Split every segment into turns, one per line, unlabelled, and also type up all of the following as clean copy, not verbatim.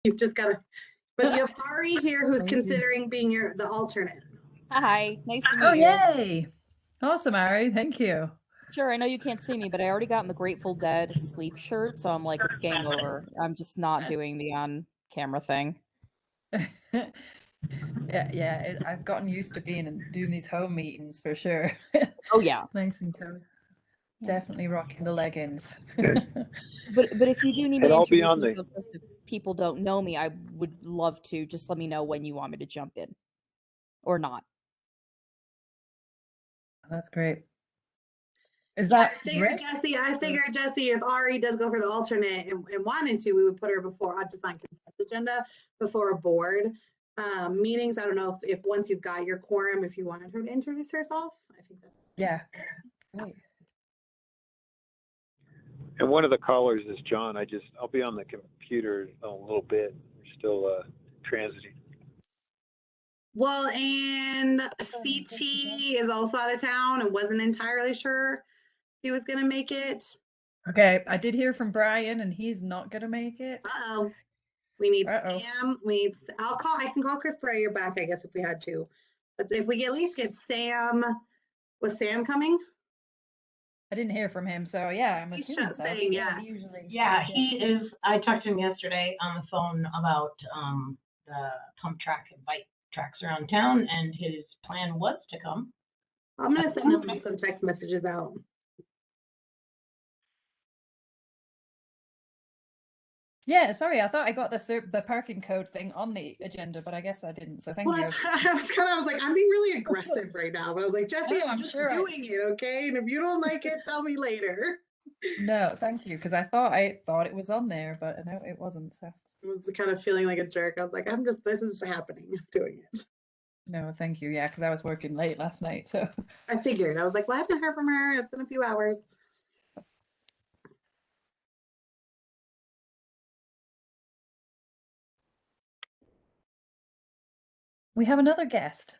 You've just got to, but you have Ari here who's considering being the alternate.
Hi, nice to meet you.
Oh, yay. Awesome, Ari. Thank you.
Sure, I know you can't see me, but I already got in the Grateful Dead sleep shirt, so I'm like, it's game over. I'm just not doing the on-camera thing.
Yeah, I've gotten used to being and doing these home meetings for sure.
Oh yeah,
Nice and cool. Definitely rocking the leggings.
but if you do need me
And
to
I'll be
introduce
on the.
myself, just if people don't know me, I would love to. Just let me know when you want me to jump in, or not.
That's great. Is that
I figured Jesse, if Ari does go for the alternate and wanted to, we would put her before just on consent agenda before a board meetings. I don't know if once you've got your quorum, if you wanted her to introduce herself. I think that.
Yeah. Great.
And one of the callers is John. I'll be on the computer a little bit. We're still transiting.
Well, and CT is also out of town and wasn't entirely sure he was going to make it.
Okay, I did hear from Brian, and he's not going to make it.
Uh-oh. We need Sam. I can call Chris Breyer back, I guess, if we had to. But if we at least get Sam, was Sam coming?
I didn't hear from him, so yeah, I'm
He's
assuming so.
saying yes.
Yeah, he is. I talked to him yesterday on the phone about the pump track and bike tracks around town, and his plan was to come.
I'm going to send him some text messages out.
Yeah, sorry, I thought I got the parking code thing on the agenda, but I guess I didn't. So thank you.
I was like, I'm being really aggressive right now, but I was like, Jesse, I'm just doing it, okay? And if you don't like it, tell me later.
No, thank you, because I thought it was on there, but no, it wasn't. So
I was kind of feeling like a jerk. I was like, this is happening. I'm doing it.
No, thank you. Yeah, because I was working late last night, so
I figured. I was like, well, I haven't heard from her. It's been a few hours.
We have another guest.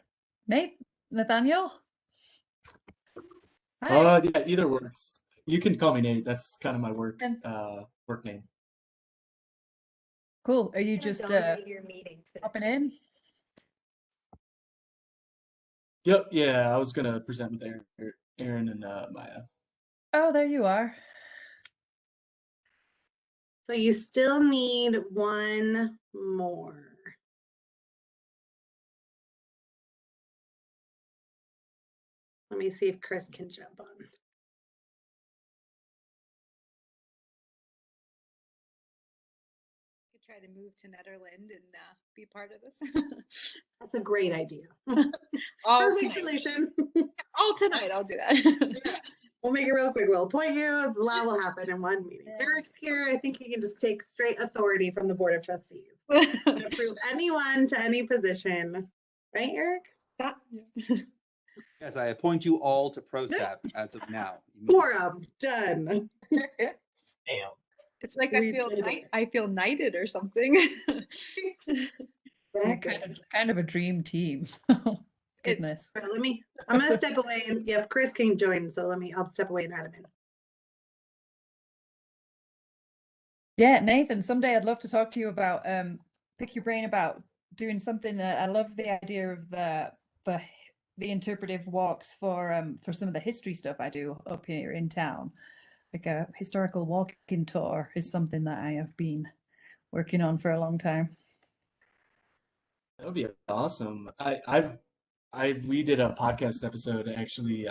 Nathaniel?
Hi. Yeah, either works. You can call me Nate. That's kind of my work name.
Cool. Are you just hopping in?
Yep. Yeah, I was gonna present with Aaron and Maya.
Oh, there you are.
So you still need one more. Let me see if Chris can jump on.
Try to move to Nederland and be part of this.
That's a great idea.
Perfect
solution.
All tonight, I'll do that.
Yeah. We'll make it real quick. We'll appoint you. That will happen in one meeting. Eric's here. I think he can just take straight authority from the Board of Trustees and approve anyone to any position. Right, Eric?
Yes, I appoint you all to PROSAB as of now.
Quorum done.
Damn.
It's like I feel knighted or something.
Kind of a dream team. Goodness.
I'm gonna step away and Chris can join. So I'll step away and add him in.
Yeah, Nathan, someday I'd love to talk to you about pick your brain about doing something. I love the idea of the interpretive walks for some of the history stuff I do up here in town. Like a historical walking tour is something that I have been working on for a long time.
That would be awesome. We did a podcast episode actually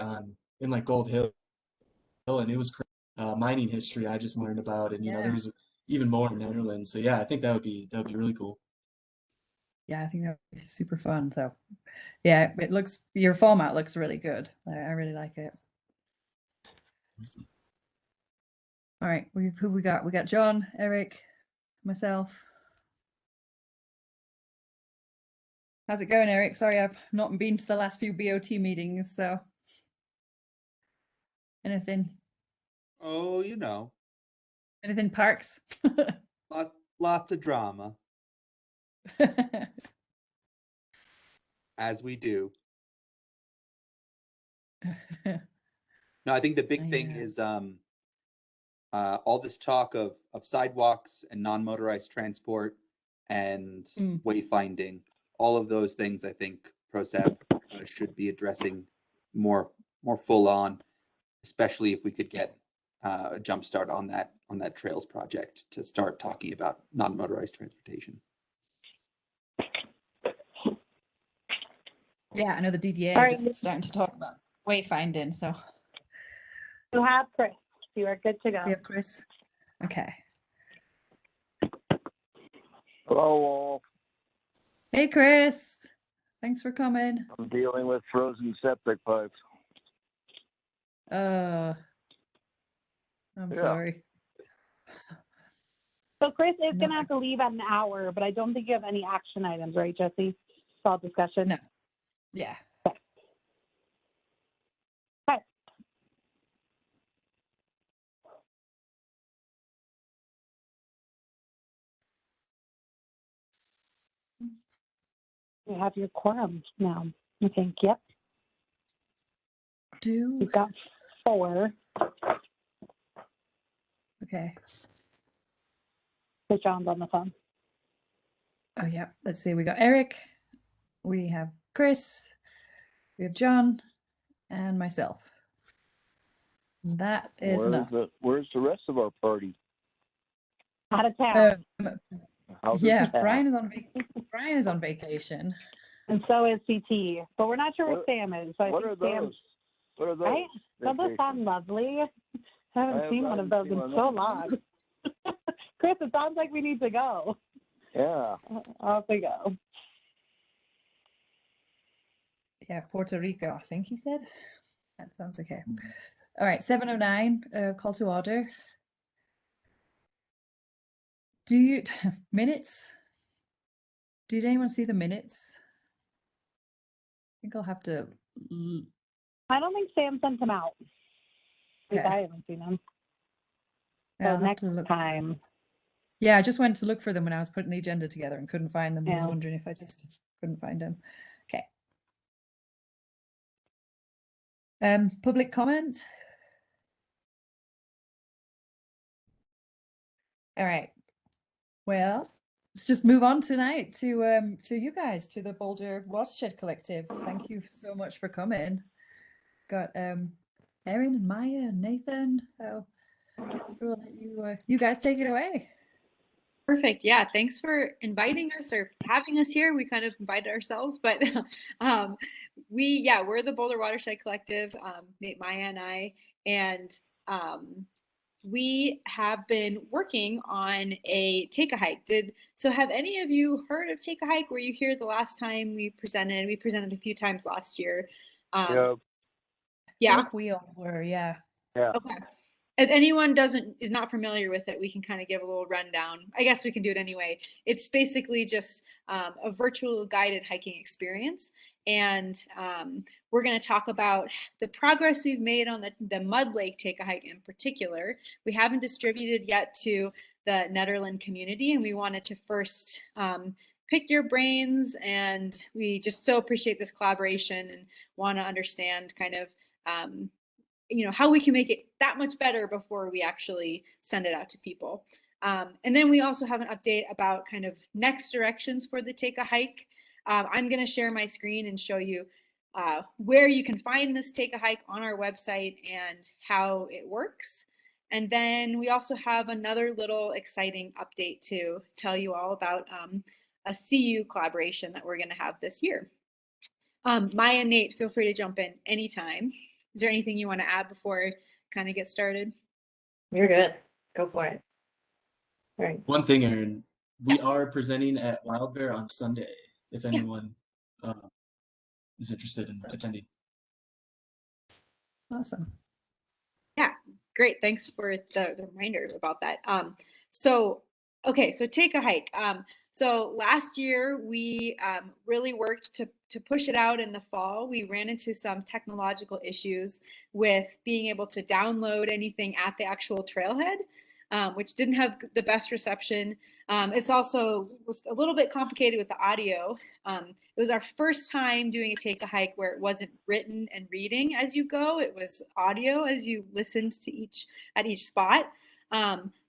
in like Gold Hill, and it was mining history I just learned about, and there was even more in Netherlands. So yeah, I think that would be really cool.
Yeah, I think that would be super fun. So yeah, your format looks really good. I really like it.
Awesome.
All right, who we got? We got John, Eric, myself. How's it going, Eric? Sorry, I've not been to the last few BOT meetings, so anything?
Oh,
Anything parks?
Lots of drama. As we do. No, I think the big thing is all this talk of sidewalks and non-motorized transport and
Mm.
wayfinding. All of those things I think PROSAB should be addressing more full on, especially if we could get a jump start on that trails project to start talking about non-motorized transportation.
Yeah, I know the DDA
All
are
right.
just starting to talk about wayfinding, so
You have Chris. You are good to go.
we have Chris. Okay.
Hello, all.
Hey, Chris. Thanks for coming.
I'm dealing with frozen septic pipes.
I'm
Yeah.
sorry.
So Chris is
No.
going to have to leave at an hour, but I don't think you have any action items, right, Jesse? It's all discussion.
No. Yeah.
Okay. Okay. You have your quorum now, I think. Yep. You've got 4.
Okay.
So John's on the phone.
Oh, yeah. Let's see. We got Eric. We have Chris. We have John and myself. That is enough.
Where's the rest of our party?
Out of town.
How's
Yeah,
it?
Brian is on vacation.
And so is CT. But we're not sure where Sam is. So I
What
think
are
Sam,
those? What are those?
right? Don't those
vacations?
sound lovely? I haven't seen one of those in
seen
so
one.
long. Chris, it sounds like we need to go.
Yeah.
Off we go.
Yeah, Puerto Rico, I think he said. That sounds okay. All right, 7:09, call to order. Do you minutes? Did anyone see the minutes? I think I'll have to.
I don't think Sam sent them out. At least
Okay.
I haven't seen them.
Yeah,
So
I'll have
next
to look.
time.
Yeah, I just went to look for them when I was putting the agenda together and couldn't find them. I was
Yeah.
wondering if I just couldn't find them. Okay. Public comment. All right. Well, let's just move on tonight to you guys, to the Boulder Watershed Collective. Thank you so much for coming. Got Erin and Maya and Nathan. So we'll let you guys take it away.
Perfect. Yeah. Thanks for inviting us or having us here. We kind of invited ourselves, but we're the Boulder Watershed Collective, Nate, Maya, and I, and we have been working on a Take a Hike. So have any of you heard of Take a Hike? Were you here the last time we presented? We presented a few times last year.
Yep.
Yeah.
I think we all were, yeah.
Yeah.
Okay. If anyone is not familiar with it, we can kind of give a little rundown. I guess we can do it anyway. It's basically just a virtual guided hiking experience. And we're going to talk about the progress we've made on the Mud Lake Take a Hike in particular. We haven't distributed yet to the Nederland community, and we wanted to first pick your brains. And we just so appreciate this collaboration and want to understand kind of how we can make it that much better before we actually send it out to people. And then we also have an update about kind of next directions for the Take a Hike. I'm going to share my screen and show you where you can find this Take a Hike on our website and how it works. And then we also have another little exciting update to tell you all about a CU collaboration that we're going to have this year. Maya and Nate, feel free to jump in anytime. Is there anything you want to add before I kind of get started?
You're good. Go for it. All right.
One thing, Erin, we are presenting at Wild Bear on Sunday, if anyone is interested in attending.
Awesome.
Yeah, great. Thanks for the reminder about that. So Take a Hike. So last year we really worked to push it out in the fall. We ran into some technological issues with being able to download anything at the actual trailhead, which didn't have the best reception. It's also was a little bit complicated with the audio. It was our first time doing a Take a Hike where it wasn't written and reading as you go. It was audio as you listened to each spot.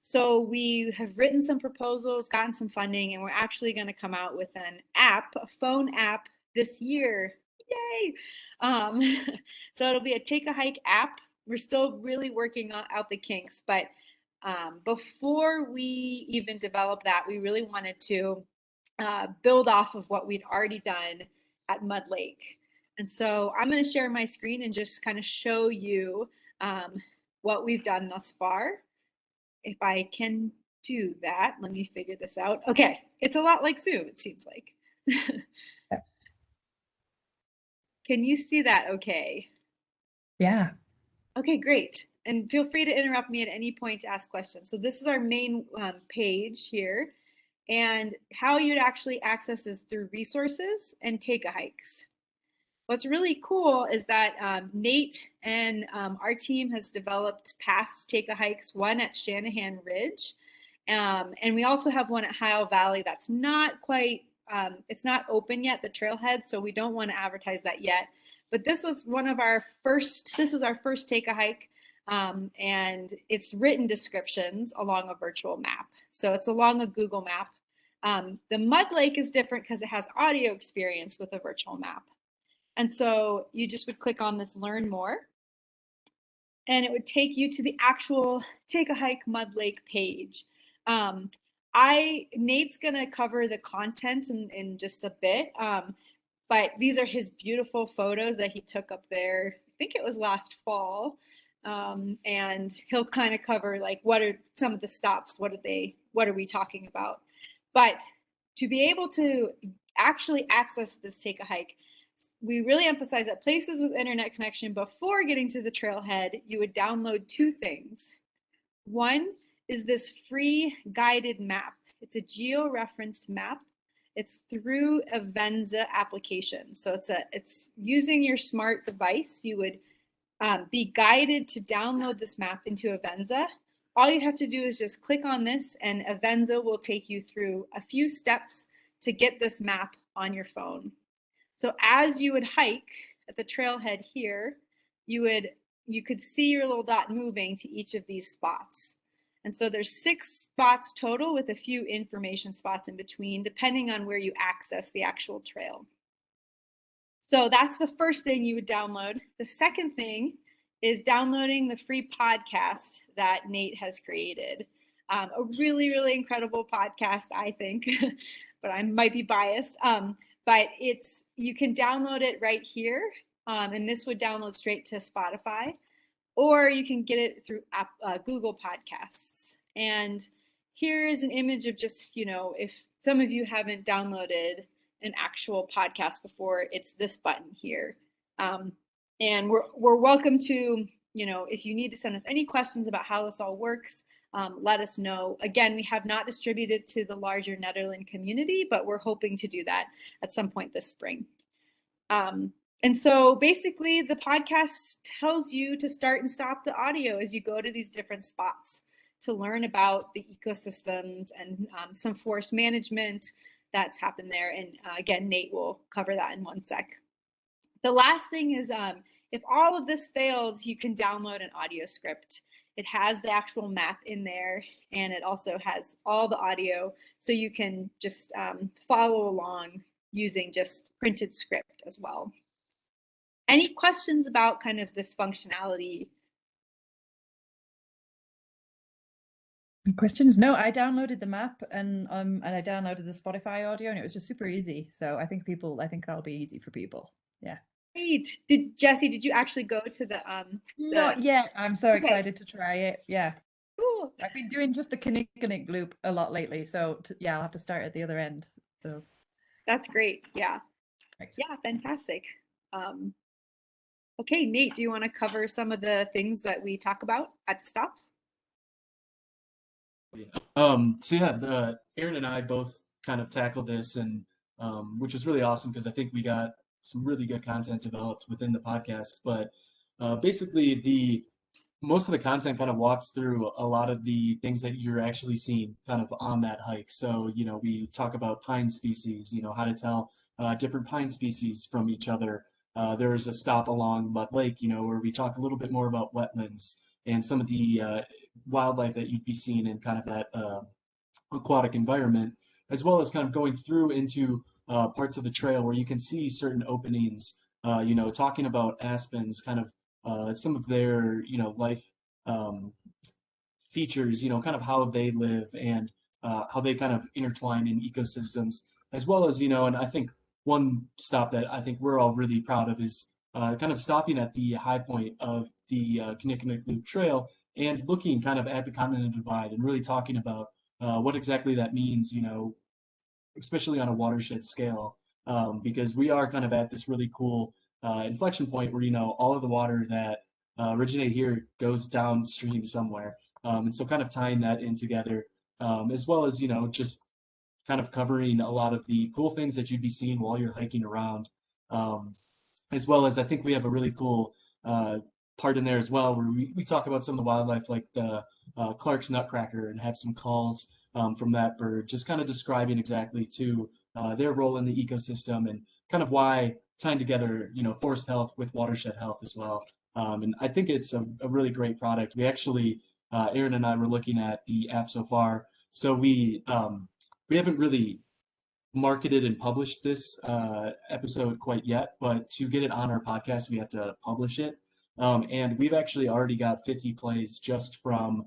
So we have written some proposals, gotten some funding, and we're actually going to come out with an app, a phone app this year. Yay! So it'll be a Take a Hike app. We're still really working out the kinks, but before we even develop that, we really wanted to build off of what we'd already done at Mud Lake. And so I'm going to share my screen and just kind of show you what we've done thus far. If I can do that, let me figure this out. Okay, it's a lot like Zoom, it seems like. Can you see that okay?
Yeah.
Okay, great. And feel free to interrupt me at any point to ask questions. So this is our main page here. And how you'd actually access is through resources and Take a Hikes. What's really cool is that Nate and our team has developed past Take a Hikes, one at Shanahan Ridge. And we also have one at Hile Valley that's not quite, it's not open yet, the trailhead, so we don't want to advertise that yet. But this was our first Take a Hike, and it's written descriptions along a virtual map. So it's along a Google map. The Mud Lake is different because it has audio experience with a virtual map. And so you just would click on this Learn More, and it would take you to the actual Take a Hike Mud Lake page. Nate's gonna cover the content in just a bit, but these are his beautiful photos that he took up there. I think it was last fall. And he'll kind of cover like, what are some of the stops? What are we talking about? But to be able to actually access this Take a Hike, we really emphasize that places with internet connection before getting to the trailhead, you would download two things. One is this free guided map. It's a geo-referenced map. It's through a Venza application. So it's using your smart device. You would be guided to download this map into Avenza. All you have to do is just click on this, and Avenza will take you through a few steps to get this map on your phone. So as you would hike at the trailhead here, you could see your little dot moving to each of these spots. And so there's 6 spots total with a few information spots in between, depending on where you access the actual trail. So that's the first thing you would download. The second thing is downloading the free podcast that Nate has created. A really, really incredible podcast, I think, but I might be biased. But you can download it right here, and this would download straight to Spotify, or you can get it through Google Podcasts. And here's an image of just, if some of you haven't downloaded an actual podcast before, it's this button here. And we're welcome to, if you need to send us any questions about how this all works, let us know. Again, we have not distributed to the larger Nederland community, but we're hoping to do that at some point this spring. And so basically the podcast tells you to start and stop the audio as you go to these different spots to learn about the ecosystems and some forest management that's happened there. And again, Nate will cover that in one sec. The last thing is, if all of this fails, you can download an audio script. It has the actual map in there, and it also has all the audio, so you can just follow along using just printed script as well. Any questions about kind of this functionality?
Questions? No, I downloaded the map and I downloaded the Spotify audio, and it was just super easy. So I think that'll be easy for people. Yeah.
Great. Jesse, did you actually go to the
Not yet. I'm so excited to try it. Yeah.
Cool.
I've been doing just the Kinnikinnick loop a lot lately, so I'll have to start at the other end. So
that's great. Yeah.
Right.
Yeah, fantastic. Okay, Nate, do you want to cover some of the things that we talk about at the stops?
So yeah, Aaron and I both kind of tackled this, and which was really awesome because I think we got some really good content developed within the podcast. But basically, most of the content kind of walks through a lot of the things that you're actually seeing kind of on that hike. So we talk about pine species, how to tell different pine species from each other. There is a stop along Mud Lake, where we talk a little bit more about wetlands and some of the wildlife that you'd be seeing in kind of that aquatic environment, as well as kind of going through into parts of the trail where you can see certain openings, talking about aspens, kind of some of their, life features, kind of how they live and how they kind of intertwine in ecosystems, as well as, and I think one stop that I think we're all really proud of is kind of stopping at the high point of the Kinnickinnick Loop Trail and looking kind of at the Continental Divide and really talking about what exactly that means, especially on a watershed scale, because we are kind of at this really cool inflection point where, all of the water that originate here goes downstream somewhere. And so kind of tying that in together, as well as, just kind of covering a lot of the cool things that you'd be seeing while you're hiking around. As well as I think we have a really cool part in there as well, where we talk about some of the wildlife like the Clark's nutcracker and have some calls from that bird, just kind of describing exactly to their role in the ecosystem and kind of why tying together, forest health with watershed health as well. And I think it's a really great product. We actually, Aaron and I were looking at the app so far. So we haven't really marketed and published this episode quite yet, but to get it on our podcast, we have to publish it. And we've actually already got 50 plays just from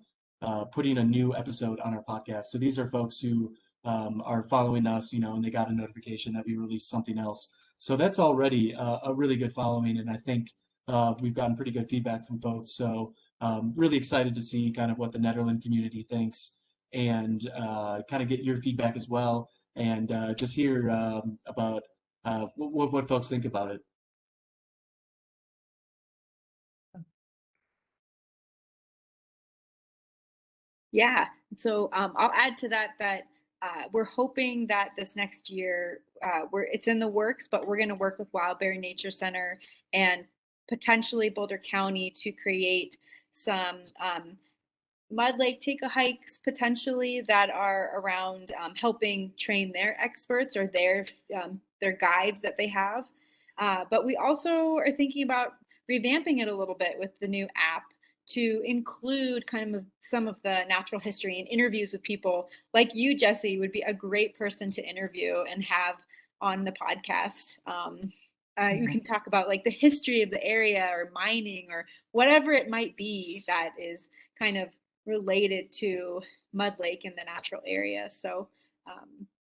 putting a new episode on our podcast. So these are folks who are following us, and they got a notification that we released something else. So that's already a really good following. And I think we've gotten pretty good feedback from folks. So really excited to see kind of what the Nederland community thinks and kind of get your feedback as well. And just hear about what folks think about it.
Yeah. So I'll add to that we're hoping that this next year, it's in the works, but we're going to work with Wild Bear Nature Center and potentially Boulder County to create some Mud Lake take-a-hikes potentially that are around helping train their experts or their guides that they have. But we also are thinking about revamping it a little bit with the new app to include kind of some of the natural history and interviews with people like you, Jesse, would be a great person to interview and have on the podcast. You can talk about like the history of the area or mining or whatever it might be that is kind of related to Mud Lake in the natural area. So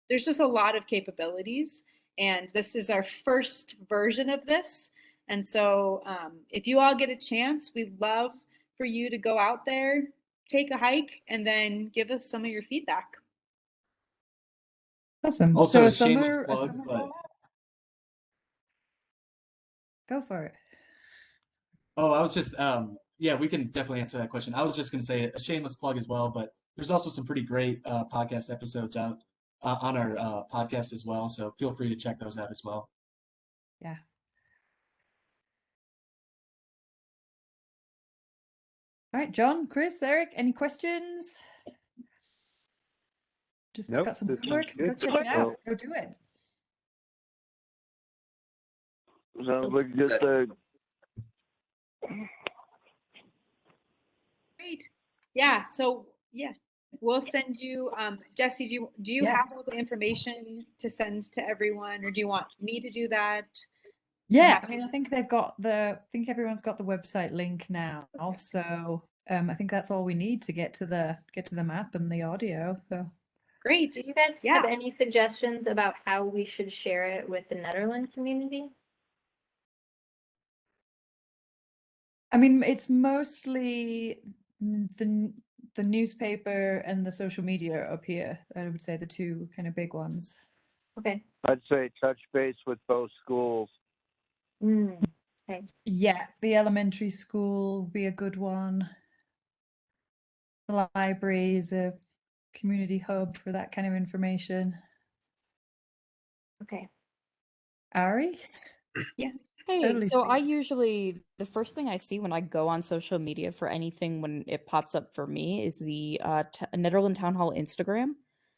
there's just a lot of capabilities, and this is our first version of this. And so if you all get a chance, we'd love for you to go out there, take a hike, and then give us some of your feedback.
Awesome.
Also,
So
a shameless plug, but
go for it.
oh, I was just yeah, we can definitely answer that question. I was just going to say a shameless plug as well, but there's also some pretty great podcast episodes out on our podcast as well. So feel free to check those out as well.
Yeah. All right, John, Chris, Eric, any questions? Just
Nope,
got some
this
homework.
sounds
Go
good.
check it out. Go do it.
Sounds like just
Great. Yeah. So yeah, we'll send you. Jesse, do you have all the information to send to everyone, or do you want me to do that?
Yeah, I mean, I think everyone's got the website link now. So I think that's all we need to get to the map and the audio. So
great.
Do you guys have any suggestions about how we should share it with the Nederland community?
I mean, it's mostly the newspaper and the social media up here. I would say the two kind of big ones.
Okay.
I'd say touch base with both schools.
Okay.
Yeah, the elementary school would be a good one. The library is a community hub for that kind of information.
Okay.
Ari?
Yeah.
Hey,
Totally
so I
space.
usually, the first thing I see when I go on social media for anything when it pops up for me is the Nederland Town Hall Instagram.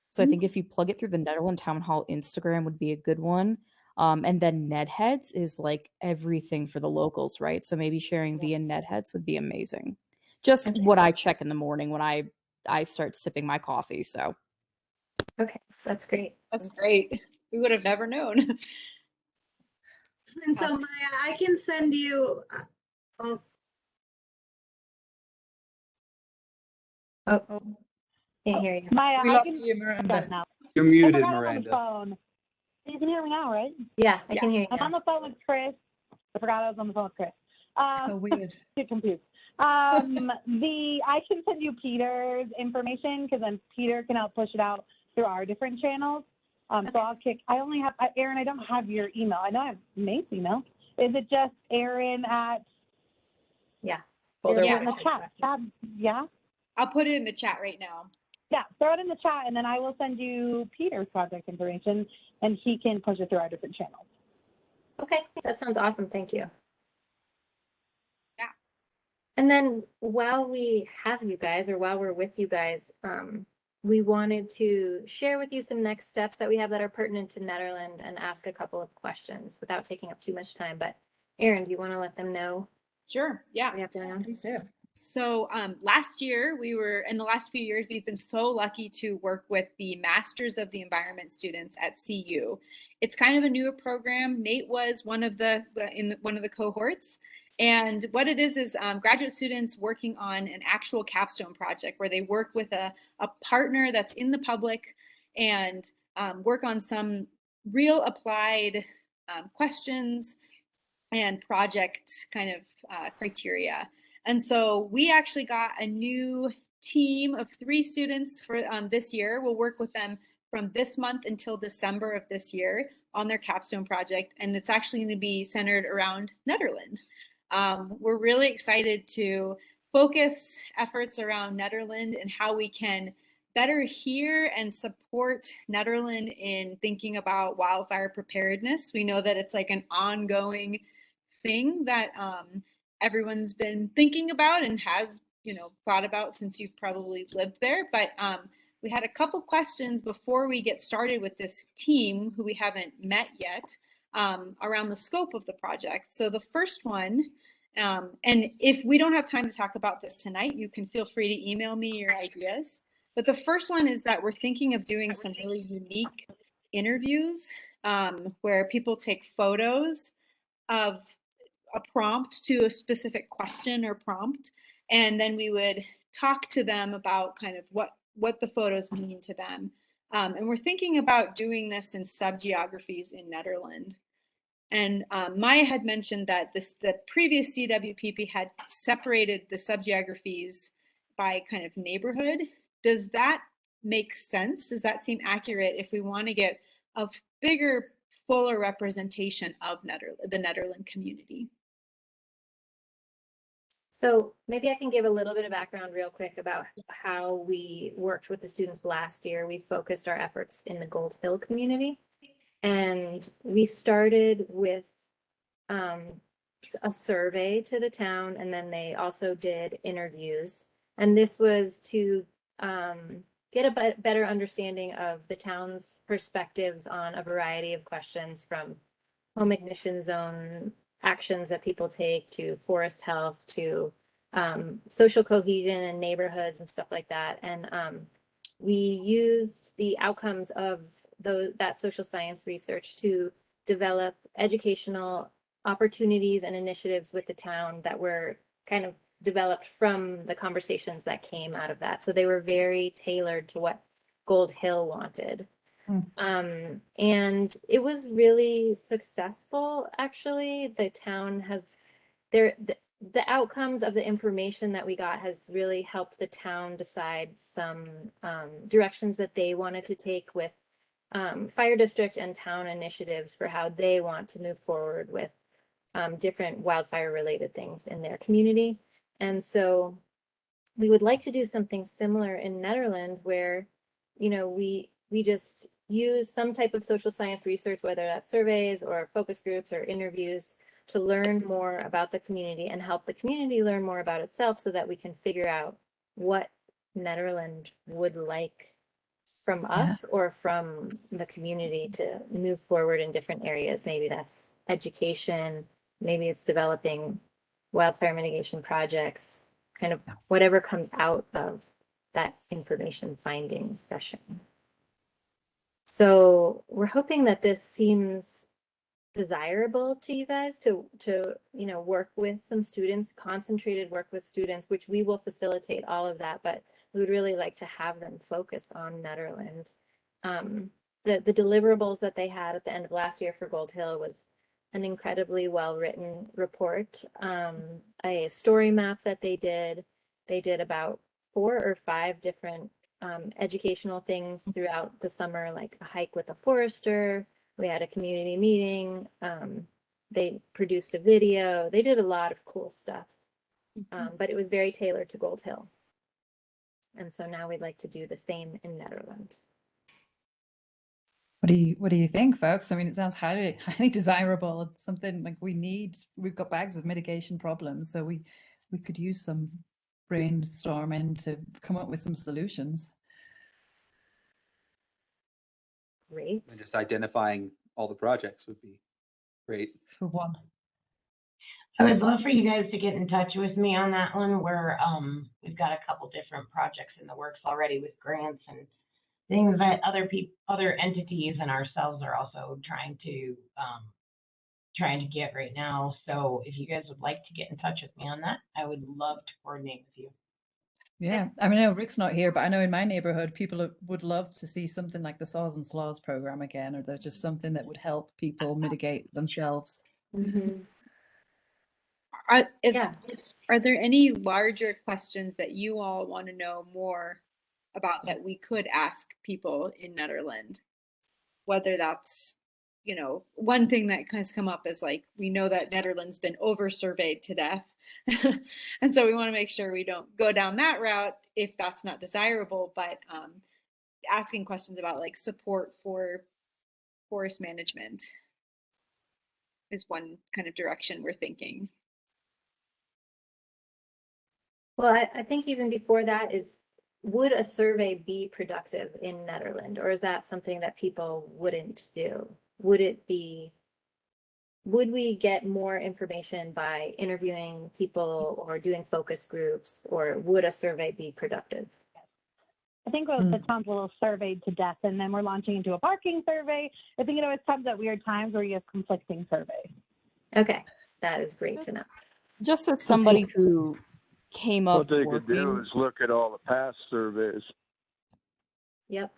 So I think if you plug it through the Nederland Town Hall Instagram would be a good one. And then Nedheads is like everything for the locals, right? So maybe sharing via Nedheads would be amazing. Just
Okay.
what I check in the morning when I start sipping my coffee. So
Okay, that's great.
That's great. We would have never known.
And so Maya, I can send you, oh,
Oh,
Oh,
can't hear you.
Maya,
we
I
lost
can
you,
start
Miranda.
now.
You're
I
muted,
forgot I'm on the
Miranda.
phone. You can hear me now, right?
Yeah, I
Yeah.
can hear you
I'm
now.
on the phone with Chris. I forgot I was on the phone with Chris.
So weird.
Get confused. I can send you Peter's information because then Peter can help push it out through our different channels. So I only have, Aaron, I don't have your email. I know I have Nate's email. Is it just Aaron at?
Yeah.
You're
Yeah.
in the chat. Yeah?
I'll put it in the chat right now.
Yeah, throw it in the chat and then I will send you Peter's contact information and he can push it through our different channels.
Okay, that sounds awesome. Thank you.
Yeah.
And then while we have you guys, or while we're with you guys, we wanted to share with you some next steps that we have that are pertinent to Nederland and ask a couple of questions without taking up too much time. But Aaron, do you want to let them know
Sure. Yeah.
what we have going on?
Please do.
So last year in the last few years, we've been so lucky to work with the Masters of the Environment students at CU. It's kind of a newer program. Nate was one of the cohorts. And what it is graduate students working on an actual capstone project where they work with a partner that's in the public and work on some real applied questions and project kind of criteria. And so we actually got a new team of 3 students for this year. We'll work with them from this month until December of this year on their capstone project. And it's actually going to be centered around Nederland. We're really excited to focus efforts around Nederland and how we can better hear and support Nederland in thinking about wildfire preparedness. We know that it's like an ongoing thing that everyone's been thinking about and has, thought about since you've probably lived there. But we had a couple questions before we get started with this team who we haven't met yet around the scope of the project. So the first one, and if we don't have time to talk about this tonight, you can feel free to email me your ideas. But the first one is that we're thinking of doing some really unique interviews where people take photos of a prompt to a specific question or prompt, and then we would talk to them about kind of what the photos mean to them. And we're thinking about doing this in subgeographies in Nederland. And Maya had mentioned that the previous CWPP had separated the subgeographies by kind of neighborhood. Does that make sense? Does that seem accurate if we want to get a bigger, fuller representation of the Nederland community?
So maybe I can give a little bit of background real quick about how we worked with the students last year. We focused our efforts in the Gold Hill community. And we started with a survey to the town, and then they also did interviews. And this was to get a better understanding of the town's perspectives on a variety of questions, from home ignition zone actions that people take to forest health to social cohesion in neighborhoods and stuff like that. And we used the outcomes of that social science research to develop educational opportunities and initiatives with the town that were kind of developed from the conversations that came out of that. So they were very tailored to what Gold Hill wanted. And it was really successful, actually. The town has the outcomes of the information that we got has really helped the town decide some directions that they wanted to take with fire district and town initiatives for how they want to move forward with different wildfire related things in their community. And so we would like to do something similar in Nederland where, we just use some type of social science research, whether that's surveys or focus groups or interviews, to learn more about the community and help the community learn more about itself so that we can figure out what Nederland would like from us or from the community to move forward in different areas. Maybe that's education, maybe it's developing wildfire mitigation projects, kind of whatever comes out of that information finding session. So we're hoping that this seems desirable to you guys to work with some students, concentrated work with students, which we will facilitate all of that, but we would really like to have them focus on Nederland. The deliverables that they had at the end of last year for Gold Hill was an incredibly well-written report, a story map that they did. They did about 4 or 5 different educational things throughout the summer, like a hike with a forester. We had a community meeting. They produced a video. They did a lot of cool stuff, but it was very tailored to Gold Hill. And so now we'd like to do the same in Nederland.
What do you think, folks? I mean, it sounds highly desirable. It's something like we need. We've got bags of mitigation problems, so we could use some brainstorming to come up with some solutions.
Great.
And just identifying all the projects would be great.
For one.
I would love for you guys to get in touch with me on that one. Where we've got a couple different projects in the works already with grants and things that other entities and ourselves are also trying to get right now. So if you guys would like to get in touch with me on that, I would love to coordinate with you.
Yeah, I mean, I know Rick's not here, but I know in my neighborhood, people would love to see something like the Saws and Slaws program again, or there's just something that would help people mitigate themselves.
Mm-hmm.
Are there any larger questions that you all want to know more about that we could ask people in Nederland? Whether that's, one thing that has come up is like, we know that Nederland's been over-surveyed to death. And so we want to make sure we don't go down that route if that's not desirable, but asking questions about like support for forest management is one kind of direction we're thinking.
Well, I think even before that is, would a survey be productive in Nederland, or is that something that people wouldn't do? Would we get more information by interviewing people or doing focus groups, or would a survey be productive?
I think it sounds a little surveyed to death, and then we're launching into a parking survey. I think it always comes at weird times where you have conflicting surveys.
Okay, that is great to know.
Just as somebody who came up
What they could do
working.
is look at all the past surveys.
Yep.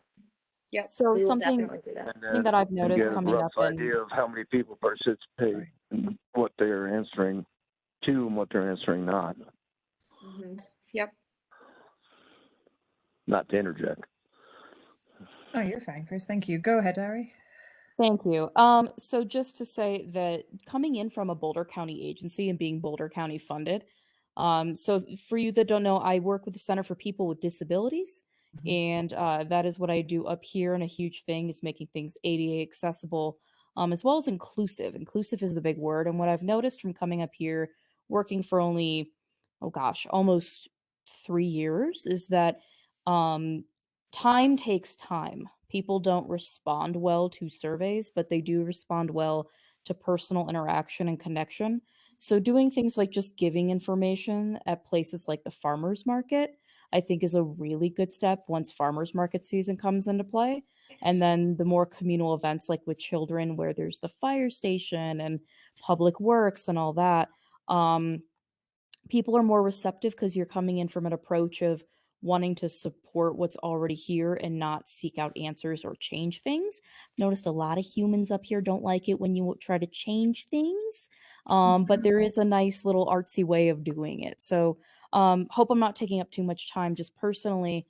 So
We will
something
definitely do that.
that I've noticed
get a
coming
rough
up in
idea of how many people participate and what they're answering to and what they're answering not.
Mm-hmm.
Yep.
Not to interject.
Oh, you're fine, Chris. Thank you. Go ahead, Ari.
Thank you. So just to say that coming in from a Boulder County agency and being Boulder County funded, so for you that don't know, I work with the Center for People with Disabilities, and that is what I do up here. And a huge thing is making things ADA accessible, as well as inclusive. Inclusive is the big word. And what I've noticed from coming up here, working for only, almost 3 years, is that time takes time. People don't respond well to surveys, but they do respond well to personal interaction and connection. So doing things like just giving information at places like the farmers market, I think is a really good step once farmers market season comes into play. And then the more communal events like with children, where there's the fire station and public works and all that, people are more receptive because you're coming in from an approach of wanting to support what's already here and not seek out answers or change things. Noticed a lot of humans up here don't like it when you try to change things, but there is a nice little artsy way of doing it. So hope I'm not taking up too much time. Just personally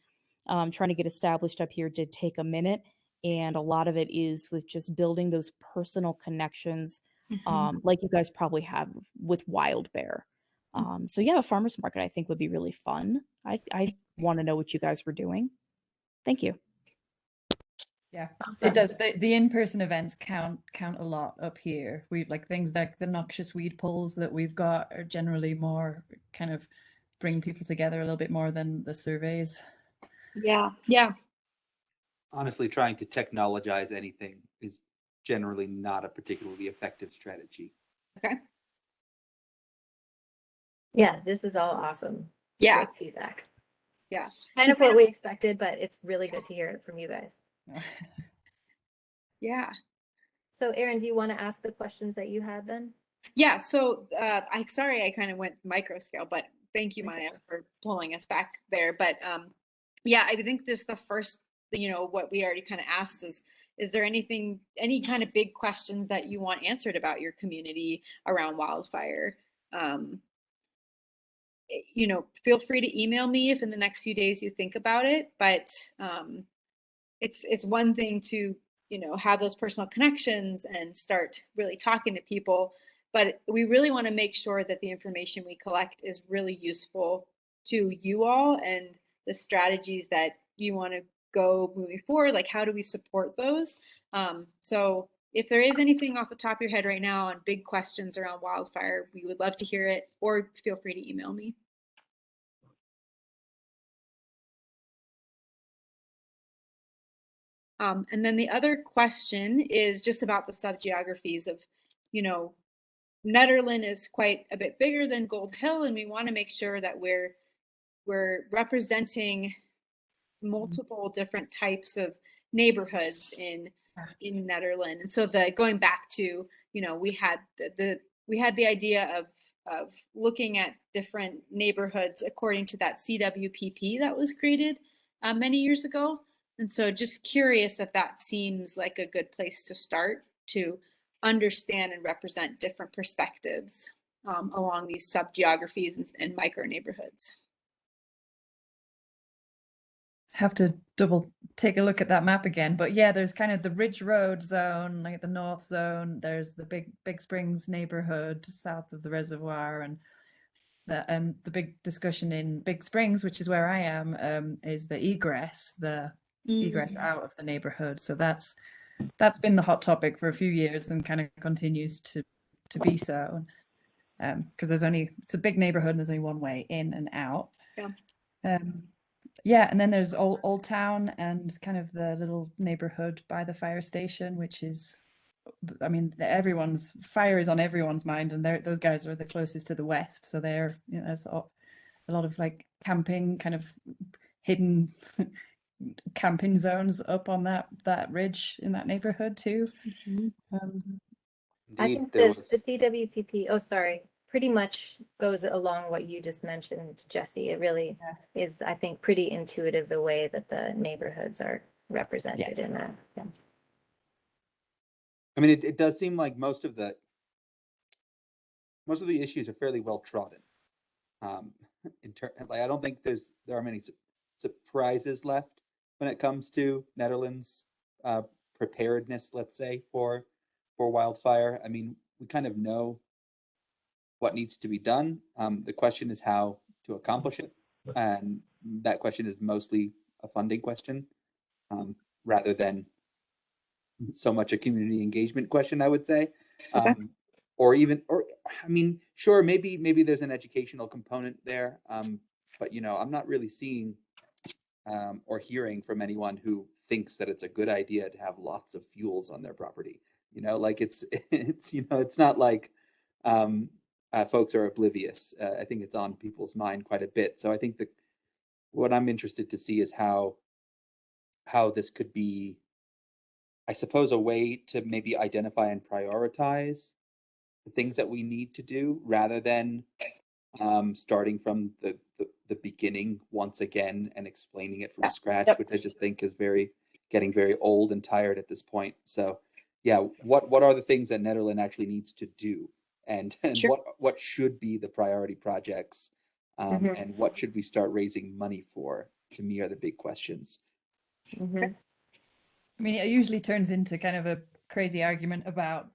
trying to get established up here did take a minute, and a lot of it is with just building those personal connections like you guys probably have with Wild Bear. So yeah, the farmers market I think would be really fun. I want to know what you guys were doing. Thank you.
Yeah,
Awesome.
it does. The in-person events count a lot up here. We like things like the noxious weed pulls that we've got are generally more kind of bring people together a little bit more than the surveys.
Yeah.
Honestly, trying to technologize anything is generally not a particularly effective strategy.
Okay.
Yeah, this is all awesome.
Yeah.
great feedback.
Yeah.
Kind of what we expected, but it's really good to hear it from you guys.
Yeah.
So Erin, do you want to ask the questions that you had then?
Yeah. So sorry I kind of went micro scale, but thank you, Maya, for pulling us back there. But yeah, I think this is the first, what we already kind of asked is there anything, any kind of big questions that you want answered about your community around wildfire? Feel free to email me if in the next few days you think about it, but it's one thing to, have those personal connections and start really talking to people, but we really want to make sure that the information we collect is really useful to you all and the strategies that you want to go moving forward. Like, how do we support those? So if there is anything off the top of your head right now on big questions around wildfire, we would love to hear it, or feel free to email me. And then the other question is just about the subgeographies of, Nederland is quite a bit bigger than Gold Hill, and we want to make sure that we're representing multiple different types of neighborhoods in Nederland. And so going back to, we had the idea of looking at different neighborhoods according to that CWPP that was created many years ago. And so just curious if that seems like a good place to start to understand and represent different perspectives along these sub-geographies and micro neighborhoods.
Have to take a look at that map again, but yeah, there's kind of the Ridge Road zone, like the North Zone. There's the Big Springs neighborhood south of the reservoir, and the big discussion in Big Springs, which is where I am, is the egress out of the neighborhood. So that's been the hot topic for a few years and kind of continues to be so, because it's a big neighborhood and there's only one way in and out. Yeah, and then there's Old Town and kind of the little neighborhood by the fire station, which is, I mean, everyone's fire is on everyone's mind, and those guys are the closest to the west, so there's a lot of like camping, kind of hidden camping zones up on that ridge in that neighborhood too.
I think the CWPP, oh, sorry, pretty much goes along what you just mentioned, Jesse. It really is, I think, pretty intuitive the way that the neighborhoods are represented in that. Yeah.
I mean, it does seem like most of the issues are fairly well trodden. Like, I don't think there are many surprises left when it comes to Nederland's preparedness, let's say, for wildfire. I mean, we kind of know what needs to be done. The question is how to accomplish it, and that question is mostly a funding question, rather than so much a community engagement question, I would say. Or I mean, sure, maybe there's an educational component there, but I'm not really seeing or hearing from anyone who thinks that it's a good idea to have lots of fuels on their property. Like it's not like folks are oblivious. I think it's on people's mind quite a bit. So I think what I'm interested to see is how this could be, I suppose, a way to maybe identify and prioritize the things that we need to do, rather than starting from the beginning once again and explaining it from scratch, which I just think is getting very old and tired at this point. So yeah, what are the things that Nederland actually needs to do, and what should be the priority projects, and what should we start raising money for, to me, are the big questions.
I mean, it usually turns into kind of a crazy argument about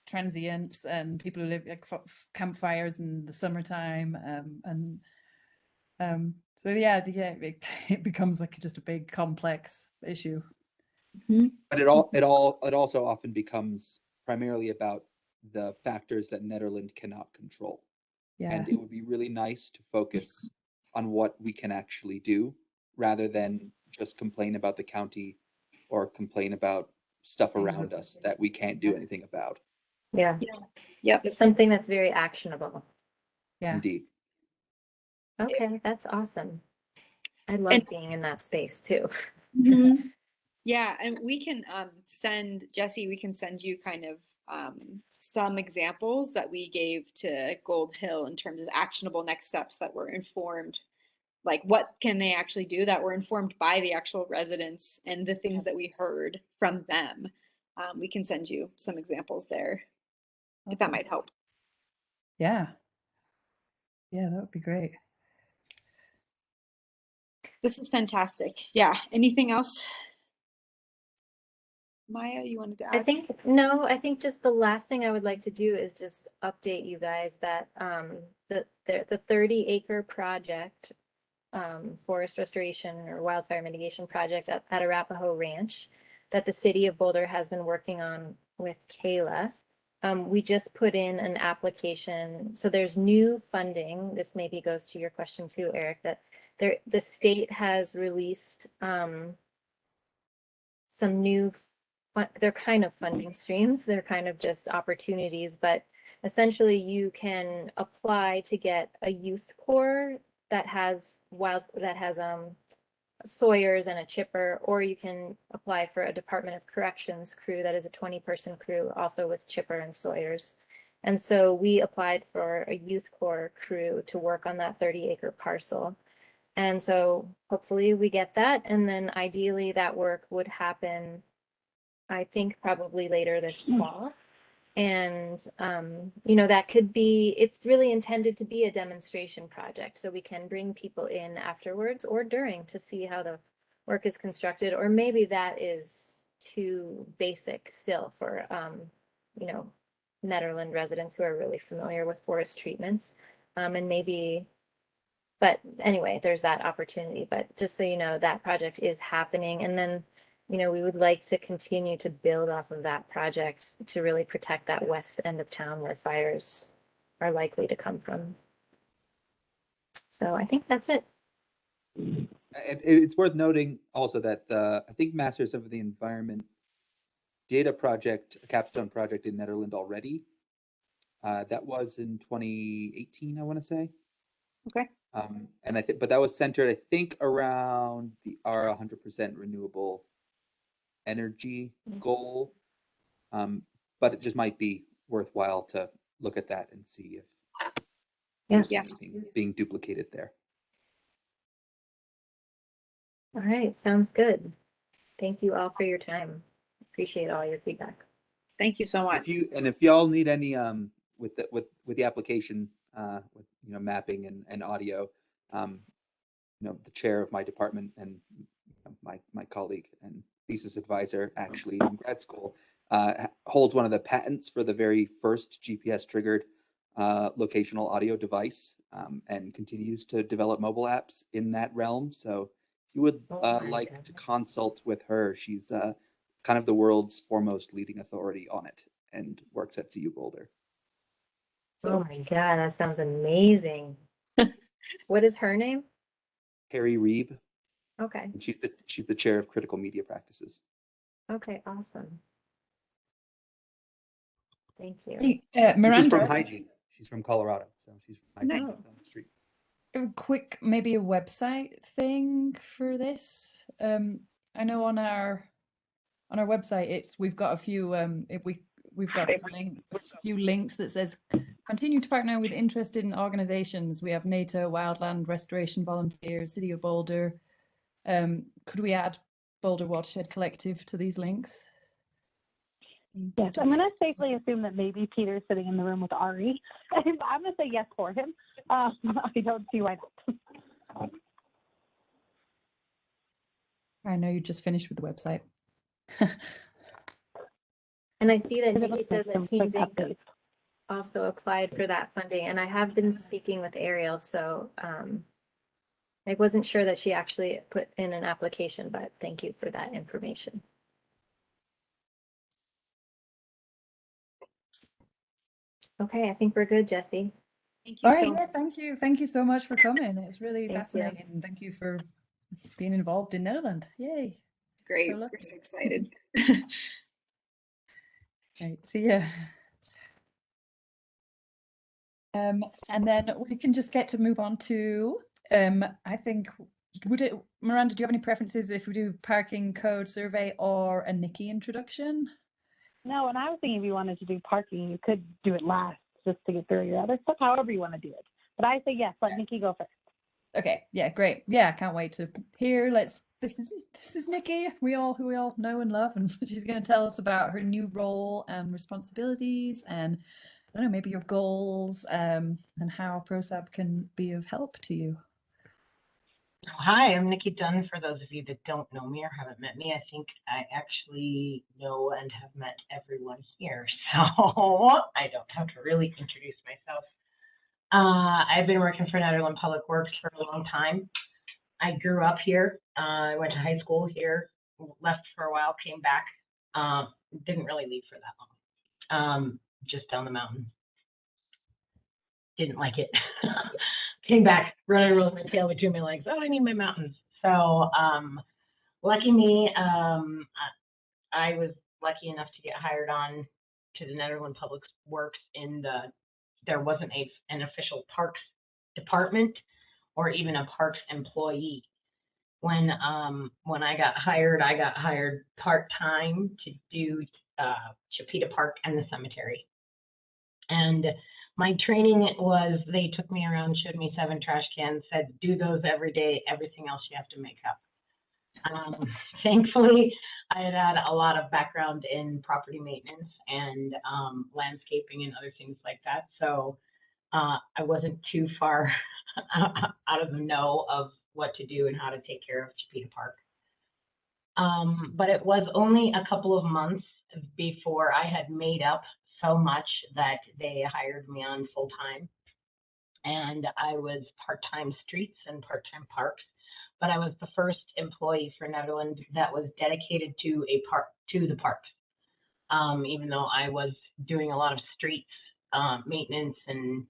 transients and people who live like campfires in the summertime, so it becomes like just a big complex issue.
But it also often becomes primarily about the factors that Nederland cannot control. And it would be really nice to focus on what we can actually do, rather than just complain about the county or complain about stuff around us that we can't do anything about.
Yeah. So something that's very actionable.
Yeah.
Indeed.
Okay, that's awesome. I love
And
being in that space too.
yeah, and we can send Jesse, we can send you kind of some examples that we gave to Gold Hill in terms of actionable next steps that were informed, like what can they actually do that were informed by the actual residents and the things that we heard from them. We can send you some examples there if that
Awesome.
might help.
Yeah. Yeah, that would be great.
This is fantastic. Yeah. Anything else? Maya, you wanted to add?
I think just the last thing I would like to do is just update you guys that the 30-acre project, forest restoration or wildfire mitigation project at Arapahoe Ranch that the city of Boulder has been working on with Kayla. We just put in an application. So there's new funding. This maybe goes to your question too, Eric, that the state has released some new, they're kind of funding streams. They're kind of just opportunities, but essentially you can apply to get a youth corps that has sawyers and a chipper, or you can apply for a Department of Corrections crew that is a 20-person crew, also with chipper and sawyers. And so we applied for a youth corps crew to work on that 30-acre parcel. And so hopefully we get that. And then ideally that work would happen, I think, probably later this fall. And, that could be, it's really intended to be a demonstration project. So we can bring people in afterwards or during to see how the work is constructed, or maybe that is too basic still for, Nederland residents who are really familiar with forest treatments. And maybe, but anyway, there's that opportunity. But just so you know, that project is happening. And then we would like to continue to build off of that project to really protect that west end of town where fires are likely to come from. So I think that's it.
And it's worth noting also that I think Masters of the Environment did a capstone project in Nederland already. That was in 2018, I want to say.
Okay.
And but that was centered, I think, around our 100% renewable energy goal. But it just might be worthwhile to look at that and see if there's anything being duplicated there.
All right, sounds good. Thank you all for your time. Appreciate all your feedback.
Thank you so much.
If y'all need any with the application with mapping and audio, the chair of my department and my colleague and thesis advisor actually in grad school holds one of the patents for the very first GPS triggered locational audio device and continues to develop mobile apps in that realm. So if you would like to consult with her, she's kind of the world's foremost leading authority on it and works at CU Boulder.
Oh my God, that sounds amazing. What is her name?
Harry Reeb.
Okay.
And she's the chair of critical media practices.
Okay, awesome. Thank you.
Hey, Miranda.
She's from hygiene. She's from Colorado, so she's from hygiene down the street.
A quick, maybe a website thing for this. I know on our website we've got a few we've got a few links that says continue to partner with interested in organizations. We have NATO, Wildland Restoration Volunteers, City of Boulder. Could we add Boulder Watershed Collective to these links?
Yes, I'm going to safely assume that maybe Peter's sitting in the room with Ari. I'm going to say yes for him. I don't see why not.
I know you just finished with the website.
And I see that Nikki says that Teams Inc. also applied for that funding, and I have been speaking with Ariel, so I wasn't sure that she actually put in an application, but thank you for that information. Okay, I think we're good, Jesse.
Thank you
so much. Thank you. Thank you so much for coming. It's really fascinating.
You.
Thank you for being involved in Nederland. Yay.
Great.
So
We're so excited.
Right. See ya. And then we can just get to move on to, I think, Miranda, do you have any preferences if we do parking code survey or a Nikki introduction?
No, and I was thinking if you wanted to do parking, you could do it last just to get through your other stuff, however you want to do it. But I say yes, let Nikki go first.
Okay, yeah, great. Yeah, I can't wait to hear. This is Nikki, who we all know and love, and she's going to tell us about her new role and responsibilities, and I don't know, maybe your goals, and how PROSAB can be of help to you.
Hi, I'm Nikki Dunn. For those of you that don't know me or haven't met me, I think I actually know and have met everyone here, so I don't have to really introduce myself. I've been working for Nederland Public Works for a long time. I grew up here. I went to high school here, left for a while, came back. Didn't really leave for that long. Just down the mountain. Didn't like it. Came back, running around with my tail between my legs. Oh, I need my mountains. So, lucky me, I was lucky enough to get hired on to the Nederland Public Works there wasn't an official parks department or even a parks employee. When I got hired part-time to do Chipeta Park and the cemetery. And my training was, they took me around, showed me 7 trash cans, said, do those every day, everything else you have to make up. Thankfully, I had a lot of background in property maintenance and landscaping and other things like that. So I wasn't too far out of the know of what to do and how to take care of Chipeta Park. But it was only a couple of months before I had made up so much that they hired me on full time. And I was part-time streets and part-time parks, but I was the first employee for Nederland that was dedicated to the parks. Even though I was doing a lot of streets maintenance and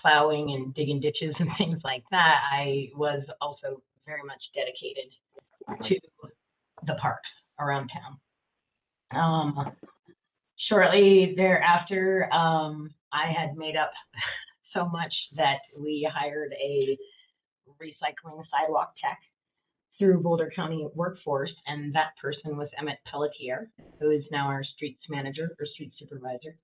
plowing and digging ditches and things like that, I was also very much dedicated to the parks around town. Shortly thereafter, I had made up so much that we hired a recycling sidewalk tech through Boulder County Workforce, and that person was Emmett Pelletier, who is now our streets manager or street supervisor.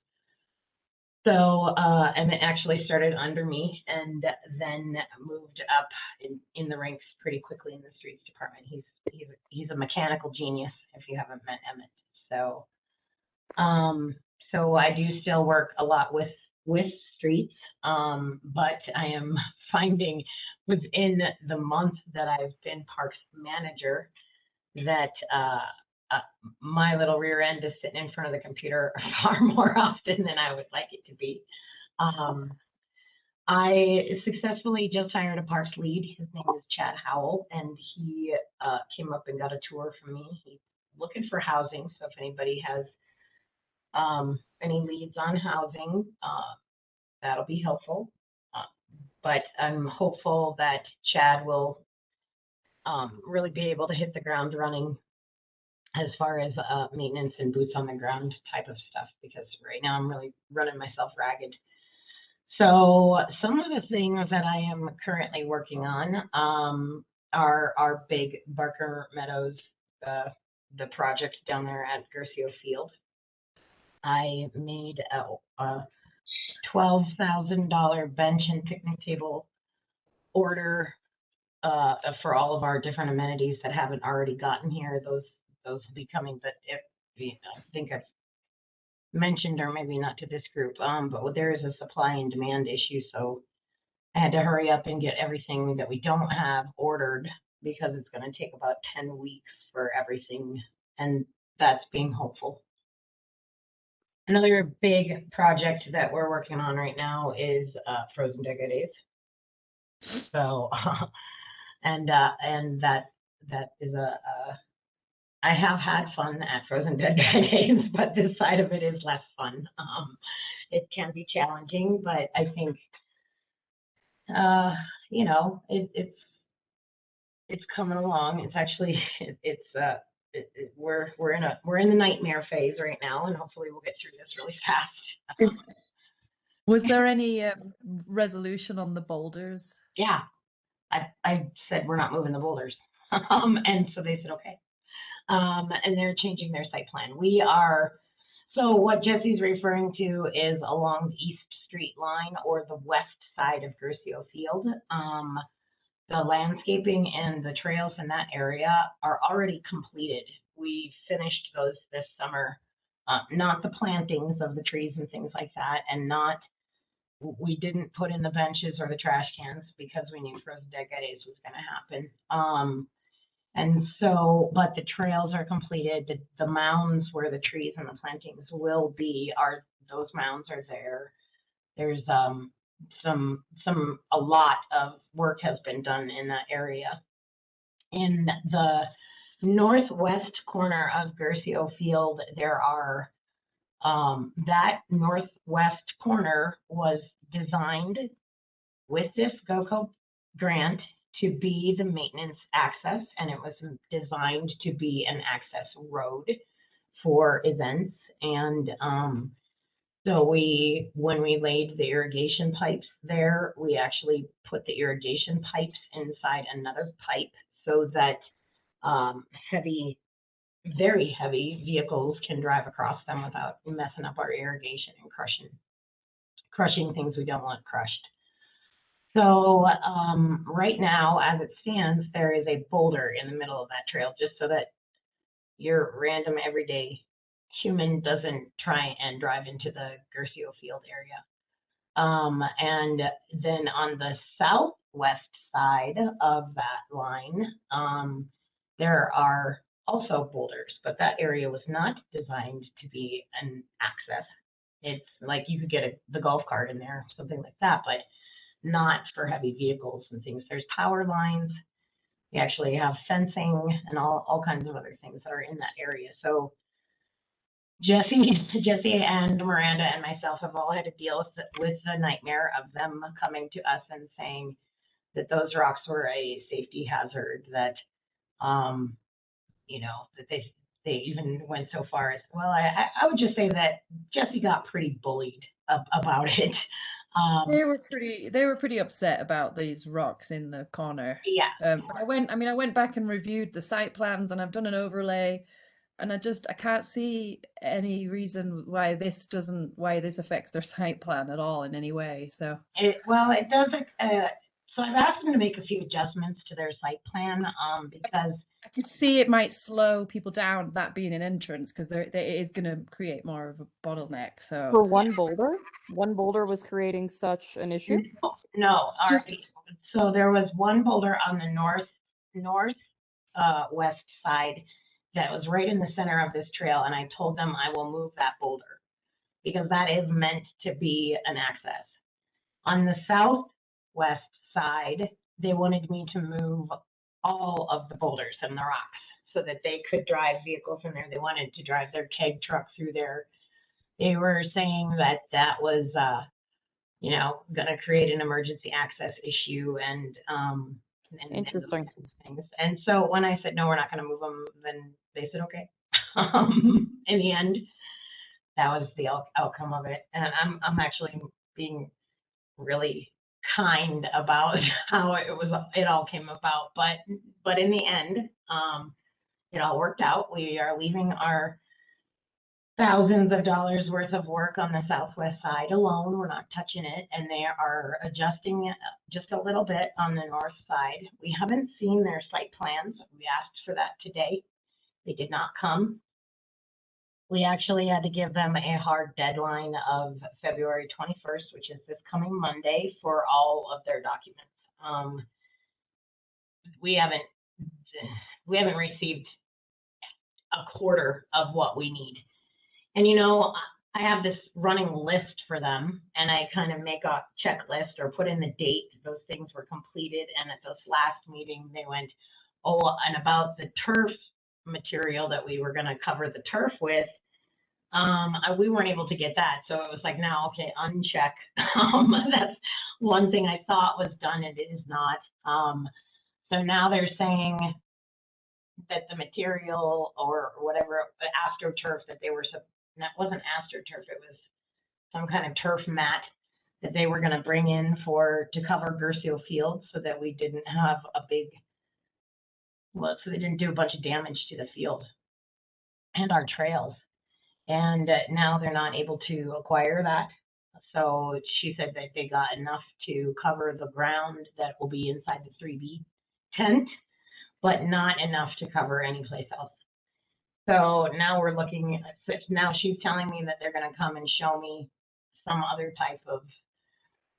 So Emmett actually started under me and then moved up in the ranks pretty quickly in the streets department. He's a mechanical genius if you haven't met Emmett. So so I do still work a lot with streets, but I am finding within the month that I've been parks manager that my little rear end is sitting in front of the computer far more often than I would like it to be. I successfully just hired a parks lead. His name is Chad Howell, and he came up and got a tour from me. He's looking for housing, so if anybody has any leads on housing, that'll be helpful. But I'm hopeful that Chad will really be able to hit the ground running as far as maintenance and boots on the ground type of stuff, because right now I'm really running myself ragged. So some of the things that I am currently working on are our big Barker Meadows, the project down there at Garcia Field. I made a $12,000 bench and picnic table order for all of our different amenities that haven't already gotten here. Those will be coming, but I think I've mentioned, or maybe not to this group, but there is a supply and demand issue, so I had to hurry up and get everything that we don't have ordered, because it's going to take about 10 weeks for everything, and that's being hopeful. Another big project that we're working on right now is Frozen Deca Days. So, and that is I have had fun at Frozen Deca Days, but this side of it is less fun. It can be challenging, but I think, it's coming along. It's actually, we're in the nightmare phase right now, and hopefully we'll get through this really fast.
Was there any resolution on the boulders?
Yeah, I said, we're not moving the boulders. And so they said, okay. And they're changing their site plan. So what Jesse's referring to is along the East Street line or the west side of Gercio Field. The landscaping and the trails in that area are already completed. We finished those this summer. Not the plantings of the trees and things like that, and we didn't put in the benches or the trash cans because we knew Frozen Dead Days was going to happen. And so, but the trails are completed. The mounds where the trees and the plantings will be those mounds are there. There's a lot of work has been done in that area. In the northwest corner of Gercio Field, there are that northwest corner was designed with this GOCO grant to be the maintenance access, and it was designed to be an access road for events. And so when we laid the irrigation pipes there, we actually put the irrigation pipes inside another pipe so that very heavy vehicles can drive across them without messing up our irrigation and crushing things we don't want crushed. So right now, as it stands, there is a boulder in the middle of that trail, just so that your random everyday human doesn't try and drive into the Gercio Field area. And then on the southwest side of that line, there are also boulders, but that area was not designed to be an access. It's like you could get the golf cart in there, something like that, but not for heavy vehicles and things. There's power lines. We actually have fencing and all kinds of other things that are in that area. So Jesse and Miranda and myself have all had to deal with the nightmare of them coming to us and saying that those rocks were a safety hazard, that that they even went so far as, well, I would just say that Jesse got pretty bullied about it.
They were pretty upset about these rocks in the corner.
Yeah.
But I went back and reviewed the site plans, and I've done an overlay, and I can't see any reason why this affects their site plan at all in any way. So
it doesn't. So I've asked them to make a few adjustments to their site plan because
I could see it might slow people down, that being an entrance, because it is going to create more of a bottleneck. So
for one boulder was creating such an issue?
No. So there was one boulder on the west side that was right in the center of this trail, and I told them I will move that boulder because that is meant to be an access. On the southwest side, they wanted me to move all of the boulders and the rocks so that they could drive vehicles in there. They wanted to drive their keg truck through there. They were saying that was, going to create an emergency access issue and
Interesting.
And so when I said, no, we're not going to move them, then they said, okay. In the end, that was the outcome of it. And I'm actually being really kind about how it all came about, but in the end, it all worked out. We are leaving our thousands of dollars worth of work on the southwest side alone. We're not touching it, and they are adjusting it just a little bit on the north side. We haven't seen their site plans. We asked for that today. They did not come. We actually had to give them a hard deadline of February 21st, which is this coming Monday, for all of their documents. We haven't received a quarter of what we need. And I have this running list for them, and I kind of make a checklist or put in the date those things were completed. And at this last meeting, they went, oh, and about the turf material that we were going to cover the turf with, we weren't able to get that. So it was like, now, okay, uncheck. That's one thing I thought was done, and it is not. So now they're saying that the material or whatever, AstroTurf that they were, that wasn't AstroTurf, it was some kind of turf mat that they were going to bring in to cover Gersio Field so that we didn't have so they didn't do a bunch of damage to the field and our trails. And now they're not able to acquire that. So she said that they got enough to cover the ground that will be inside the 3B tent, but not enough to cover any place else. So now we're looking at, now she's telling me that they're going to come and show me some other type of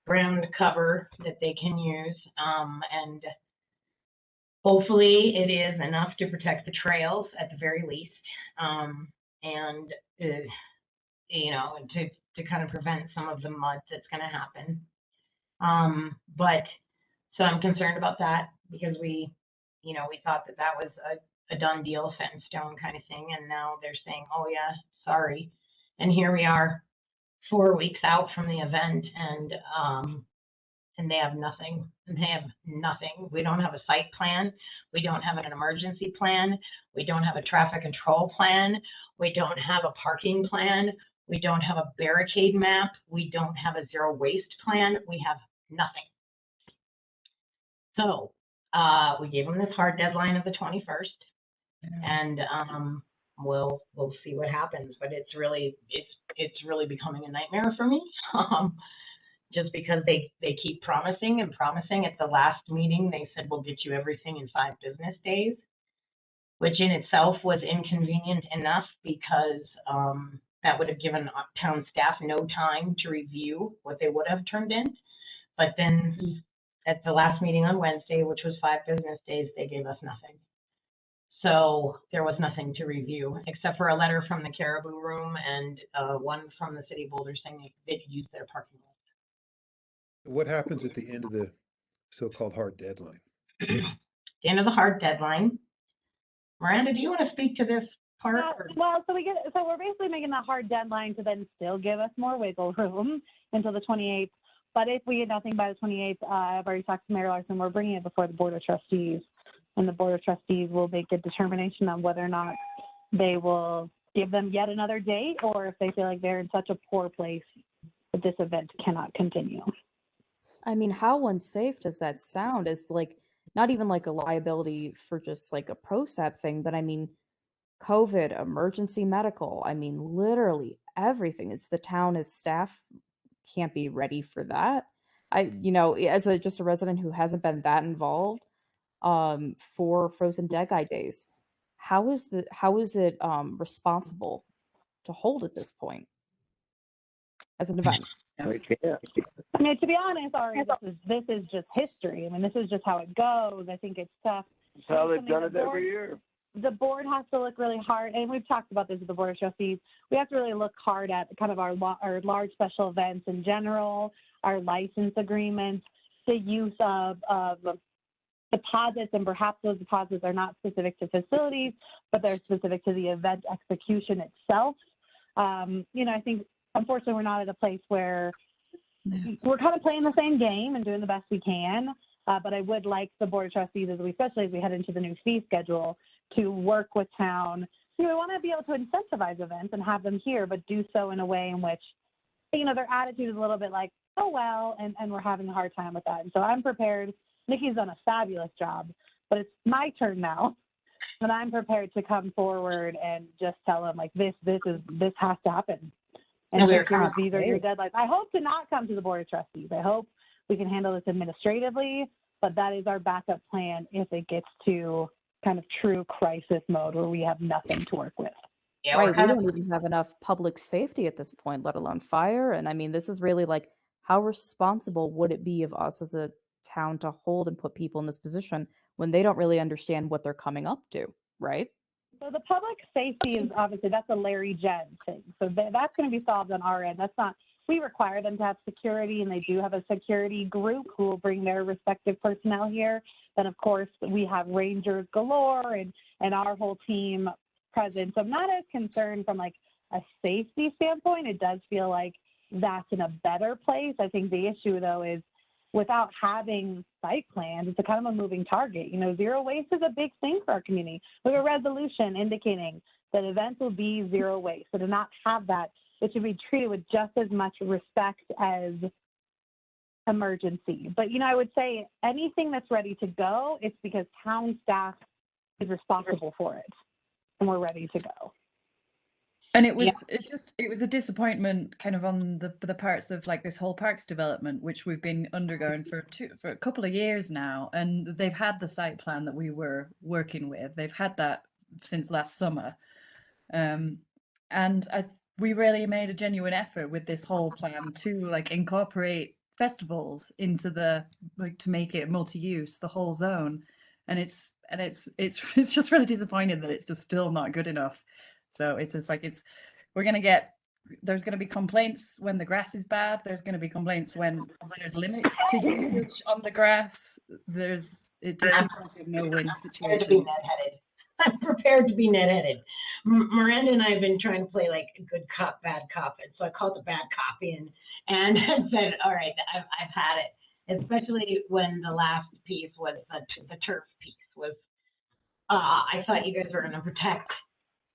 ground cover that they can use. And hopefully it is enough to protect the trails at the very least. And, you know, to kind of prevent some of the mud that's going to happen. But so I'm concerned about that because we thought that was a done deal, set in stone kind of thing. And now they're saying, oh yeah, sorry. And here we are 4 weeks out from the event and they have nothing. And they have nothing. We don't have a site plan. We don't have an emergency plan. We don't have a traffic control plan. We don't have a parking plan. We don't have a barricade map. We don't have a zero waste plan. We have nothing. So we gave them this hard deadline of the 21st, and we'll see what happens. But it's really becoming a nightmare for me, just because they keep promising and promising. At the last meeting, they said we'll get you everything in 5 business days, which in itself was inconvenient enough because that would have given town staff no time to review what they would have turned in. But then at the last meeting on Wednesday, which was 5 business days, they gave us nothing. So there was nothing to review except for a letter from the Caribou Room and one from the City of Boulder saying they could use their parking lot.
What happens at the end of the so-called hard deadline?
The end of the hard deadline. Miranda, do you want to speak to this part?
Well, so we're basically making that hard deadline to then still give us more wiggle room until the 28th. But if we get nothing by the 28th, I've already talked to Mayor Larson, we're bringing it before the Board of Trustees. And the Board of Trustees will make a determination on whether or not they will give them yet another date or if they feel like they're in such a poor place that this event cannot continue.
I mean, how unsafe does that sound? It's like not even like a liability for just like a PROSAB thing, but I mean, COVID, emergency medical, I mean, literally everything. Is the town as staff can't be ready for that. As just a resident who hasn't been that involved for Frozen Dead Guy Days, how is it responsible to hold at this point as an event?
Yeah.
I mean, to be honest, Ari, this is just history. I mean, this is just how it goes. I think it's tough.
That's how they've done it every year.
The board has to look really hard, and we've talked about this with the Board of Trustees. We have to really look hard at kind of our large special events in general, our license agreements, the use of deposits, and perhaps those deposits are not specific to facilities, but they're specific to the event execution itself. I think, unfortunately, we're not at a place where we're kind of playing the same game and doing the best we can. But I would like the Board of Trustees, especially as we head into the new fee schedule, to work with town. We want to be able to incentivize events and have them here, but do so in a way in which, their attitude is a little bit like, oh, well, and we're having a hard time with that. And so I'm prepared. Nikki's done a fabulous job, but it's my turn now. And I'm prepared to come forward and just tell them, like, this has to happen. And these are your deadlines. I hope to not come to the Board of Trustees. I hope we can handle this administratively, but that is our backup plan if it gets to kind of true crisis mode where we have nothing to work with.
Yeah, right, we don't even have enough public safety at this point, let alone fire. And I mean, this is really like, how responsible would it be of us as a town to hold and put people in this position when they don't really understand what they're coming up to, right?
So the public safety is obviously, that's a Larry Jen thing. So that's going to be solved on our end. That's not, we require them to have security, and they do have a security group who will bring their respective personnel here. Then, of course, we have rangers galore and our whole team present. So I'm not as concerned from like a safety standpoint. It does feel like that's in a better place. I think the issue, though, is without having site plans, it's a kind of a moving target. Zero waste is a big thing for our community. We have a resolution indicating that events will be zero waste. So to not have that, it should be treated with just as much respect as emergency. But, you know, I would say anything that's ready to go, it's because town staff is responsible for it, and we're ready to go.
And it was it was a disappointment kind of on the parts of like this whole parks development, which we've been undergoing for a couple of years now. And they've had the site plan that we were working with. They've had that since last summer. And we really made a genuine effort with this whole plan to like incorporate festivals into the, like, to make it multi-use, the whole zone. And it's just really disappointing that it's just still not good enough. So it's just like there's going to be complaints when the grass is bad. There's going to be complaints when there's limits to usage on the grass. It just seems like a no-win situation.
I'm prepared to be net-headed. Miranda and I have been trying to play like a good cop, bad cop. And so I called the bad cop in and said, all right, I've had it. Especially when the last piece was the turf piece was, I thought you guys were going to protect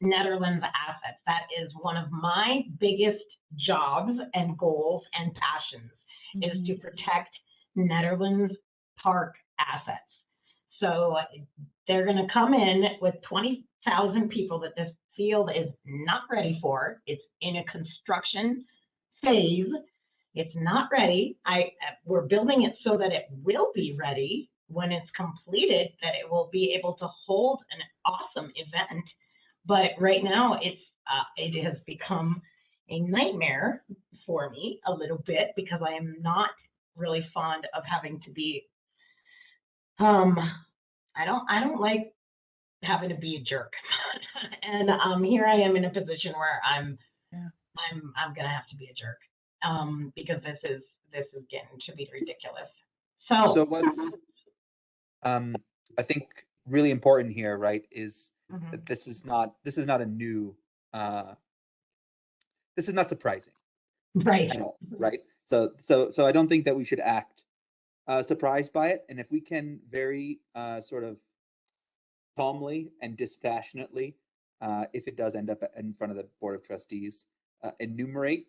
Nederland's assets. That is one of my biggest jobs and goals and passions, is to protect Nederland's park assets. So they're going to come in with 20,000 people that this field is not ready for. It's in a construction phase. It's not ready. We're building it so that it will be ready when it's completed, that it will be able to hold an awesome event. But right now, it has become a nightmare for me a little bit, because I am not really fond of having to be. I don't like having to be a jerk, and here I am in a position where I'm gonna have to be a jerk, because this is getting to be ridiculous.
So what's I think really important here, right, is that this is not a new this is not surprising,
right,
at all, right? So I don't think that we should act surprised by it, and if we can very sort of calmly and dispassionately, if it does end up in front of the Board of Trustees, enumerate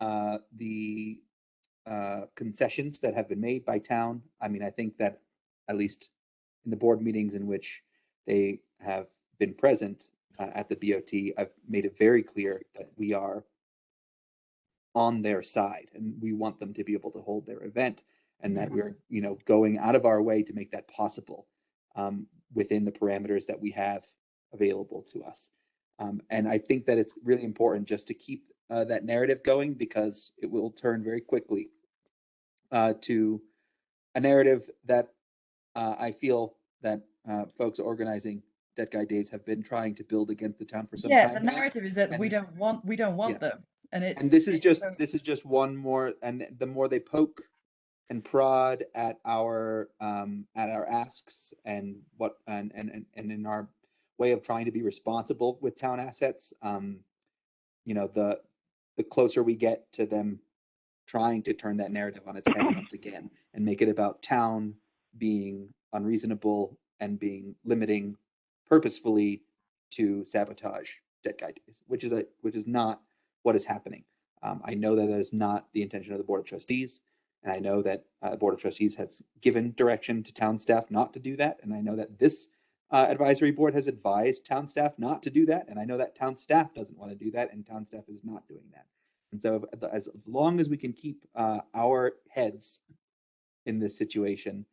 the concessions that have been made by town. I mean, I think that at least in the board meetings in which they have been present at the BOT, I've made it very clear that we are on their side and we want them to be able to hold their event, and that we're, you know, going out of our way to make that possible within the parameters that we have available to us. And I think that it's really important just to keep that narrative going, because it will turn very quickly to a narrative that I feel that folks organizing Dead Guy Days have been trying to build against the town for some time.
Yeah, the narrative is that we don't want them, and
this is just one more. And the more they poke and prod at our asks and in our way of trying to be responsible with town assets, you know, the closer we get to them trying to turn that narrative on its head once again and make it about town being unreasonable and being limiting purposefully to sabotage Dead Guy Days, which is not what is happening. I know that is not the intention of the Board of Trustees, and I know that the Board of Trustees has given direction to town staff not to do that, and I know that this advisory board has advised town staff not to do that, and I know that town staff doesn't want to do that, and town staff is not doing that. And so as long as we can keep our heads in this situation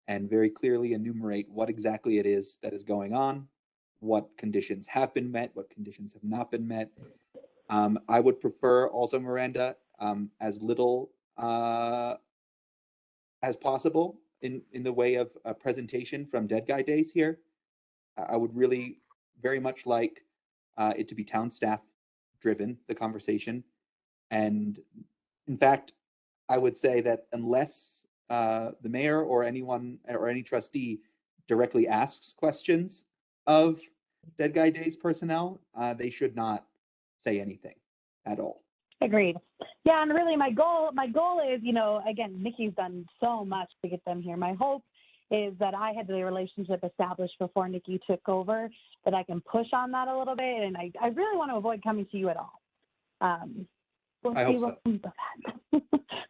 and very clearly enumerate what exactly it is that is going on, what conditions have been met, what conditions have not been met, I would prefer also, Miranda, as little as possible in the way of a presentation from Dead Guy Days here. I would really very much like it to be town staff driven, the conversation. And in fact, I would say that unless the mayor or anyone or any trustee directly asks questions of Dead Guy Days personnel, they should not say anything at all.
Agreed. Yeah, and really my goal is, you know, again, Nikki's done so much to get them here. My hope is that I had the relationship established before Nikki took over, that I can push on that a little bit. And I really want to avoid coming to you at all. We'll
I
see
hope
what comes of that.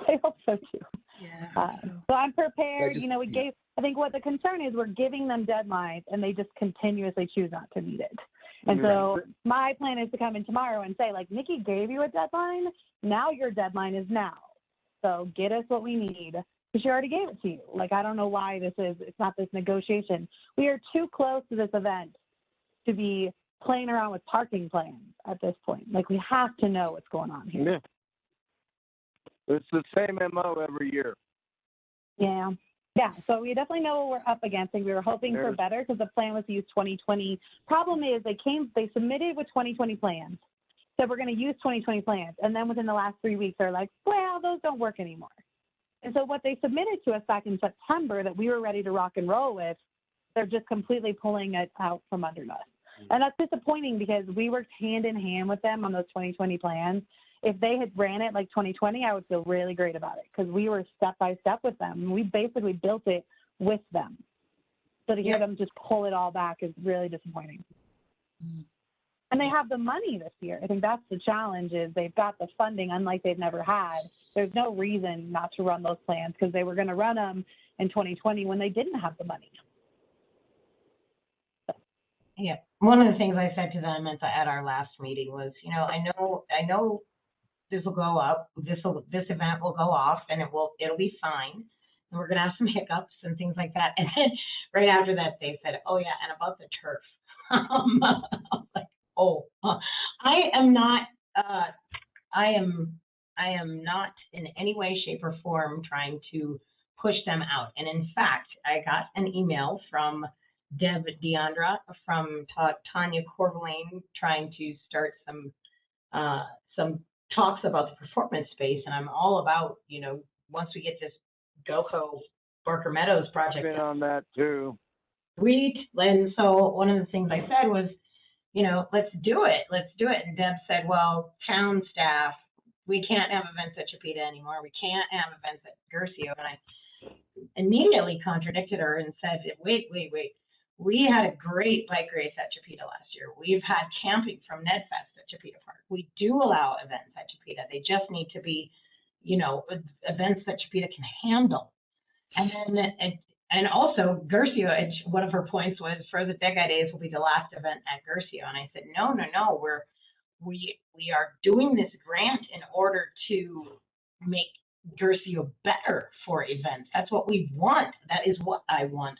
I hope so too.
Yeah.
So I'm prepared.
just-
You know, I think what the concern is, we're giving them deadlines and they just continuously choose not to meet it. And so my plan is to come in tomorrow and say, like, Nikki gave you a deadline. Now your deadline is now. So get us what we need, because she already gave it to you. Like, I don't know why it's not this negotiation. We are too close to this event to be playing around with parking plans at this point. Like, we have to know what's going on here.
Yeah. It's the same MO every year.
Yeah. Yeah, so we definitely know what we're up against, and we were hoping for better because the plan was to use 2020. Problem is, they submitted with 2020 plans. So we're going to use 2020 plans. And then within the last 3 weeks, they're like, well, those don't work anymore. And so what they submitted to us back in September that we were ready to rock and roll with, they're just completely pulling it out from under us. And that's disappointing because we worked hand in hand with them on those 2020 plans. If they had ran it like 2020, I would feel really great about it because we were step by step with them. We basically built it with them. So to hear them just pull it all back is really disappointing. And they have the money this year. I think that's the challenge, is they've got the funding unlike they've never had. There's no reason not to run those plans because they were going to run them in 2020 when they didn't have the money.
Yeah, one of the things I said to them at our last meeting was, you know, I know this will go up, this event will go off, and it'll be fine, and we're gonna have some hiccups and things like that. And then right after that, they said, oh yeah, and about the turf. I'm like, oh, I am not in any way, shape, or form trying to push them out. And in fact, I got an email from Deb Deandra from Tanya Corvalane trying to start some talks about the performance space, and I'm all about, you know, once we get this GoCo Barker Meadows project
Been on that too.
Sweet. And so one of the things I said was, you know, let's do it. And Deb said, well, town staff, we can't have events at Chipeta anymore. We can't have events at Gercio. And I immediately contradicted her and said, wait. We had a great bike race at Chipeta last year. We've had camping from NedFest at Chipeta Park. We do allow events at Chipeta. They just need to be, you know, events that Chipeta can handle. And then, and also Gercio, one of her points was Frozen Deca Days will be the last event at Gercio. And I said, no, we are doing this grant in order to make Gercio better for events. That's what we want. That is what I want.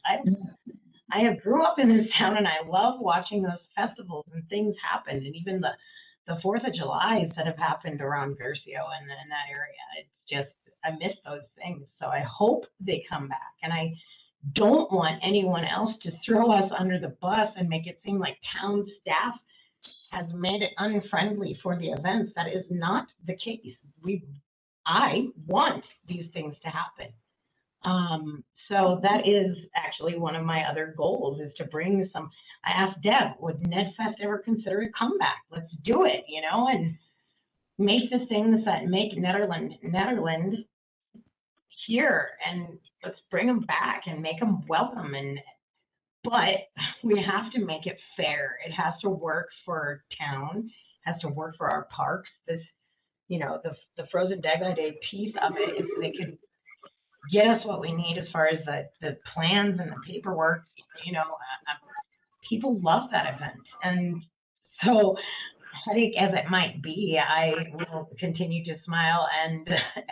I have grew up in this town and I love watching those festivals and things happen, and even the 4th of July that have happened around Gercio and in that area. It's just, I miss those things. So I hope they come back, and I don't want anyone else to throw us under the bus and make it seem like town staff has made it unfriendly for the events. That is not the case. I want these things to happen. So that is actually one of my other goals, is to bring some. I asked Deb, would NedFest ever consider a comeback? Let's do it, you know, and make the things that make Nederland here, and let's bring them back and make them welcome. But we have to make it fair. It has to work for town, has to work for our parks. This, you know, the Frozen Deca Day piece of it, if they could get us what we need as far as the plans and the paperwork, you know, people love that event. And so, headache as it might be, I will continue to smile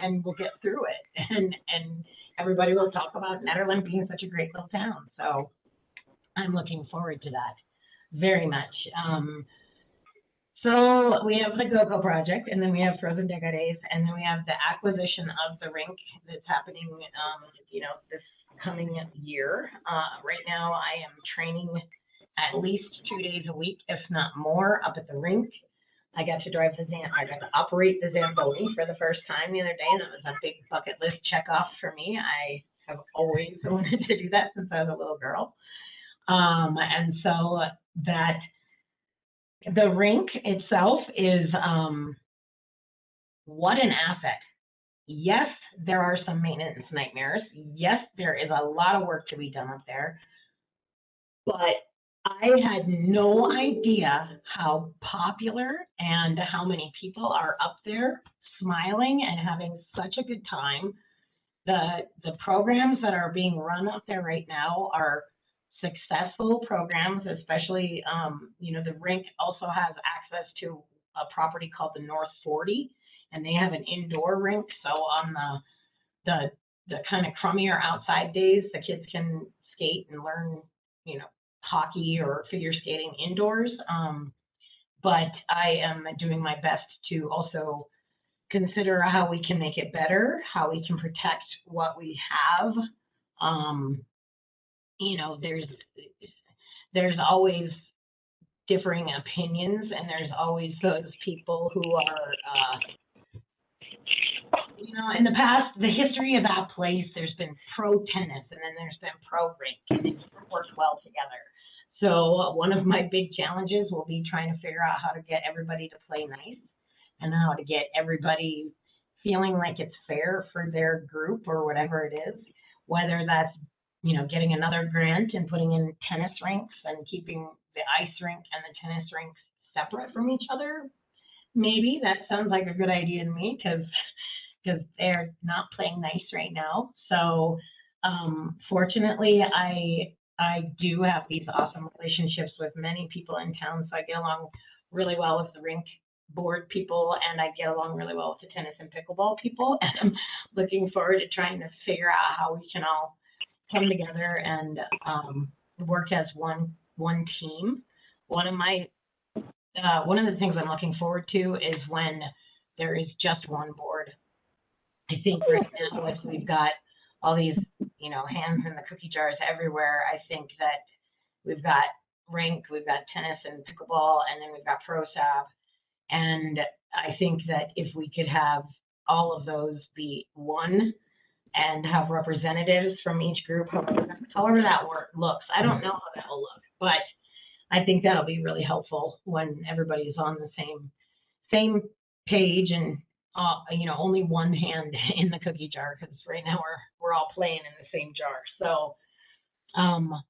and we'll get through it. And everybody will talk about Nederland being such a great little town. So I'm looking forward to that very much. So we have the GoCo project, and then we have Frozen Deca Days, and then we have the acquisition of the rink that's happening, you know, this coming year. Right now, I am training at least 2 days a week, if not more, up at the rink. I got to operate the Zamboni for the first time the other day, and that was a big bucket list check off for me. I have always wanted to do that since I was a little girl. And so that the rink itself is what an asset. Yes, there are some maintenance nightmares. Yes, there is a lot of work to be done up there. But I had no idea how popular and how many people are up there smiling and having such a good time. the programs that are being run out there right now are successful programs, especially, the rink also has access to a property called the North 40, and they have an indoor rink. So on the kind of crummier outside days, the kids can skate and learn, hockey or figure skating indoors. But I am doing my best to also consider how we can make it better, how we can protect what we have. There's always differing opinions, and there's always those people who are, in the past, the history of that place, there's been pro tennis and then there's been pro rink, and it's worked well together. So one of my big challenges will be trying to figure out how to get everybody to play nice and how to get everybody feeling like it's fair for their group or whatever it is, whether that's, getting another grant and putting in tennis rinks and keeping the ice rink and the tennis rinks separate from each other. Maybe that sounds like a good idea to me, because they're not playing nice right now. So fortunately, I do have these awesome relationships with many people in town, so I get along really well with the rink board people, and I get along really well with the tennis and pickleball people, and I'm looking forward to trying to figure out how we can all come together and work as one team. One of the things I'm looking forward to is when there is just one board. I think right now, as we've got all these, hands in the cookie jars everywhere, I think that we've got rink, we've got tennis and pickleball, and then we've got PROSAB. And I think that if we could have all of those be one and have representatives from each group, however that looks. I don't know how that will look, but I think that'll be really helpful when everybody's on the same page and only one hand in the cookie jar, because right now we're all playing in the same jar. So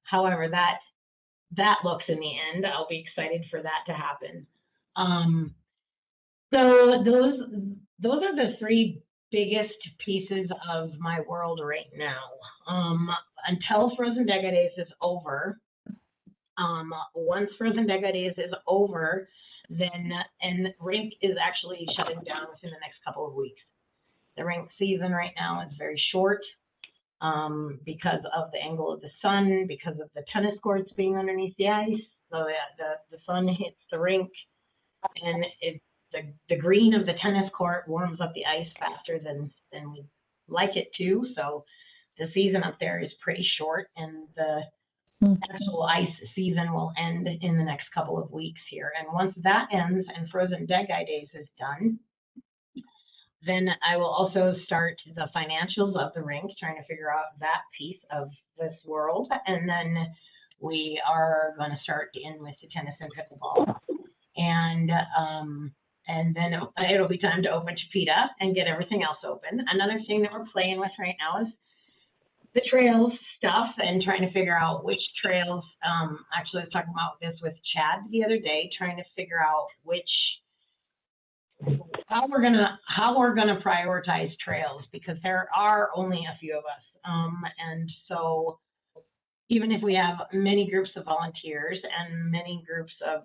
however that looks in the end, I'll be excited for that to happen. So those are the three biggest pieces of my world right now. Until Frozen Deca Days is over, once Frozen Deca Days is over, then, and rink is actually shutting down within the next couple of weeks. The rink season right now is very short because of the angle of the sun, because of the tennis courts being underneath the ice. So the sun hits the rink, and the green of the tennis court warms up the ice faster than we like it to. So the season up there is pretty short, and the actual ice season will end in the next couple of weeks here. And once that ends and Frozen Deca Days is done, then I will also start the financials of the rink, trying to figure out that piece of this world. And then we are going to start in with the tennis and pickleball. And then it'll be time to open Chipeta and get everything else open. Another thing that we're playing with right now is the trails stuff and trying to figure out which trails. Actually, I was talking about this with Chad the other day, trying to figure out how we're gonna prioritize trails, because there are only a few of us, and so even if we have many groups of volunteers and many groups of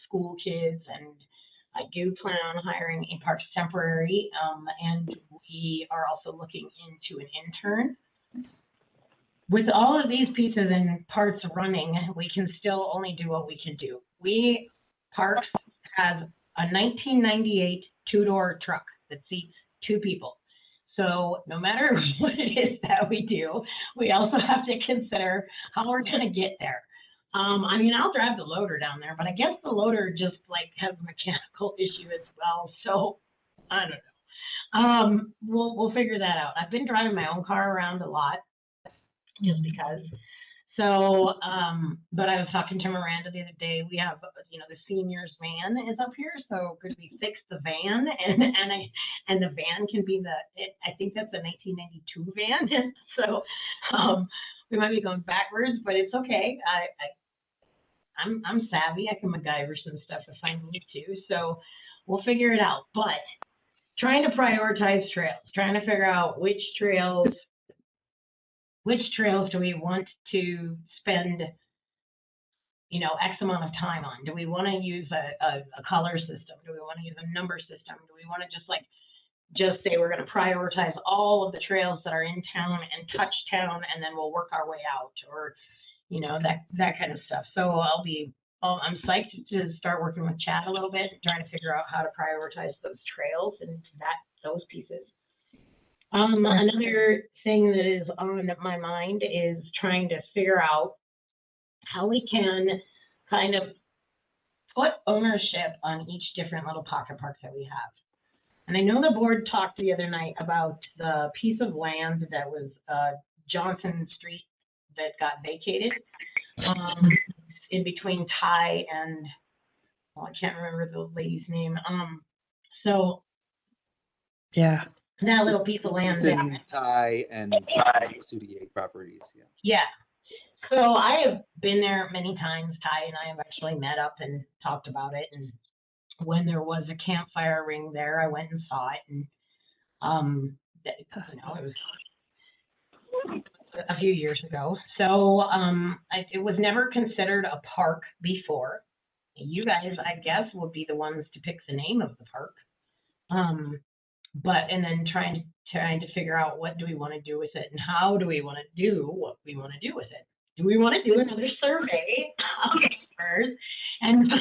school kids, and I do plan on hiring a Parks temporary, and we are also looking into an intern. With all of these pieces and parts running, we can still only do what we can do. Parks has a 1998 two-door truck that seats 2 people. So no matter what it is that we do, we also have to consider how we're going to get there. I'll drive the loader down there, but I guess the loader just has a mechanical issue as well. So I don't know. We'll figure that out. I've been driving my own car around a lot, just because. So, but I was talking to Miranda the other day. We have, the seniors van is up here, so could we fix the van? And the van can be I think that's a 1992 van. So, we might be going backwards, but it's okay. I'm savvy. I can MacGyver some stuff if I need to. So we'll figure it out. But trying to prioritize trails, trying to figure out which trails do we want to spend, you know, X amount of time on? Do we want to use a color system? Do we want to use a number system? Do we want to just say we're going to prioritize all of the trails that are in town and touch town, and then we'll work our way out, or, you know, that kind of stuff. So I'm psyched to start working with Chad a little bit, trying to figure out how to prioritize those trails and those pieces. Another thing that is on my mind is trying to figure out how we can kind of put ownership on each different little pocket park that we have. And I know the board talked the other night about the piece of land that was Johnson Street that got vacated in between Ty and, well, I can't remember the lady's name. So
yeah,
that little piece of land.
It's in Ty and Soudier properties. Yeah.
Yeah. So I have been there many times. Ty and I have actually met up and talked about it. And when there was a campfire ring there, I went and saw it. And, you know, it was a few years ago. So it was never considered a park before. You guys, I guess, would be the ones to pick the name of the park. And then trying to figure out what do we want to do with it and how do we want to do what we want to do with it. Do we want to do another survey first? And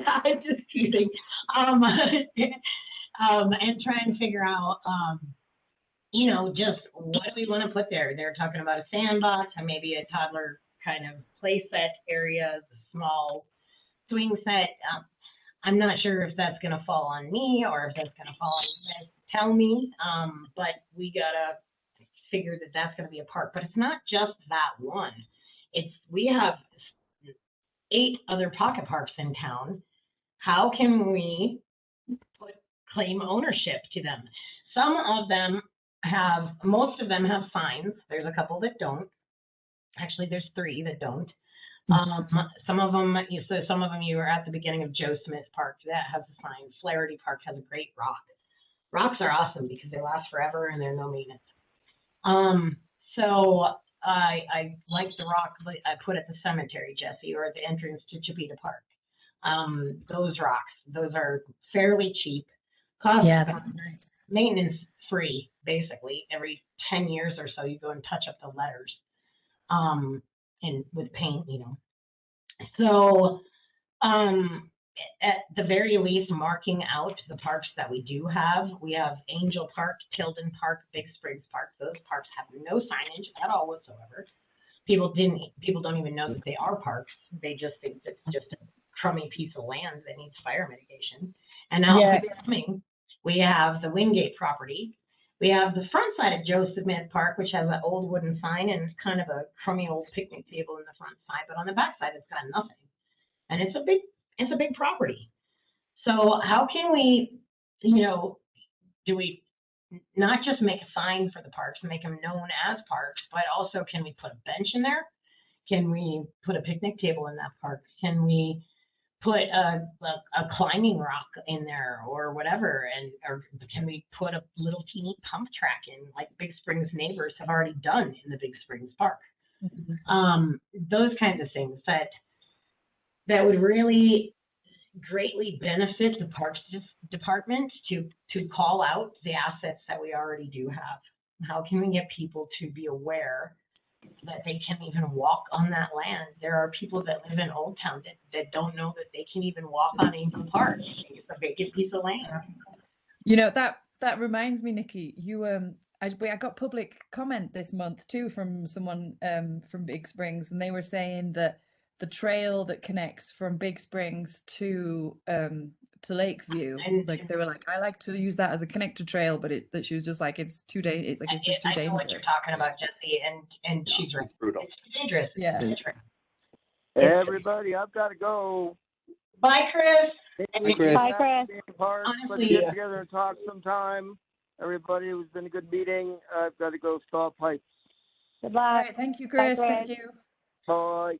I'm just teasing. And try and figure out, you know, just what do we want to put there? They're talking about a sandbox and maybe a toddler kind of play set area, a small swing set. I'm not sure if that's going to fall on me or if that's going to fall on you guys to tell me, but we got to figure that that's going to be a park. But it's not just that one. We have 8 other pocket parks in town. How can we claim ownership to them? Most of them have signs. There's a couple that don't. Actually, there's 3 that don't. Some of them you were at the beginning of Joe Smith Park. That has a sign. Flaherty Park has a great rock. Rocks are awesome because they last forever and they're no maintenance. So I like the rock I put at the cemetery, Jesse, or at the entrance to Chipeta Park. Those rocks, those are fairly cheap. Cost
that's nice.
Maintenance free, basically. Every 10 years or so, you go and touch up the letters, and with paint, you know. So, at the very least, marking out the parks that we do have. We have Angel Park, Tilden Park, Big Springs Park. Those parks have no signage at all whatsoever. People don't even know that they are parks. They just think it's just a crummy piece of land that needs fire mitigation. And now we have the Wingate property. We have the front side of Joe Smith Park, which has an old wooden sign and it's kind of a crummy old picnic table in the front side, but on the back side, it's got nothing. And it's a big property. So how can we, you know, do we not just make a sign for the parks, make them known as parks, but also can we put a bench in there? Can we put a picnic table in that park? Can we put a climbing rock in there or whatever? Or can we put a little teeny pump track in like Big Springs neighbors have already done in the Big Springs Park? Mm-hmm. Those kinds of things that would really greatly benefit the Parks Department to call out the assets that we already do have. How can we get people to be aware that they can even walk on that land? There are people that live in Old Town that don't know that they can even walk on Angel Park. It's a vacant piece of land.
You know, that reminds me, Nikki, I got public comment this month too from someone from Big Springs, and they were saying that the trail that connects from Big Springs to Lakeview, like they were like, I like to use that as a connector trail, but that she was just like, it's just too dangerous.
I know what you're talking about, Jesse, and she's right.
It's brutal.
It's dangerous.
Yeah.
Everybody, I've got to go.
Bye, Chris.
Bye, Chris.
Bye, Chris.
Honestly,
Let's get together and talk sometime. Everybody, it's been a good meeting. I've got to go stop pipes.
Good luck.
All right, thank you, Chris.
Bye,
Thank you.
Bye.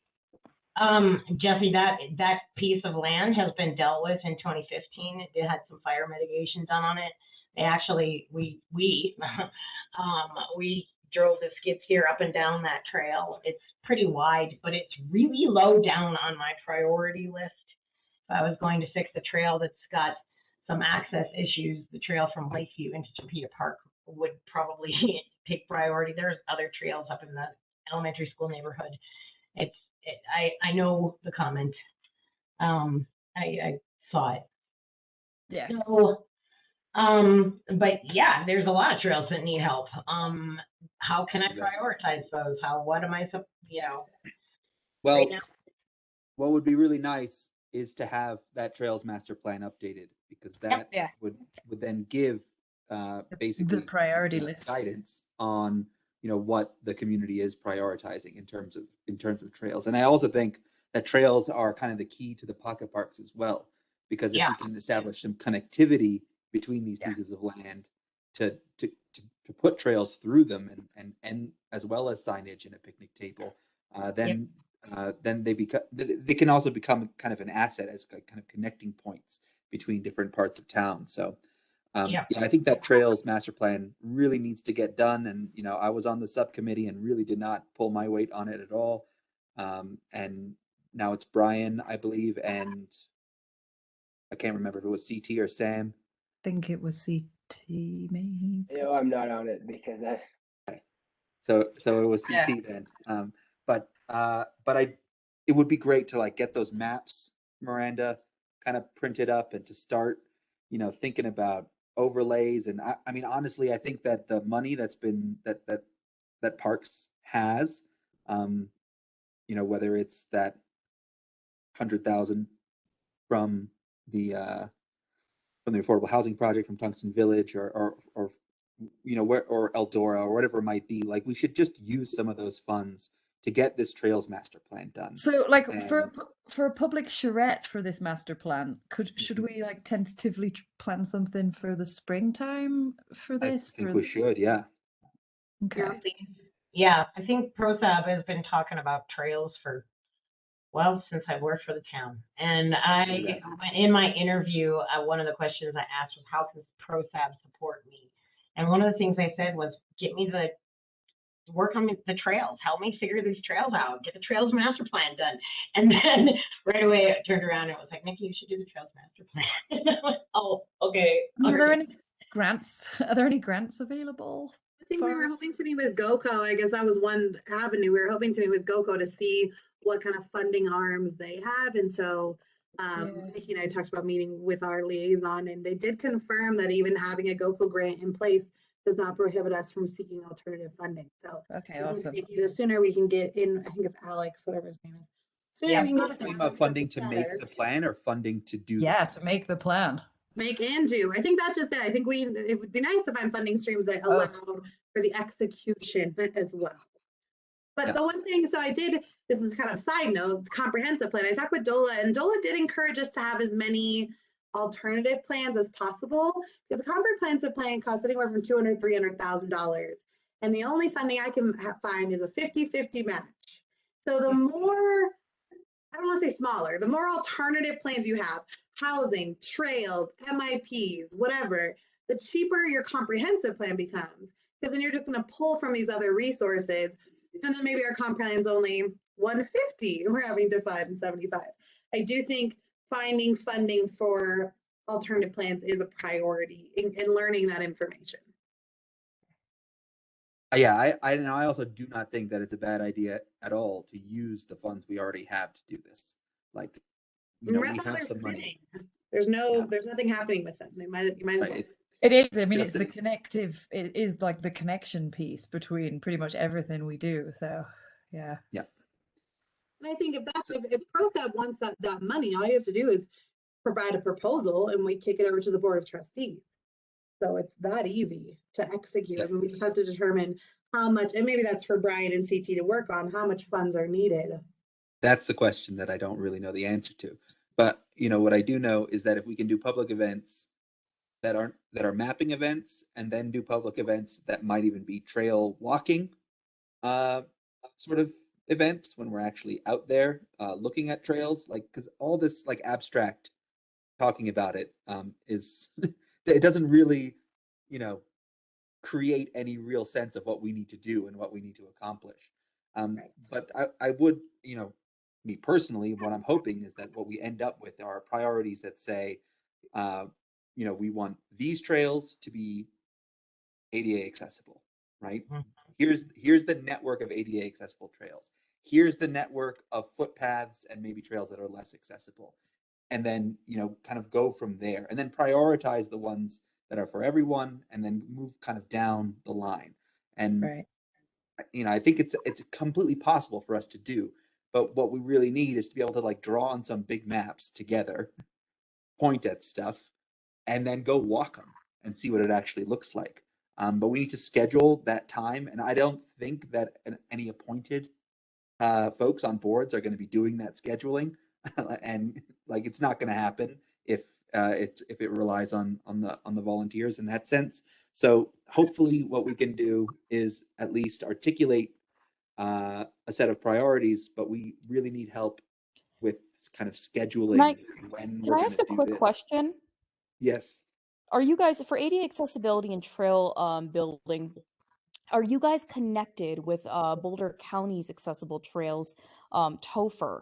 Jesse, that piece of land has been dealt with in 2015. It had some fire mitigation done on it. They actually, we drove the skid steer up and down that trail. It's pretty wide, but it's really low down on my priority list. If I was going to fix the trail that's got some access issues, the trail from Lakeview into Topeka Park would probably take priority. There's other trails up in the elementary school neighborhood. I know the comment. I saw it.
Yeah.
So, but yeah, there's a lot of trails that need help. How can I prioritize those? What am I,
Well,
right now?
what would be really nice is to have that trails master plan updated, because that would then give basically
the priority list
guidance on what the community is prioritizing in terms of trails. And I also think that trails are kind of the key to the pocket parks as well, because if we can establish some connectivity between these pieces of land to put trails through them and as well as signage and a picnic table, then they can also become kind of an asset as kind of connecting points between different parts of town. So I think that trails master plan really needs to get done. And I was on the subcommittee and really did not pull my weight on it at all. And now it's Brian, I believe, and I can't remember if it was CT or Sam.
I think it was CT, maybe.
I'm not on it because I.
So it was CT then. But it would be great to get those maps, Miranda, kind of printed up and to start, thinking about overlays. And I mean, honestly, I think that the money that's been that Parks has, whether it's that 100,000 from the affordable housing project from Tungsten Village or Eldora or whatever it might be, we should just use some of those funds to get this trails master plan done.
So for a public charrette for this master plan, should we tentatively plan something for the springtime for this?
I think we should, yeah.
Okay.
Yeah, I think PROSAB has been talking about trails since I worked for the town. And in my interview, one of the questions I asked was, how can PROSAB support me? And one of the things I said was, get me work on the trails, help me figure these trails out, get the trails master plan done. And then right away I turned around and it was like, Nikki, you should do the trails master plan. And I went, oh, okay.
Are there any grants? Are there any grants available?
I think we were hoping to meet with GOCO. I guess that was one avenue. We were hoping to meet with GOCO to see what kind of funding arms they have. And so Nikki and I talked about meeting with our liaison, and they did confirm that even having a GOCO grant in place does not prohibit us from seeking alternative funding. So
okay, awesome.
The sooner we can get in, I think it's Alex, whatever his name is.
Funding to make the plan or funding to do?
Yeah, to make the plan.
Make and do. I think that's just it. I think it would be nice to find funding streams that allow for the execution as well. But the one thing, this is kind of side note, comprehensive plan. I talked with Dola, and Dola did encourage us to have as many alternative plans as possible, because the comprehensive plan costs anywhere from $200,000 to $300,000. And the only funding I can find is a 50-50 match. So the more, I don't want to say smaller, the more alternative plans you have, housing, trails, MIPs, whatever, the cheaper your comprehensive plan becomes, because then you're just going to pull from these other resources. And then maybe our comp plan's only 150, we're having to find 75. I do think finding funding for alternative plans is a priority in learning that information.
Yeah, I also do not think that it's a bad idea at all to use the funds we already have to do this. We have some money.
There's nothing happening with them. You might as well.
It is. I mean, it's the connective. It is the connection piece between pretty much everything we do. So, yeah.
Yeah.
And I think if PROSAB wants that money, all you have to do is provide a proposal, and we kick it over to the Board of Trustees. So it's that easy to execute. I mean, we just have to determine how much, and maybe that's for Brian and CT to work on, how much funds are needed.
That's the question that I don't really know the answer to. But what I do know is that if we can do public events that are mapping events, and then do public events that might even be trail walking sort of events when we're actually out there looking at trails, because all this abstract talking about it is it doesn't really create any real sense of what we need to do and what we need to accomplish. But I would, me personally, what I'm hoping is that what we end up with are priorities that say, we want these trails to be ADA accessible, right? Here's the network of ADA accessible trails. Here's the network of footpaths and maybe trails that are less accessible. And then, kind of go from there and then prioritize the ones that are for everyone and then move kind of down the line. And, I think it's completely possible for us to do, but what we really need is to be able to like draw on some big maps together, point at stuff, and then go walk them and see what it actually looks like. But we need to schedule that time. And I don't think that any appointed folks on boards are going to be doing that scheduling. And like, it's not going to happen if it relies on the volunteers in that sense. So hopefully what we can do is at least articulate a set of priorities, but we really need help with kind of scheduling when
Can I ask a quick question?
Yes.
Are you guys, for ADA accessibility and trail building, are you guys connected with Boulder County's accessible trails, Topher?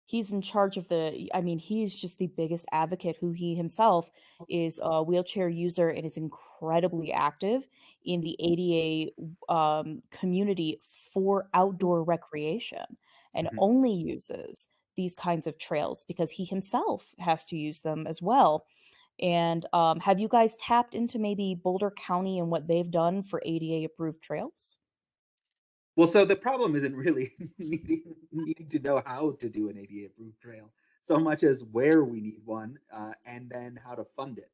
He's in charge of he's just the biggest advocate, who he himself is a wheelchair user and is incredibly active in the ADA community for outdoor recreation, and only uses these kinds of trails because he himself has to use them as well. And have you guys tapped into maybe Boulder County and what they've done for ADA approved trails?
Well, so the problem isn't really needing to know how to do an ADA approved trail so much as where we need one and then how to fund it.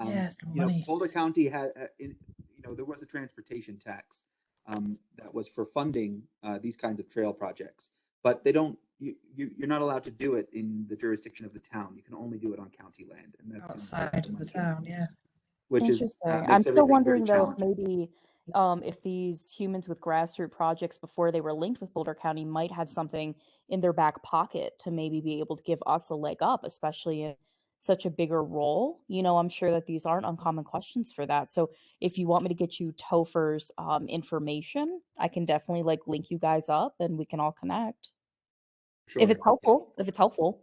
Yes, money.
Boulder County had, there was a transportation tax that was for funding these kinds of trail projects, but they don't. You're not allowed to do it in the jurisdiction of the town. You can only do it on county land, and that's
outside of the town. Yeah.
Which is
I'm still wondering though, if maybe if these humans with grassroots projects before they were linked with Boulder County might have something in their back pocket to maybe be able to give us a leg up, especially in such a bigger role. I'm sure that these aren't uncommon questions for that. So if you want me to get you Topher's information, I can definitely link you guys up and we can all connect.
Sure.
If it's helpful. If it's helpful.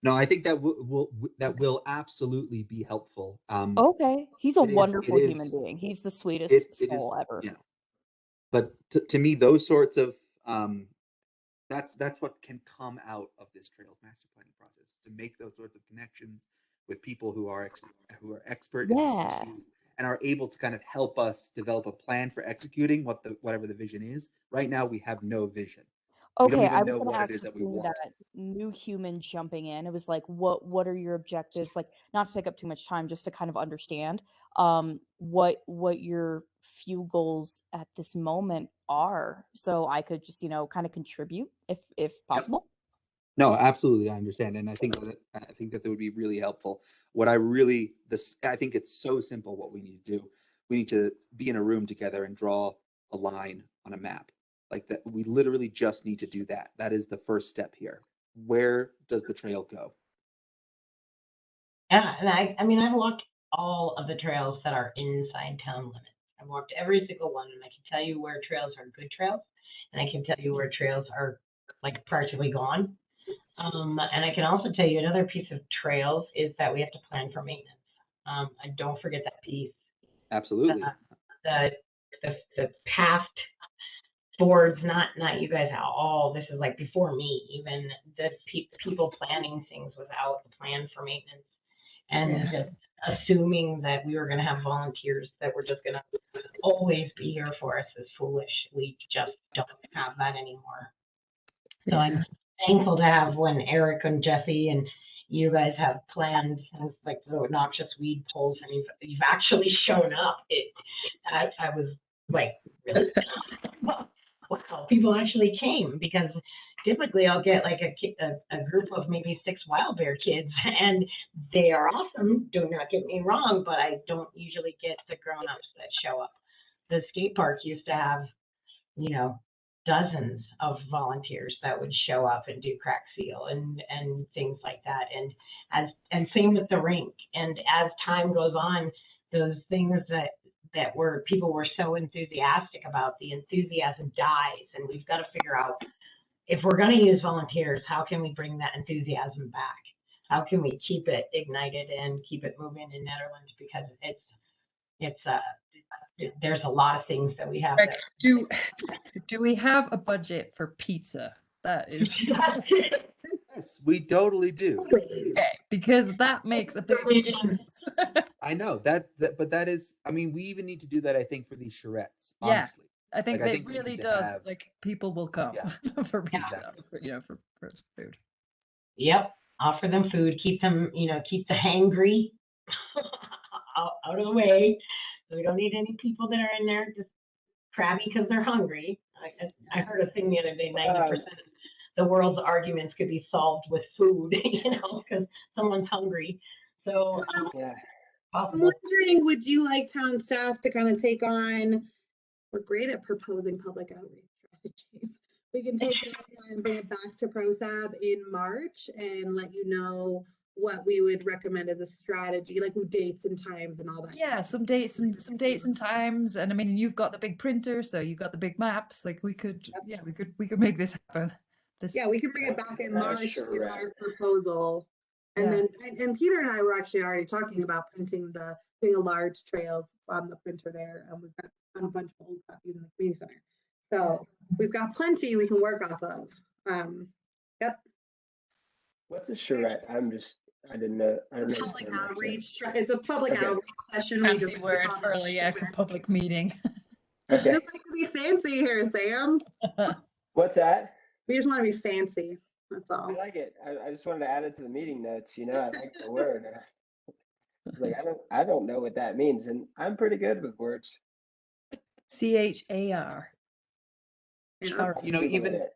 No, I think that will absolutely be helpful.
Okay, he's a wonderful human being. He's the sweetest soul ever.
Yeah, but to me, those sorts of that's what can come out of this trails master planning process, to make those sorts of connections with people who are expert in these issues and are able to kind of help us develop a plan for executing whatever the vision is. Right now, we have no vision.
Okay, I was going to ask that new human jumping in. It was like, what are your objectives? Like, not to take up too much time, just to kind of understand what your few goals at this moment are, so I could just kind of contribute if possible.
No, absolutely, I understand, and I think that would be really helpful. I think it's so simple. What we need to do, we need to be in a room together and draw a line on a map. Like that, we literally just need to do that. That is the first step here. Where does the trail go?
Yeah, and I've walked all of the trails that are inside town limits. I've walked every single one, and I can tell you where trails are good trails, and I can tell you where trails are like practically gone. And I can also tell you another piece of trails is that we have to plan for maintenance. And don't forget that piece.
Absolutely.
The past boards, not you guys at all. This is like before me, even the people planning things without a plan for maintenance, and just assuming that we were going to have volunteers that were just going to always be here for us is foolish. We just don't have that anymore. So I'm thankful to have when Eric and Jesse and you guys have planned things like the noxious weed pulls, and you've actually shown up. I was like, really? Wow, people actually came, because typically I'll get like a group of maybe 6 wild bear kids, and they are awesome, do not get me wrong, but I don't usually get the grown-ups that show up. The skate park used to have, dozens of volunteers that would show up and do crack seal and things like that, and same with the rink. And as time goes on, those things that that people were so enthusiastic about, the enthusiasm dies, and we've got to figure out, if we're going to use volunteers, how can we bring that enthusiasm back? How can we keep it ignited and keep it moving in Netherlands? Because there's a lot of things that we have.
Like, do we have a budget for pizza? That is.
Yes, we totally do.
Okay, because that makes a big difference.
I know that, but that is, I mean, we even need to do that, I think, for these charrettes,
Yeah,
honestly.
I think
Like, I
it
think we
really
need to
does.
have-
Like, people will come
Yeah.
for pizza,
Exactly.
for food.
Yep, offer them food, keep them, keep the hangry out of the way. So we don't need any people that are in there just crabby because they're hungry. I heard a thing the other day, 90% of the world's arguments could be solved with food, because someone's hungry. So
Yeah.
I'm
possible.
wondering, would you like town staff to kind of take on, we're great at proposing public outreach strategies. We can take it and bring it back to PROSAB in March and let you know what we would recommend as a strategy, like with dates and times and all that.
Yeah, some dates and times, and I mean, you've got the big printer, so you've got the big maps. Like, we could, yeah, we could make this happen.
Yeah, we can bring it back in March
sure,
with
right.
our proposal. And
Yeah.
then, and Peter and I were actually already talking about doing a large trails on the printer there. And we've got a bunch of old copies in the community center. So we've got plenty we can work off of. Yep.
What's a charrette? I didn't know. I don't know.
Public outreach, it's a public
Okay.
outreach session. We
Fancy
just
word
call
for
it
a public meeting.
We
Okay.
just like to be fancy here, Sam.
What's that?
We just want to be fancy. That's
I
all.
like it. I just wanted to add it to the meeting notes. I like the word. Like, I don't know what that means, and I'm pretty good with words.
CHAR.
Even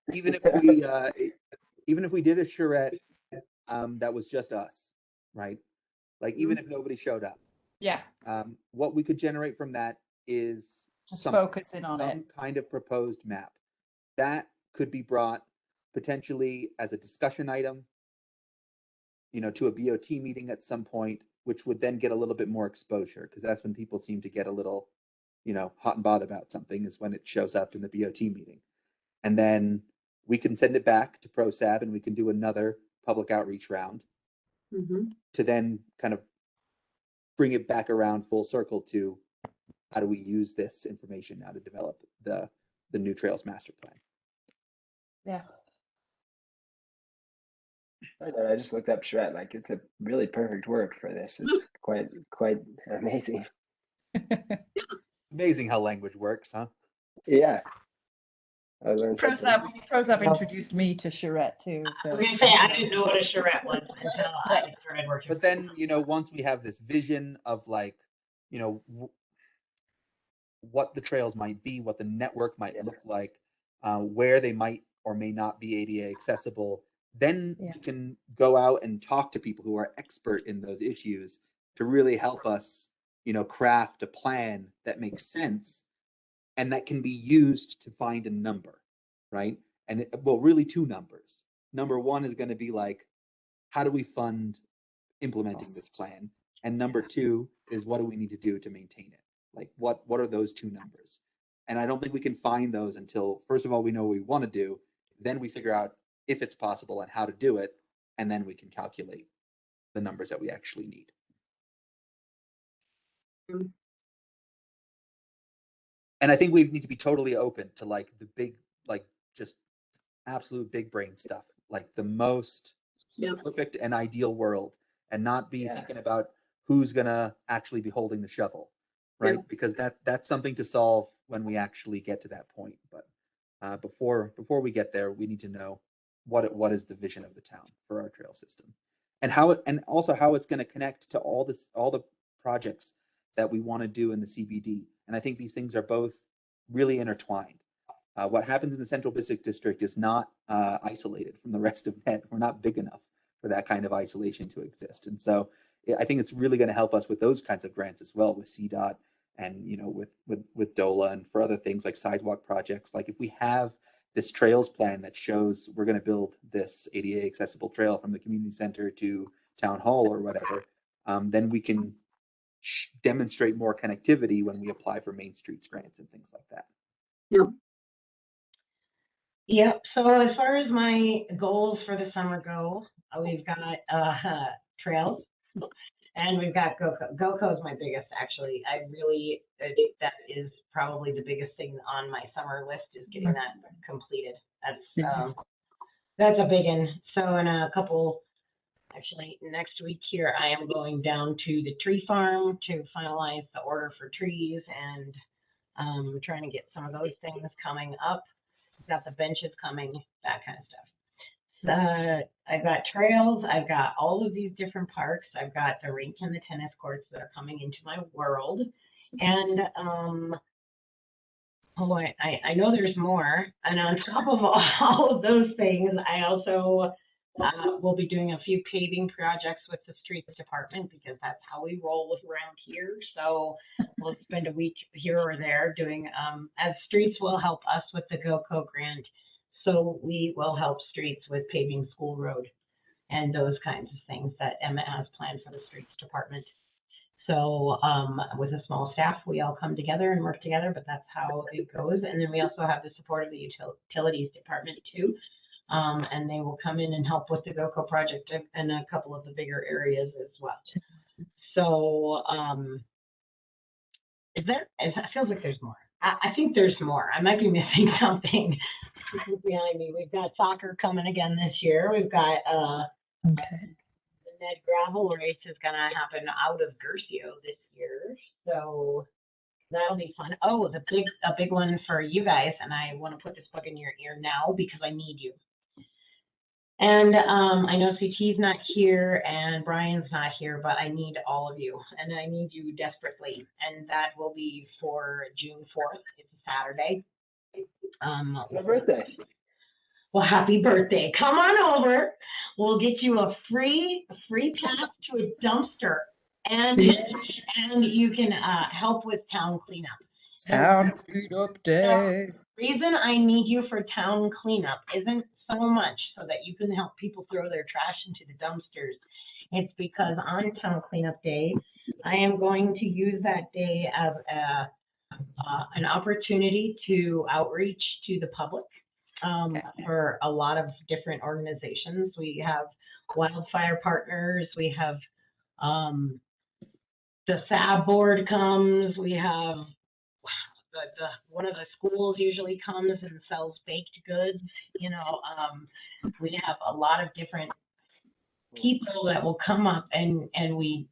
if we did a charrette that was just us, right? Like, even if nobody showed up,
Yeah.
what we could generate from that is
Just
something,
focusing on
some kind of proposed map that could be brought potentially as a discussion item, to a BOT meeting at some point, which would then get a little bit more exposure, because that's when people seem to get a little, hot and bothered about something, is when it shows up in the BOT meeting. And then we can send it back to PROSAB and we can do another public outreach round to then kind of bring it back around full circle to how do we use this information now to develop the new Trails Master Plan.
Yeah.
I just looked up charrette. Like, it's a really perfect word for this. It's quite amazing.
Amazing how language works, huh?
Yeah. I learned something.
PROSAB introduced me to charrette too. So
I was gonna say, I didn't know what a charrette was until I started working.
But then, once we have this vision of, like, what the trails might be, what the network might look like, where they might or may not be ADA accessible, then we can go out and talk to people who are expert in those issues to really help us, craft a plan that makes sense and that can be used to find a number, right? And really two numbers. Number one is going to be like, how do we fund implementing this plan? And number two is, what do we need to do to maintain it? Like, what are those two numbers? And I don't think we can find those until, first of all, we know what we want to do. Then we figure out if it's possible and how to do it. And then we can calculate the numbers that we actually need. And I think we need to be totally open to, like, the big, like, just absolute big brain stuff, like the most perfect and ideal world, and not be thinking about who's gonna actually be holding the shovel, right? Because that's something to solve when we actually get to that point. But before we get there, we need to know what is the vision of the town for our trail system, and also how it's going to connect to all the projects that we want to do in the CBD. And I think these things are both really intertwined. What happens in the Central Business District is not isolated from the rest of NET. We're not big enough for that kind of isolation to exist. And so I think it's really going to help us with those kinds of grants as well, with CDOT and, with DOLA, and for other things like sidewalk projects. Like, if we have this trails plan that shows we're going to build this ADA accessible trail from the community center to town hall or whatever, then we can demonstrate more connectivity when we apply for Main Streets grants and things like that.
Yep. So as far as my goals for the summer go, we've got trails and we've got GoCo. GoCo is my biggest, actually. I think that is probably the biggest thing on my summer list is getting that completed. That's a big one. So in a couple, actually next week here, I am going down to the tree farm to finalize the order for trees and trying to get some of those things coming up. Got the benches coming, that kind of stuff. I've got trails. I've got all of these different parks. I've got the rink and the tennis courts that are coming into my world. And I know there's more. And on top of all of those things, I also will be doing a few paving projects with the streets department because that's how we roll around here. So we'll spend a week here or there doing, as streets will help us with the GoCo grant. So we will help streets with paving School Road and those kinds of things that Emma has planned for the streets department. So with a small staff, we all come together and work together, but that's how it goes. And then we also have the support of the utilities department too. And they will come in and help with the GoCo project and a couple of the bigger areas as well. So it feels like there's more. I think there's more. I might be missing something behind me. We've got soccer coming again this year. We've got the Ned Gravel race is going to happen out of Gercio this year. So that'll be fun. Oh, a big one for you guys. And I want to put this bug in your ear now because I need you. And I know CT's not here and Brian's not here, but I need all of you and I need you desperately. And that will be for June 4th. It's a Saturday.
It's my birthday.
Well, happy birthday. Come on over. We'll get you a free pass to a dumpster and you can help with town cleanup.
Town cleanup day.
The reason I need you for town cleanup isn't so much so that you can help people throw their trash into the dumpsters. It's because on town cleanup day, I am going to use that day as an opportunity to outreach to the public for a lot of different organizations. We have wildfire partners. We have the SAB board comes. We have one of the schools usually comes and sells baked goods. We have a lot of different people that will come up and we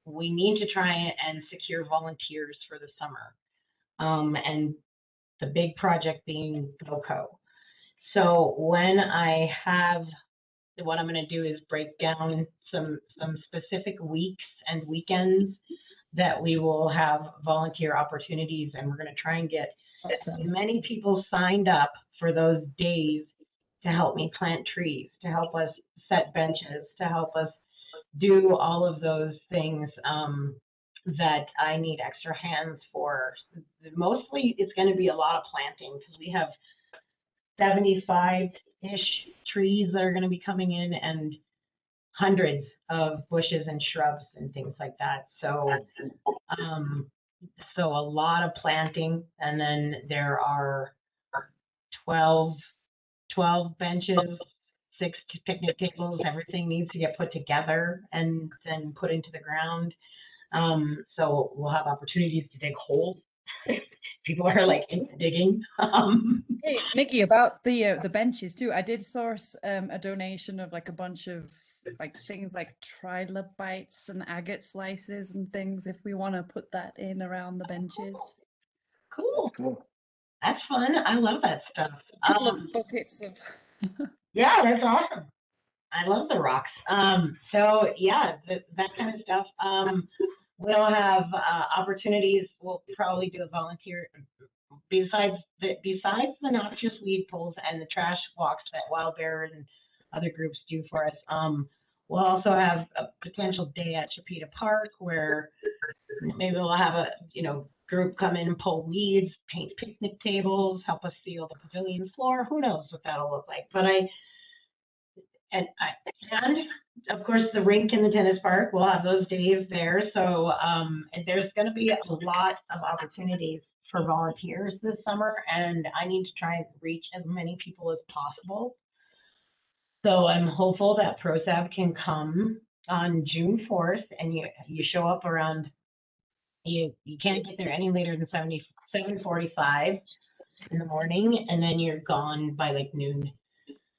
need to try and secure volunteers for the summer. And the big project being GoCo. So when what I'm going to do is break down some specific weeks and weekends that we will have volunteer opportunities, and we're going to try and get as many people signed up for those days to help me plant trees, to help us set benches, to help us do all of those things that I need extra hands for. Mostly it's going to be a lot of planting because we have 75-ish trees that are going to be coming in and hundreds of bushes and shrubs and things like that. So a lot of planting, and then there are 12 benches, 6 picnic tables. Everything needs to get put together and then put into the ground. So we'll have opportunities to dig holes. People are like into digging.
Hey, Nikki, about the benches too. I did source a donation of like a bunch of like things like trilobites and agate slices and things if we want to put that in around the benches.
Cool. That's fun. I love that stuff.
A couple of buckets of
yeah, that's awesome. I love the rocks. So yeah, that kind of stuff. We'll have opportunities. We'll probably do a volunteer besides the noxious weed pulls and the trash walks that Wild Bear and other groups do for us. We'll also have a potential day at Chipeta Park where maybe we'll have a group come in and pull weeds, paint picnic tables, help us seal the pavilion floor. Who knows what that'll look like? But and of course the rink and the tennis park, we'll have those days there. So there's going to be a lot of opportunities for volunteers this summer, and I need to try and reach as many people as possible. So I'm hopeful that PROSAB can come on June 4th, and you show up around, you can't get there any later than 7:45 in the morning, and then you're gone by like noon.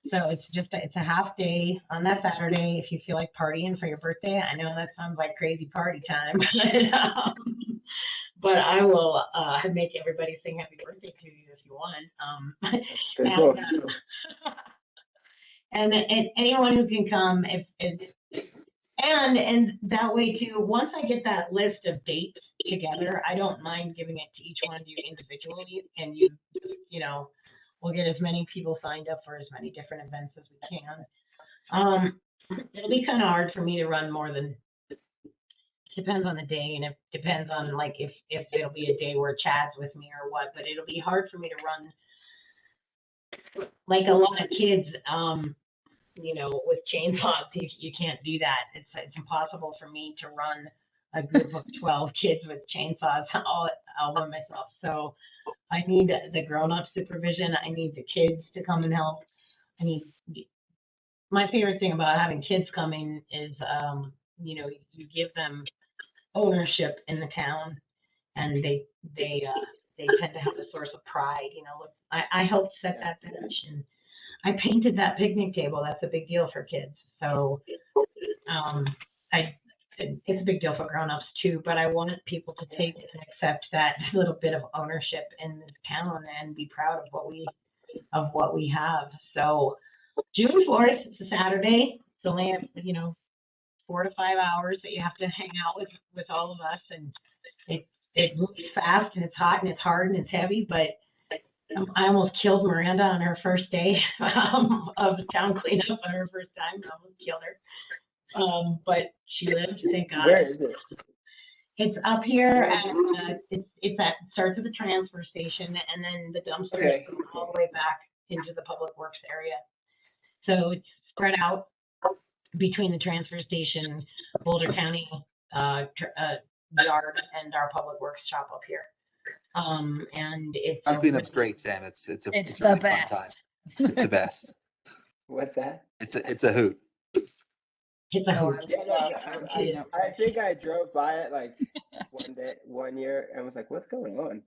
So it's a half day on that Saturday if you feel like partying for your birthday. I know that sounds like crazy party time, but I will make everybody sing happy birthday to you if you want. And anyone who can come, and that way too, once I get that list of dates together, I don't mind giving it to each one of you individually, and you know, we'll get as many people signed up for as many different events as we can. It'll be kind of hard for me to run more than, depends on the day, and it depends on like if it'll be a day where Chad's with me or what, but it'll be hard for me to run like a lot of kids, you know, with chainsaws. You can't do that. It's impossible for me to run a group of 12 kids with chainsaws all by myself. So I need the grown-up supervision. I need the kids to come and help. My favorite thing about having kids coming is, you know, you give them ownership in the town, and they tend to have a source of pride. You know, I helped set that bench, and I painted that picnic table. That's a big deal for kids. So it's a big deal for grown-ups too, but I wanted people to take and accept that little bit of ownership in this town and be proud of what we have. So June 4th, it's a Saturday. It's only, you know, 4 to 5 hours that you have to hang out with all of us, and it moves fast, and it's hot, and it's hard, and it's heavy, but I almost killed Miranda on her first day of town cleanup on her first time. I almost killed her. But she lived, thank God.
Where is it?
It's up here at, starts at the transfer station, and then the dumpster goes all the way back into the public works area. So it's spread out between the transfer station, Boulder County yard, and our public works shop up here. And it's
Town cleanup's great, Sam. It's a
the
really fun time.
best.
It's the best.
What's that?
It's a hoot.
It's a hoot.
Yeah, no, I think I drove by it like one year, and was like, "What's going on?"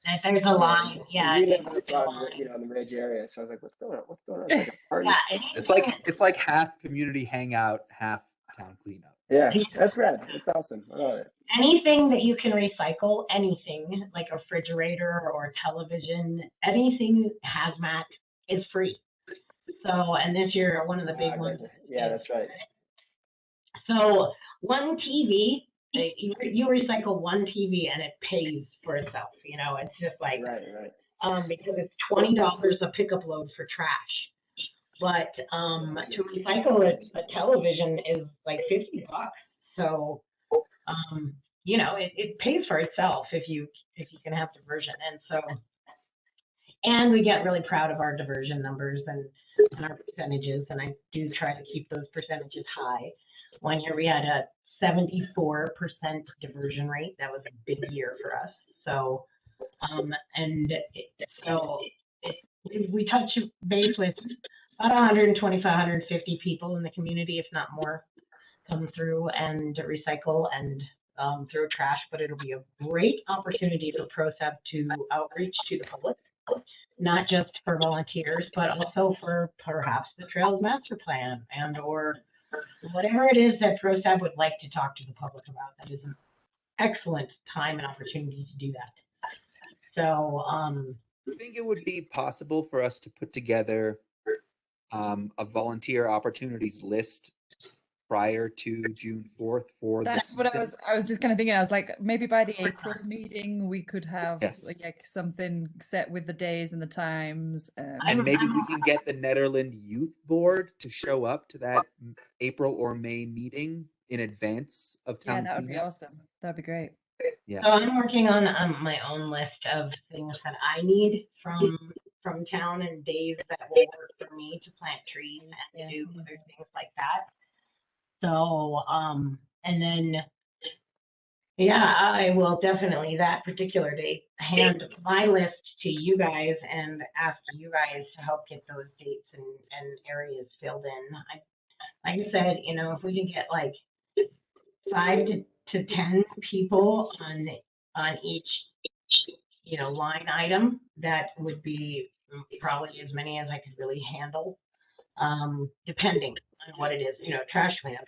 And there's a line. Yeah,
we live on, you know, in the Ridge area, so I was like, "What's going on? What's going on?" It's like a party.
Yeah,
It's like half community hangout, half town cleanup.
Yeah, that's rad. That's awesome. I love it.
Anything that you can recycle, anything like a refrigerator or a television, anything hazmat is free. So, and this year, one of the big ones.
Yeah, that's right.
So one TV, you recycle one TV and it pays for itself. You know, it's just like,
right.
Because it's $20 a pickup load for trash. But to recycle a television is like $50. So, you know, it pays for itself if you can have diversion. And we get really proud of our diversion numbers and our percentages. And I do try to keep those percentages high. 1 year we had a 74% diversion rate. That was a big year for us. So, we touch base with about 125, 150 people in the community, if not more, come through and recycle and throw trash. But it'll be a great opportunity for PROSAB to outreach to the public, not just for volunteers, but also for perhaps the Trails Master Plan or whatever it is that PROSAB would like to talk to the public about. That is an excellent time and opportunity to do that. So,
I think it would be possible for us to put together a volunteer opportunities list prior to June 4th for
That's what I was just kind of thinking. I was like, maybe by the April meeting we could have like something set with the days and the times.
And maybe we can get the Nederland Youth Board to show up to that April or May meeting in advance of town.
Yeah, that would be awesome. That'd be great.
Yeah.
So I'm working on my own list of things that I need from from town and days that will work for me to plant trees and to do other things like that. So, and then, yeah, I will definitely that particular date hand my list to you guys and ask you guys to help get those dates and areas filled in. Like I said, you know, if we can get like 5 to 10 people on each, you know, line item, that would be probably as many as I could really handle, depending on what it is. You know, trash cleanup,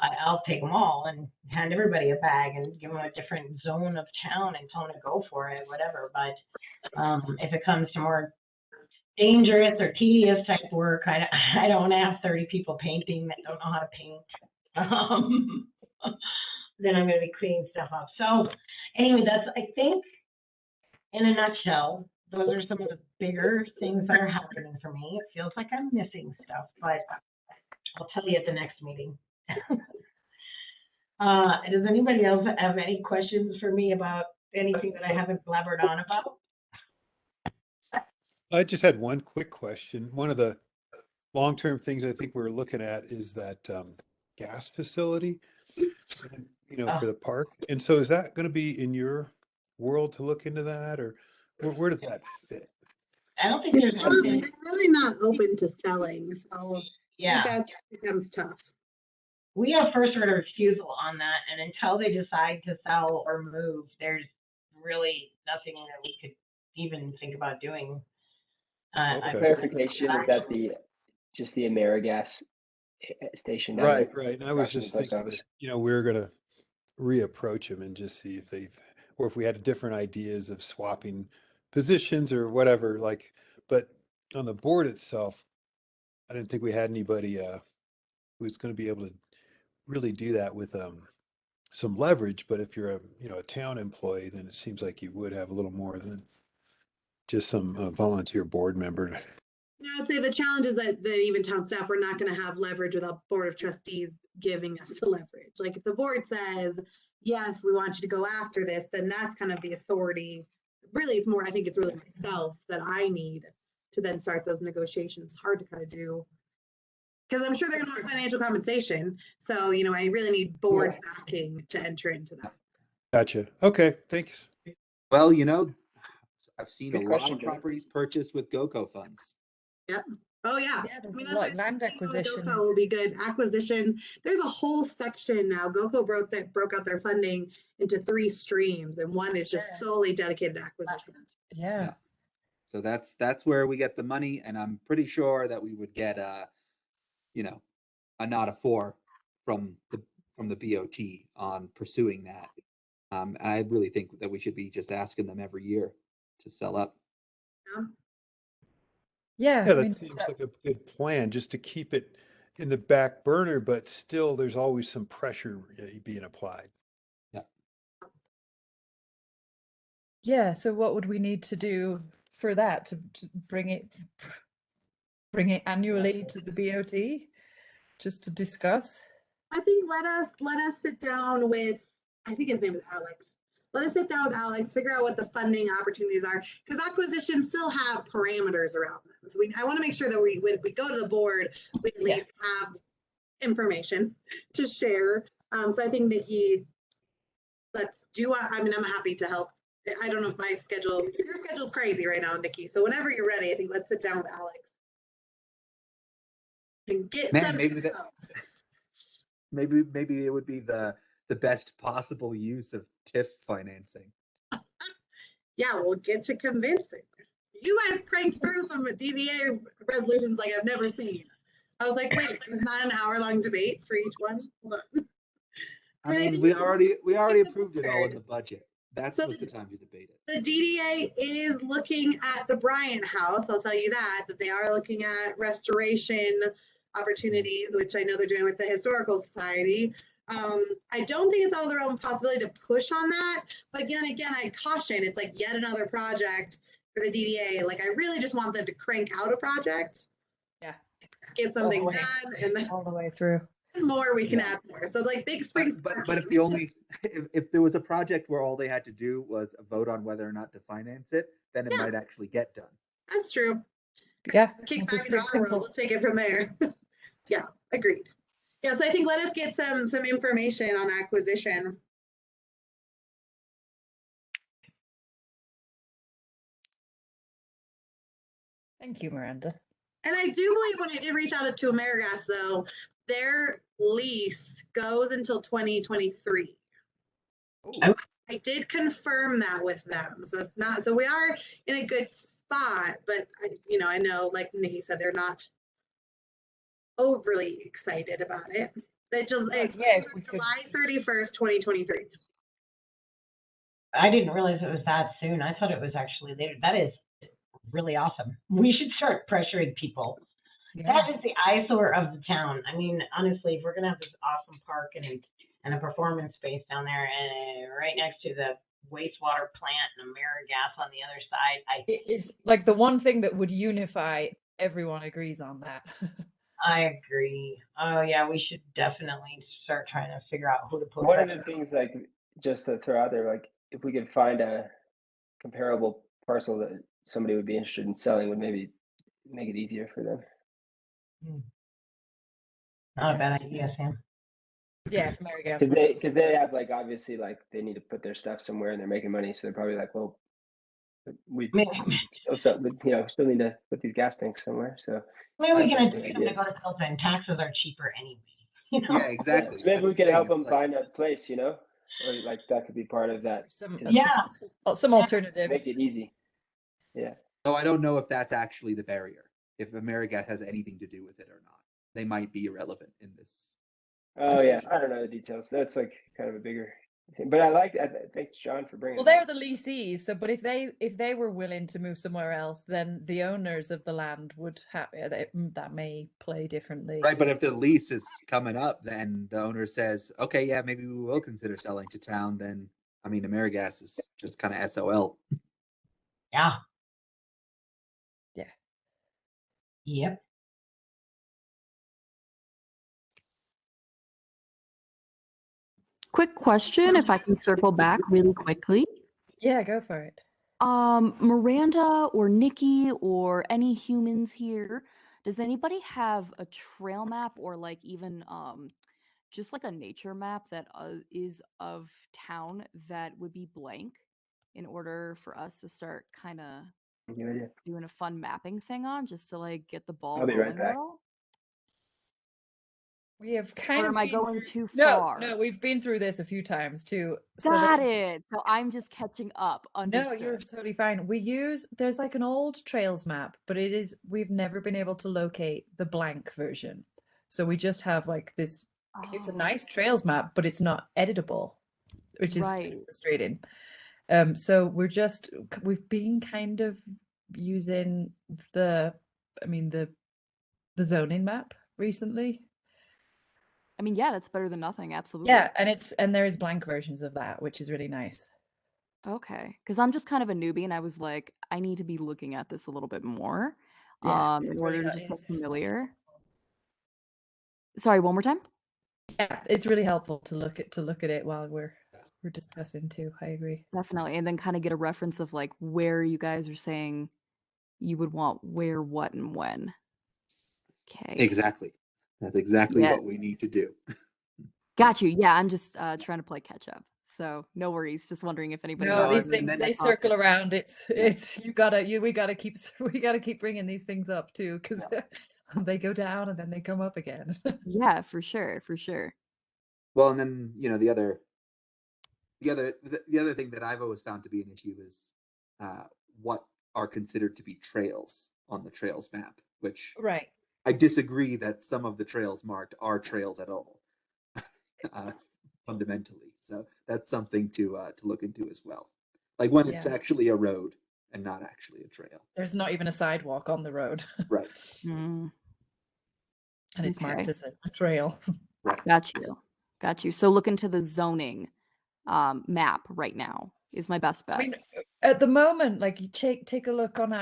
I'll take them all and hand everybody a bag and give them a different zone of town and tell them to go for it, whatever. But if it comes to more dangerous or tedious type work, I don't want to have 30 people painting that don't know how to paint. Then I'm going to be cleaning stuff up. So anyway, that's, I think, in a nutshell, those are some of the bigger things that are happening for me. It feels like I'm missing stuff, but I'll tell you at the next meeting. Does anybody else have any questions for me about anything that I haven't blabbered on about?
I just had one quick question. One of the long-term things I think we're looking at is that gas facility, and, you know, for the park. And so is that going to be in your world to look into that, or where does that fit?
I don't think there's anything.
They're really not open to selling, so
Yeah,
that becomes tough.
we have first right of refusal on that, and until they decide to sell or move, there's really nothing that we could even think about doing.
Clarification, is that just the AmeriGas station down
Right,
there?
right. And I was
Across from the
just
post
thinking
office.
that, you know, we're going to reapproach them and just see if they've, or if we had different ideas of swapping positions or whatever, like, but on the board itself, I didn't think we had anybody who's going to be able to really do that with some leverage. But if you're a town employee, then it seems like you would have a little more than just some volunteer board member.
Yeah, I'd say the challenge is that even town staff, we're not going to have leverage without board of trustees giving us the leverage. Like if the board says, yes, we want you to go after this, then that's kind of the authority. Really, it's more, I think it's really myself that I need to then start those negotiations. It's hard to kind of do. Because I'm sure they're going to want financial compensation. So, you know, I really need board backing to enter into that.
Gotcha. Okay, thanks.
Well, you know, I've seen
Good
a
question,
lot of
Jake.
properties purchased with GoCo funds.
Yep. Oh yeah.
Yeah, there's
that's
a lot
why
of land
thinking of the
acquisition.
GoCo will be good. Acquisitions. There's a whole section now. GoCo broke out their funding into 3 streams, and one is just solely dedicated to acquisitions.
Yeah.
So that's where we get the money, and I'm pretty sure that we would get a nod of 4 from the BOT on pursuing that. I really think that we should be just asking them every year to sell up.
Yeah.
Yeah,
I mean,
that seems like a good plan, just to keep it in the back burner, but still there's always some pressure being applied.
yeah. So what would we need to do for that to bring it annually to the BOT, just to discuss?
I think let us sit down with, I think his name is Alex. Let us sit down with Alex, figure out what the funding opportunities are, because acquisitions still have parameters around them. So I want to make sure that when we go to the board, we at least have information to share. So I think that I'm happy to help. I don't know if your schedule's crazy right now, Nikki. So whenever you're ready, I think let's sit down with Alex and get
Maybe it would be the best possible use of TIF financing.
Yeah, we'll get to convincing. You guys cranked through some DDA resolutions like I've never seen. I was like, wait, there's not an hour-long debate for each one? Hold on.
I mean, we already approved it all in the budget. That's the time to debate it.
The DDA is looking at the Bryant House. I'll tell you that they are looking at restoration opportunities, which I know they're doing with the Historical Society. I don't think it's out of the realm of possibility to push on that. But again, I caution, it's like yet another project for the DDA. Like I really just want them to crank out a project.
Yeah.
Let's get something done, and then
all the way through.
More we can add more. So like Big Springs.
But if there was a project where all they had to do was vote on whether or not to finance it, then it might actually get done.
That's true.
Yeah,
Keep
it's
back into
pretty
our world.
simple.
Let's take it from there. Yeah, agreed. Yeah, so I think let us get some information on acquisition.
Thank you, Miranda.
And I do believe when I did reach out to AmeriGas, though, their lease goes until 2023.
Oh.
I did confirm that with them, so it's not. So we are in a good spot, but I know, like Nikki said, they're not overly excited about it. It just it's July 31st, 2023.
I didn't realize it was that soon. I thought it was actually later. That is really awesome. We should start pressuring people.
Yeah.
That is the eyesore of the town. I mean, honestly, if we're gonna have this awesome park and a performance space down there, and right next to the wastewater plant and AmeriGas on the other side,
It is like the one thing that would unify everyone agrees on that.
I agree. Oh yeah, we should definitely start trying to figure out who to put.
One of the things, like, just to throw out there, like, if we could find a comparable parcel that somebody would be interested in selling, would maybe make it easier for them.
Not a bad idea, Sam.
Yeah, from AmeriGas.
Because they have, like, obviously, like, they need to put their stuff somewhere and they're making money, so they're probably like, well, we still need to put these gas tanks somewhere. So
Maybe we can get them to go to Delta, and taxes are cheaper anyway. You know?
Yeah, exactly.
So maybe we could
That's
help
the
them
thing,
find a place, or like that could be part of that.
Some alternatives.
Make it easy. Yeah.
So I don't know if that's actually the barrier, if AmeriGas has anything to do with it or not. They might be irrelevant in this.
Oh yeah, I don't know the details. That's like kind of a bigger thing. But I like that. Thanks, John, for bringing.
Well, they're the leasees. So, but if they were willing to move somewhere else, then the owners of the land would have that may play differently.
Right, but if the lease is coming up, then the owner says, "Okay, yeah, maybe we will consider selling to town." Then, I mean, AmeriGas is just kind of SOL.
Yeah.
Yeah.
Yep.
Quick question, if I can circle back really quickly.
Yeah, go for it.
Miranda or Nikki or any humans here, does anybody have a trail map or like even just like a nature map that is of town that would be blank in order for us to start kind of doing a fun mapping thing on, just to like get the ball
I'll be right
rolling
back.
a little?
We have kind
Or
of
am I
been
going
through-
too far?
No, we've been through this a few times too.
Got it. So I'm just catching up.
No,
Understood.
you're totally fine. There's like an old trails map, but we've never been able to locate the blank version. So we just have like this, it's a nice trails map, but it's not editable, which is kind of frustrating. So we've been kind of using the zoning map recently.
I mean, yeah, that's better than nothing. Absolutely.
Yeah, and there is blank versions of that, which is really nice.
Okay, because I'm just kind of a newbie, and I was like, I need to be looking at this a little bit more,
Yeah,
in
it's
order
really
to just get
it's
familiar. Sorry, one more time.
Yeah, it's really helpful to look at it while we're discussing too. I agree.
Definitely, and then kind of get a reference of like where you guys are saying you would want where, what, and when. Okay.
Exactly. That's exactly
Yeah.
what we need to do.
Got you. Yeah, I'm just trying to play catch up. So no worries. Just wondering if anybody.
No, these
knows.
things they circle around. We gotta keep bringing these things up too, because they go down and then they come up again.
Yeah, for sure, for sure.
Well, and then the other thing that I've always found to be an issue is what are considered to be trails on the trails map, which
right.
I disagree that some of the trails marked are trails at all, fundamentally. So that's something to look into as well. Like when it's actually a road and not actually a trail.
There's not even a sidewalk on the road.
Right.
Mm.
And it's marked
Okay.
as a trail.
Right.
Got you. So look into the zoning map right now is my best bet.
I mean, at the moment, like you take a look on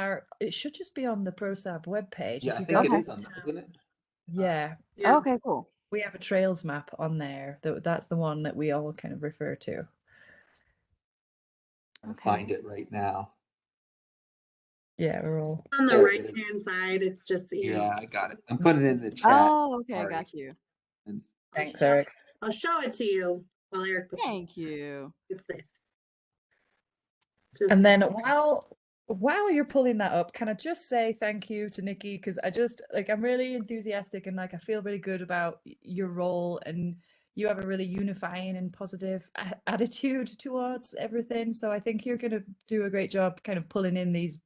it should just be on the PROSAB webpage.
Yeah, I
If you
think
go
it
to
is on that, isn't it?
Yeah.
Okay, cool.
We have a trails map on there. That's the one that we all kind of refer to.
I'll find it right now.
Yeah, we're all.
On the
There it
right
is.
hand side, it's just, you know,
Yeah, I got it. I'm putting it in the chat.
Oh, okay,
Ari.
got you.
And
Thanks,
show it-
Eric.
I'll show it to you while Eric puts it.
Thank you.
It's this. It's just-
And then while you're pulling that up, can I just say thank you to Nikki? Because I'm really enthusiastic and like I feel really good about your role, and you have a really unifying and positive attitude towards everything. So I think you're going to do a great job kind of pulling in these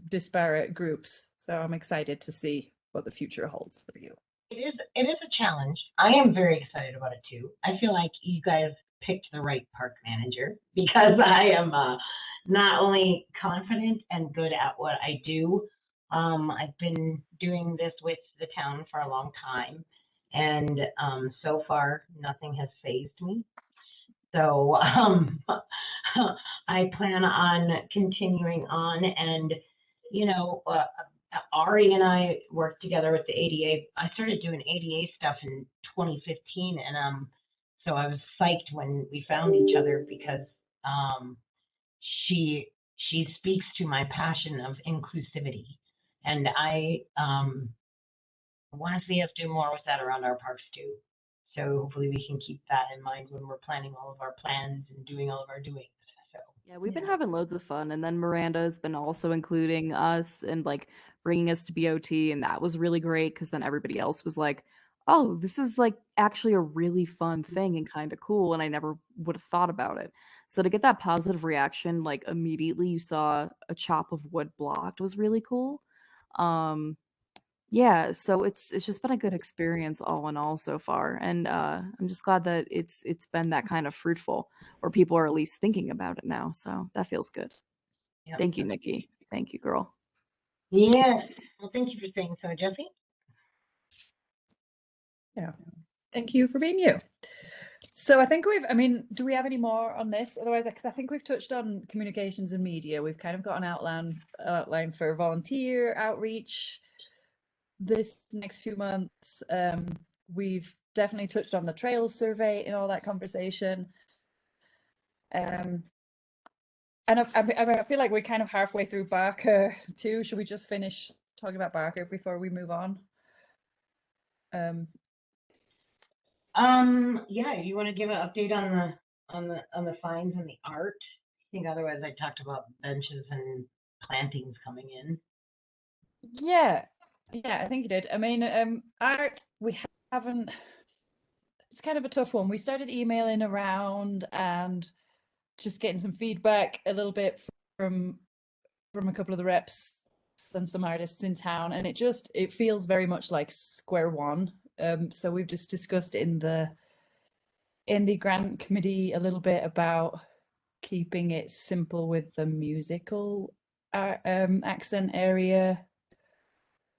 disparate groups. So I'm excited to see what the future holds for you.
It is a challenge. I am very excited about it too. I feel like you guys picked the right park manager because I am not only confident and good at what I do. I've been doing this with the town for a long time, and so far nothing has fazed me. So I plan on continuing on, and you know, Ari and I worked together with the ADA. I started doing ADA stuff in 2015, and so I was psyched when we found each other because she speaks to my passion of inclusivity, and I want to see us do more with that around our parks too. So hopefully we can keep that in mind when we're planning all of our plans and doing all of our doings. So
Yeah, we've been having loads of fun, and then Miranda's been also including us and like bringing us to BOT, and that was really great because then everybody else was like, "Oh, this is like actually a really fun thing and kind of cool," and I never would have thought about it. So to get that positive reaction, like immediately you saw a chop of wood blocked was really cool. Yeah, so it's just been a good experience all in all so far, and I'm just glad that it's been that kind of fruitful, or people are at least thinking about it now. So that feels good.
Yep.
Thank you, Nikki. Thank you, girl.
Yes. Well, thank you for saying so, Jesse.
Yeah. Thank you for being you. So I think do we have any more on this? Otherwise, because I think we've touched on communications and media. We've kind of got an outline for volunteer outreach this next few months. We've definitely touched on the trails survey in all that conversation. And I feel like we're kind of halfway through Barker too. Should we just finish talking about Barker before we move on?
Yeah, you want to give an update on the fines and the art? I think otherwise I talked about benches and plantings coming in.
Yeah, I think you did. I mean, art, we haven't, it's kind of a tough one. We started emailing around and just getting some feedback a little bit from a couple of the reps and some artists in town, and it feels very much like square one. So we've just discussed in the grant committee a little bit about keeping it simple with the musical accent area,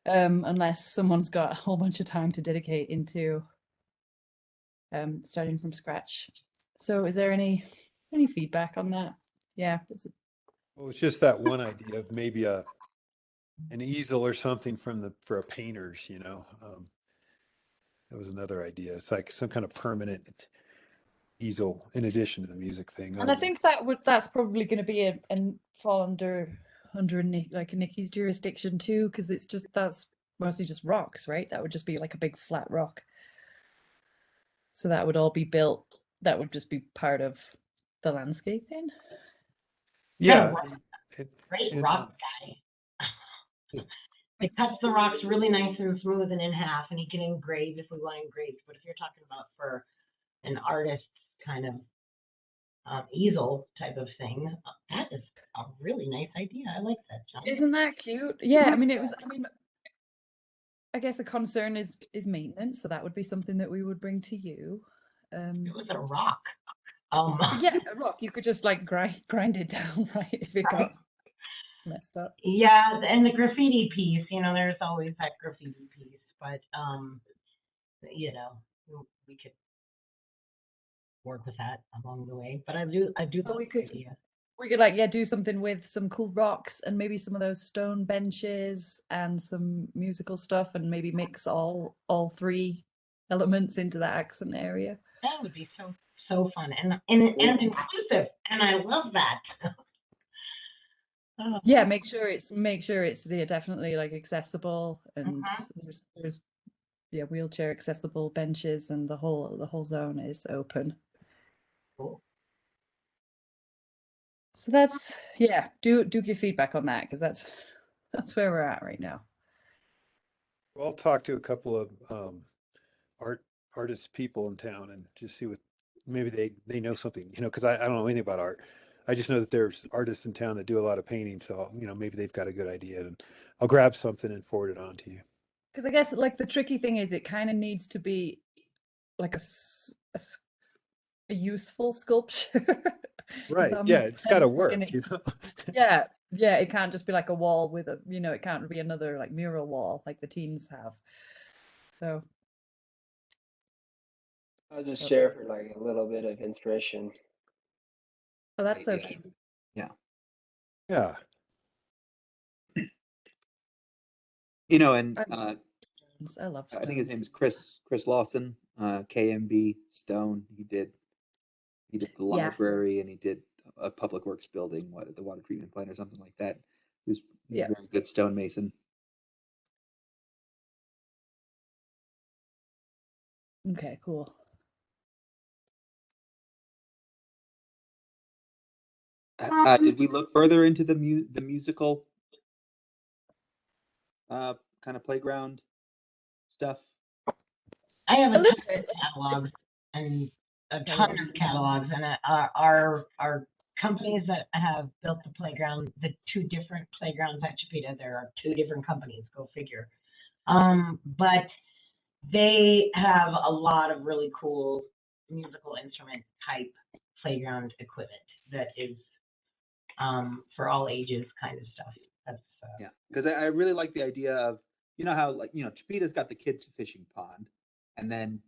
unless someone's got a whole bunch of time to dedicate into starting from scratch. So is there any feedback on that? Yeah.
Well, it's just that one idea of maybe an easel or something for a painters, that was another idea. It's like some kind of permanent easel in addition to the music thing.
And I think that's probably going to be and fall under Nikki's jurisdiction too, because that's mostly just rocks, right? That would just be like a big flat rock. So that would all be built. That would just be part of the landscaping.
Yeah.
Great rock guy. It cuts the rocks really nice and smooth and in half, and he can engrave if we want to engrave. But if you're talking about for an artist kind of easel type of thing, that is a really nice idea. I like that, John.
Isn't that cute? Yeah, I mean, I guess a concern is maintenance, so that would be something that we would bring to you.
It was a rock.
Yeah, a rock. You could just like grind it down, right? If it got messed up.
Yeah, and the graffiti piece, there's always that graffiti piece, but we could work with that along the way. But I do
So
like the idea.
We could do something with some cool rocks and maybe some of those stone benches and some musical stuff, and maybe mix all three elements into that accent area.
That would be so fun and inclusive, and I love that. Oh.
Yeah, make sure it's definitely like accessible, and there's wheelchair accessible benches, and the whole zone is open.
Cool.
So that's do give feedback on that, because that's where we're at right now.
I'll talk to a couple of artist people in town and just see what maybe they know something, because I don't know anything about art. I just know that there's artists in town that do a lot of painting, so maybe they've got a good idea, and I'll grab something and forward it on to you.
Because I guess like the tricky thing is it kind of needs to be like a useful sculpture.
Right. Yeah, it's got to work.
Yeah, it can't just be like a wall with a, it can't be another like mural wall like the teens have. So
I'll just share for like a little bit of inspiration.
Oh, that's so cute.
Yeah.
Yeah.
And
I love stones.
I think his name is Chris Lawson, KMB Stone. He did the library, and he did a public works building, the water treatment plant or something like that. He's a very good stonemason.
Okay, cool.
Did we look further into the musical kind of playground stuff?
I have a ton of catalogs and a ton of catalogs, and our companies that have built the playground, the two different playgrounds at Chipeta, there are two different companies, go figure. But they have a lot of really cool musical instrument type playground equipment that is for all ages kind of stuff. That's
yeah, because I really like the idea of, how Chipeta's got the kids fishing pond, and then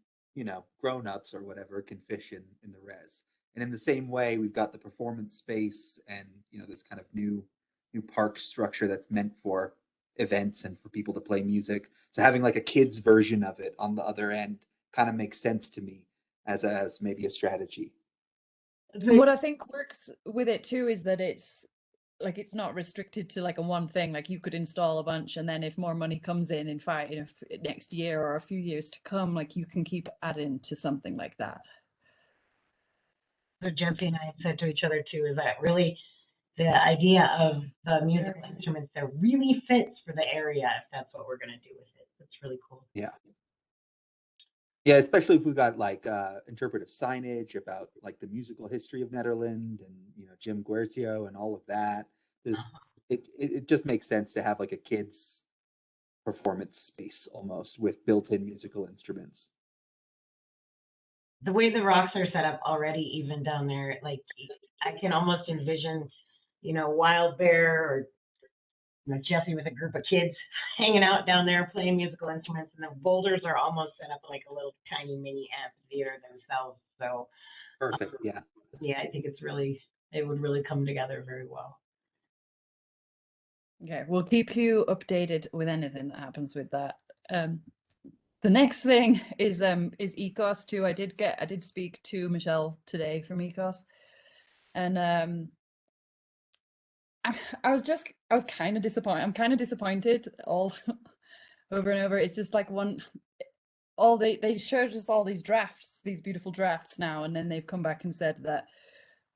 grown-ups or whatever can fish in the res. And in the same way, we've got the performance space and this kind of new park structure that's meant for events and for people to play music. So having like a kids version of it on the other end kind of makes sense to me as maybe a strategy.
What I think works with it too is that it's not restricted to like a one thing. Like you could install a bunch, and then if more money comes in next year or a few years to come, like you can keep adding to something like that.
So Jesse and I said to each other too, is that really the idea of the musical instruments that really fits for the area, if that's what we're going to do with it. That's really cool.
Yeah. Yeah, especially if we've got like interpretive signage about like the musical history of Nederland and Jim Guercio and all of that. It just makes sense to have like a kids performance space almost with built-in musical instruments.
The way the rocks are set up already, even down there, like I can almost envision, Wild Bear or Jesse with a group of kids hanging out down there playing musical instruments, and the boulders are almost set up like a little tiny mini amphitheater themselves. So
perfect. Yeah.
Yeah, I think it would really come together very well.
Okay, we'll keep you updated with anything that happens with that. The next thing is ECOS too. I did speak to Michelle today from ECOS, and I was kind of disappointed. I'm kind of disappointed all over and over. It's just like they showed us all these drafts, these beautiful drafts now, and then they've come back and said that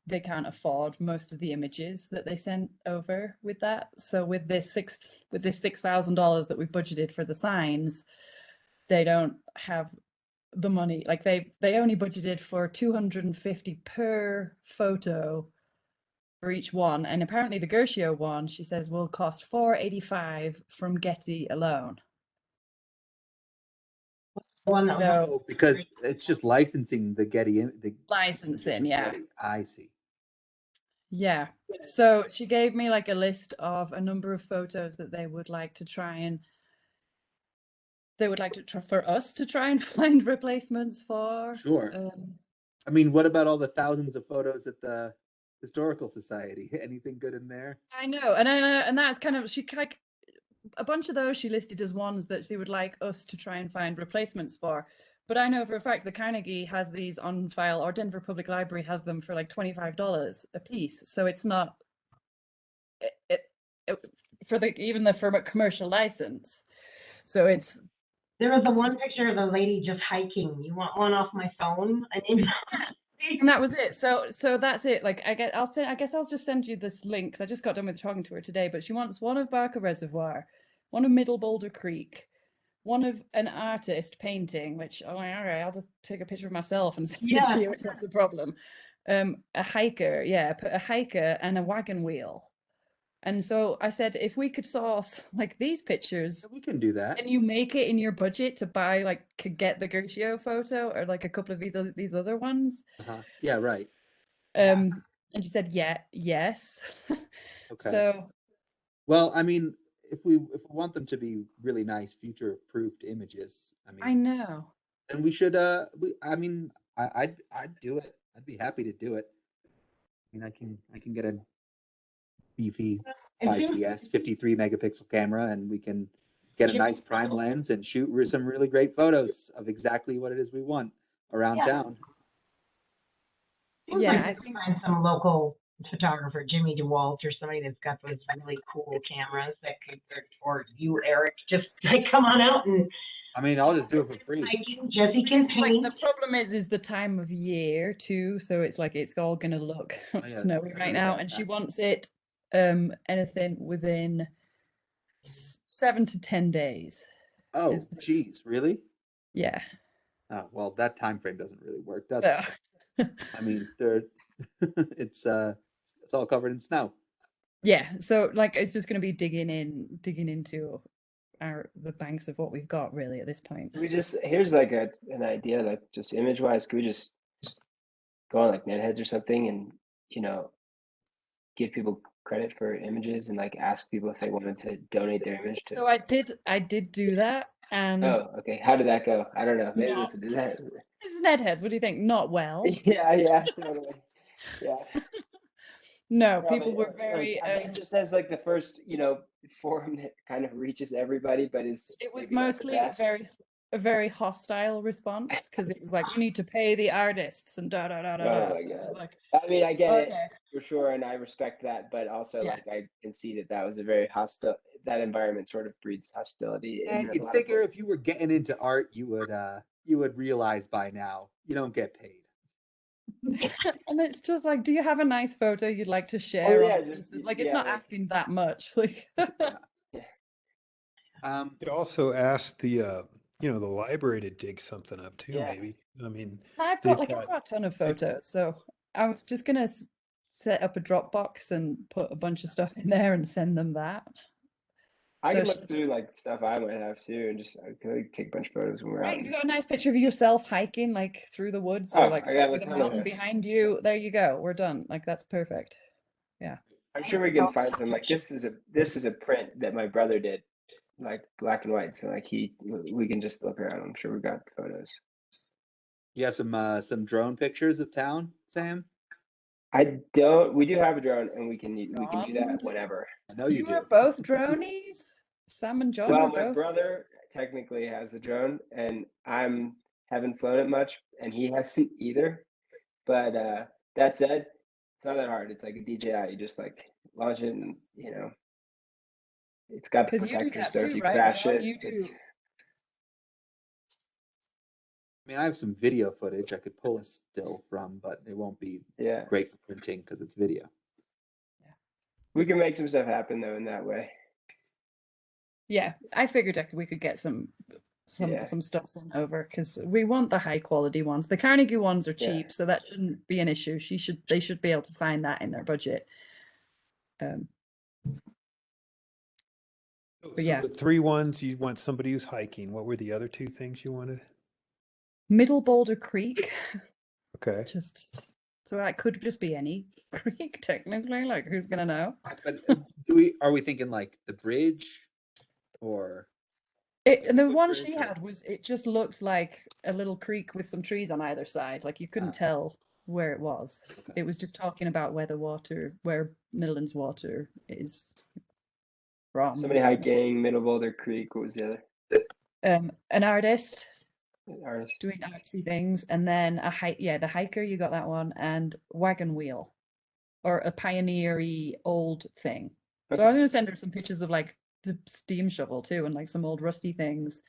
they can't afford most of the images that they sent over with that. So with this $6,000 that we've budgeted for the signs, they don't have the money. Like they only budgeted for $250 per photo for each one, and apparently the Guercio one, she says, will cost $485 from Getty alone.
Because it's just licensing the Getty
licensing, yeah.
Getty. I see.
Yeah. So she gave me like a list of a number of photos that they would like to for us to try and find replacements for.
Sure. I mean, what about all the thousands of photos at the Historical Society? Anything good in there?
I know, and that's kind of a bunch of those she listed as ones that she would like us to try and find replacements for. But I know for a fact that Carnegie has these on file, or Denver Public Library has them for like $25 a piece. So it's not. for a commercial license. So it's
There was the one picture of the lady just hiking. You want one off my phone?
and that was it. So that's it. Like I guess I'll just send you this link, because I just got done with talking to her today. But she wants one of Barker Reservoir, one of Middle Boulder Creek, one of an artist painting, which all right, I'll just take a picture of myself and send it to you if that's a problem. A hiker, put a hiker and a wagon wheel. And so I said, if we could source like these pictures,
we can do that.
And you make it in your budget to buy, like, could get the Gershio photo or like a couple of these other ones.
Yeah, right.
And she said, yes.
Okay.
So,
well, I mean, if we want them to be really nice future-proofed images,
I know.
And we should I'd do it. I'd be happy to do it. I mean, I can get a beefy 5GS 53 megapixel camera, and we can get a nice prime lens and shoot some really great photos of exactly what it is we want around town.
I think find some local photographer, Jimmy DeWalt, or somebody that's got those really cool cameras that could, or you, Eric, just like come on out and.
I mean, I'll just do it for free.
Jesse can paint.
Like, the problem is the time of year too, so it's like it's all gonna look snowy right now, and she wants it anything within 7 to 10 days.
Oh, geez, really?
Yeah.
Oh, well, that time frame doesn't really work, does it? I mean, it's all covered in snow.
Yeah, so like it's just gonna be digging into the banks of what we've got really at this point.
Here's like an idea, like just image wise, could we just go on like Netheads or something and give people credit for images and like ask people if they wanted to donate their image to.
So I did do that, and
okay, how did that go? I don't know. Maybe this
is Netheads. What do you think? Not well.
Yeah, totally. Yeah.
No, people were very.
It just has like the first, forum that kind of reaches everybody, but it
was mostly a very hostile response, because it was like, you need to pay the artists and da da da da.
Oh my God. Like, I mean, I get it for sure, and I respect that, but also like I can see that was a very hostile. That environment sort of breeds hostility.
And you'd figure if you were getting into art, you would realize by now you don't get paid.
And it's just like, do you have a nice photo you'd like to share? It's not asking that much. Like,
it also asked the the library to dig something up too. Maybe. I mean,
I've got a ton of photos, so I was just gonna set up a Dropbox and put a bunch of stuff in there and send them that.
I can look through like stuff I might have too, and just take a bunch of photos when we're out.
You got a nice picture of yourself hiking like through the woods, or like with a mountain behind you. There you go. We're done. Like, that's perfect. Yeah.
I'm sure we can find some. Like, this is a print that my brother did, like black and white. So like we can just look around. I'm sure we got photos.
You have some drone pictures of town, Sam?
I don't. We do have a drone, and we can do that whenever.
I know you do.
Are both dronies? Sam and John.
Well, my brother technically has the drone, and haven't flown it much, and he hasn't either. But that said, it's not that hard. It's like a DJI. You just like launch it, and it's got the protector, so if you crash it, it's.
I mean, I have some video footage I could pull a still from, but it won't be great for printing because it's video.
Yeah. We can make some stuff happen though in that way.
Yeah, I figured we could get some stuff sent over, because we want the high quality ones. The Carnegie ones are cheap, so that shouldn't be an issue. They should be able to find that in their budget. But
the 3 ones, you want somebody who's hiking. What were the other 2 things you wanted?
Middle Boulder Creek.
Okay.
So that could just be any creek, technically. Like, who's gonna know?
But are we thinking like the bridge, or
the one she had it just looked like a little creek with some trees on either side. Like, you couldn't tell where it was. It was just talking about where Midland's water is from.
Somebody hiking Middle Boulder Creek. What was the other?
An artist doing artsy things, and then the hiker, you got that one, and wagon wheel, or a pioneer-y old thing. So I'm going to send her some pictures of like the steam shovel too, and like some old rusty things.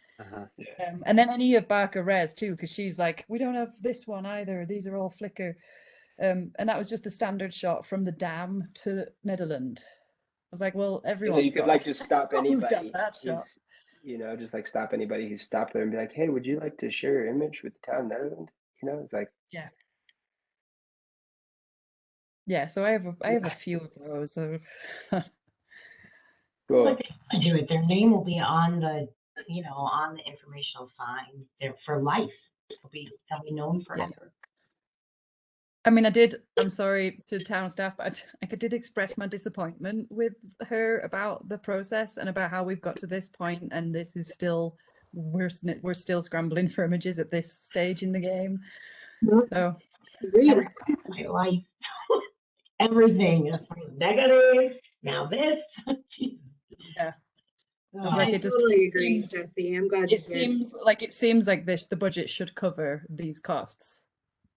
And then any of Barker Res too, because she's like, we don't have this one either. These are all Flickr. And that was just a standard shot from the dam to Nederland. I was like, well, everyone's
you could
got,
like just stop
everyone's got
anybody
that shot.
who's, just like stop anybody who's stopped there and be like, hey, would you like to share your image with the town of Nederland? It's like,
Yeah, so I have a few of those. So
cool.
What they do it, their name will be on the, on the informational sign there for life. They'll be known forever.
I mean, I'm sorry to town staff, but I did express my disappointment with her about the process and about how we've got to this point, and this is still, we're still scrambling for images at this stage in the game. So,
my life, everything is negative. Now this.
Yeah.
I totally agree, Jesse. I'm glad
it seems like the budget should cover these costs.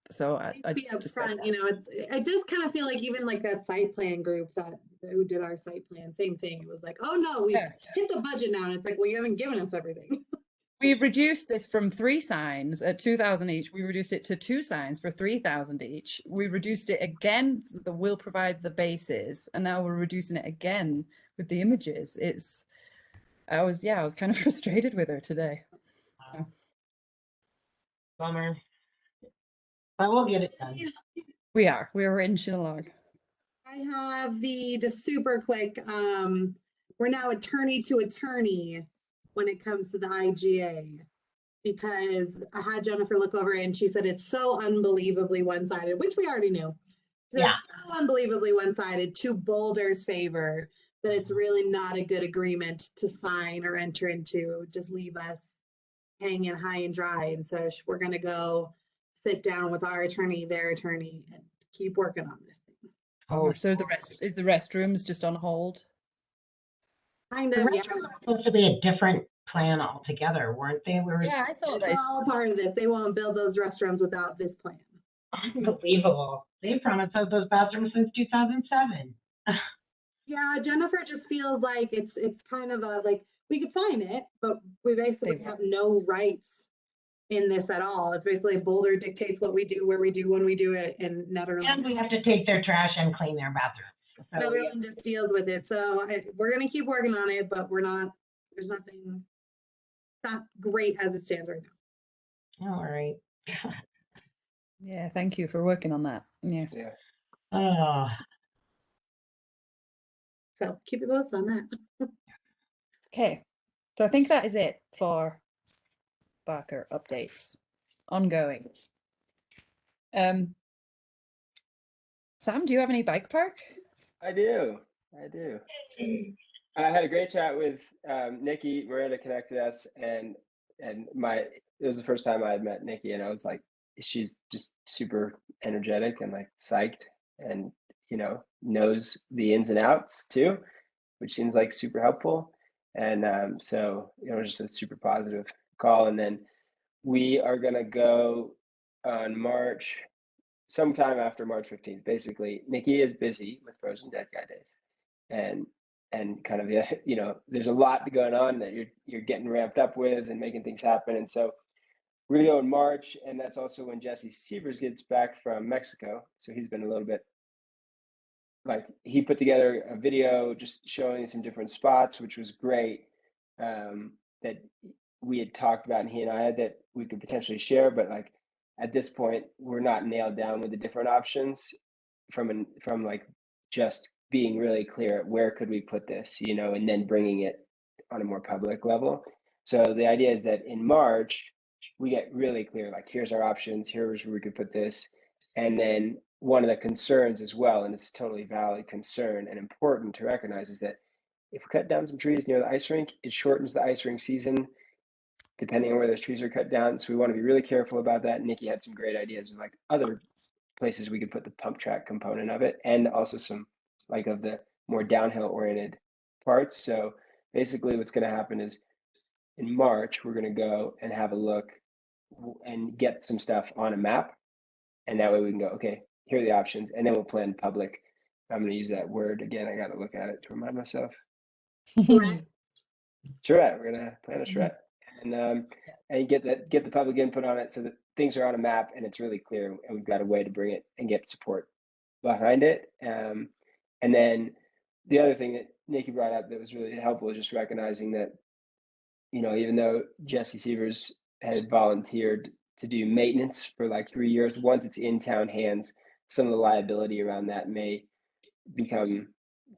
So I
be upfront, I just kind of feel like even like that site plan group who did our site plan, same thing. It was like, oh no, we hit the budget now, and it's like, well, you haven't given us everything.
We've reduced this from 3 signs at 2,000 each. We reduced it to 2 signs for 3,000 each. We reduced it again so that we'll provide the bases, and now we're reducing it again with the images. I was kind of frustrated with her today. So.
Bummer. But we'll get it done.
We're inching along.
I have just super quick, we're now attorney to attorney when it comes to the IGA, because I had Jennifer look over it and she said it's so unbelievably one-sided, which we already knew. So it's so unbelievably one-sided to Boulder's favor that it's really not a good agreement to sign or enter into, just leave us hanging high and dry. And so we're going to go sit down with our attorney, their attorney, and keep working on this thing.
Oh, so is the restrooms just on hold?
Kind of, yeah.
Supposed to be a different plan altogether, weren't they?
I thought
it's all part of this. They won't build those restaurants without this plan.
Unbelievable. They promised us those bathrooms since 2007.
Yeah, Jennifer just feels like it's kind of we could sign it, but we basically have no rights in this at all. It's basically Boulder dictates what we do, where we do, when we do it, and Nederland.
And we have to take their trash and clean their bathrooms. So
Nederland just deals with it. So we're going to keep working on it, but there's nothing, not great as it stands right now.
All right.
Yeah, thank you for working on that. Yeah.
So keep it posted on that.
Okay, so I think that is it for Barker updates. Ongoing. Sam, do you have any bike park?
I do. I had a great chat with Nikki. Miranda connected us, and it was the first time I had met Nikki, and I was like, she's just super energetic and like psyched, and knows the ins and outs too, which seems like super helpful. And so it was just a super positive call. And then we are gonna go on sometime after March 15th. Basically, Nikki is busy with Frozen Dead Guy Days, and kind of there's a lot going on that you're getting ramped up with and making things happen. And so we're gonna go in March, and that's also when Jesse Sievers gets back from Mexico. So he's been a little bit he put together a video just showing some different spots, which was great, that we had talked about, and he and I had, that we could potentially share. But at this point, we're not nailed down with the different options from just being really clear at where could we put this, and then bringing it on a more public level. So the idea is that in March, we get really clear, here's our options, here's where we could put this. And then one of the concerns as well, and it's a totally valid concern and important to recognize, is that if we cut down some trees near the ice rink, it shortens the ice rink season, depending on where those trees are cut down. So we want to be really careful about that. Nikki had some great ideas of other places we could put the pump track component of it, and also some of the more downhill oriented parts. So basically what's going to happen is in March, we're going to go and have a look and get some stuff on a map. And that way we can go, okay, here are the options. And then we'll plan public I'm going to use that word again. I got to look at it to remind myself.
Charrette.
Charrette. We're going to plan a charrette and get the public input on it so that things are on a map and it's really clear and we've got a way to bring it and get support behind it. And then the other thing that Nikki brought up that was really helpful is just recognizing that, you know, even though Jesse Sievers had volunteered to do maintenance for like 3 years, once it's in town hands, some of the liability around that may become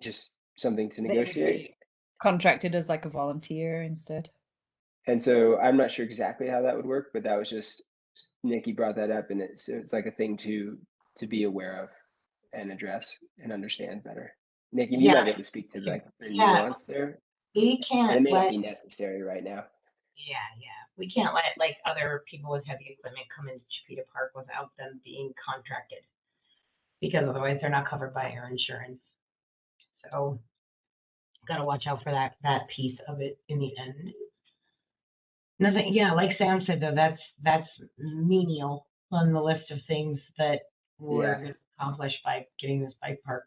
just something to negotiate.
Contracted as like a volunteer instead.
And so I'm not sure exactly how that would work, but that was just, Nikki brought that up, and it's like a thing to be aware of and address and understand better. Nikki, you might be able to speak to like the nuance there.
We can't
it may
let,
not be necessary right now.
yeah, we can't let like other people with heavy equipment come into Chipeta Park without them being contracted, because otherwise they're not covered by our insurance. So gotta watch out for that piece of it in the end. Nothing, yeah, like Sam said though, that's menial on the list of things that we're gonna accomplish by getting this bike park,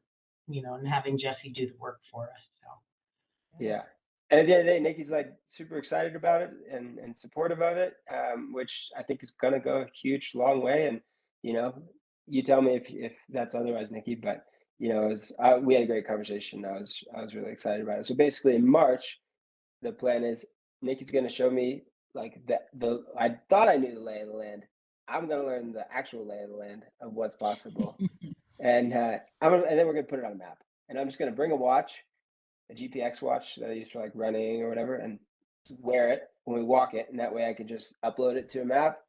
you know, and having Jesse do the work for us. So
Yeah. And at the end of the day, Nikki's like super excited about it and supportive of it, which I think is going to go a huge, long way. And, you know, you tell me if that's otherwise, Nikki, but, you know, we had a great conversation. I was really excited about it. So basically in March, the plan is Nikki's going to show me like I thought I knew the lay of the land. I'm going to learn the actual lay of the land of what's possible. And then we're going to put it on a map, and I'm just going to bring a watch, a GPX watch that I use for like running or whatever, and wear it when we walk it. And that way I can just upload it to a map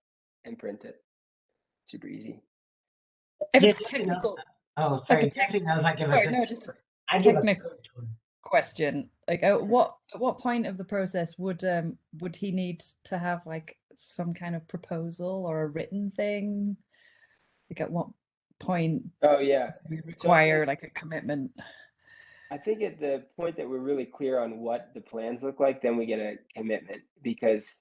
and print it. Super easy.
Technical.
Oh, sorry.
Just a technical question. Like, at what point of the process would he need to have like some kind of proposal or a written thing? Like, at what point?
Oh yeah.
We require like a commitment.
I think at the point that we're really clear on what the plans look like, then we get a commitment, because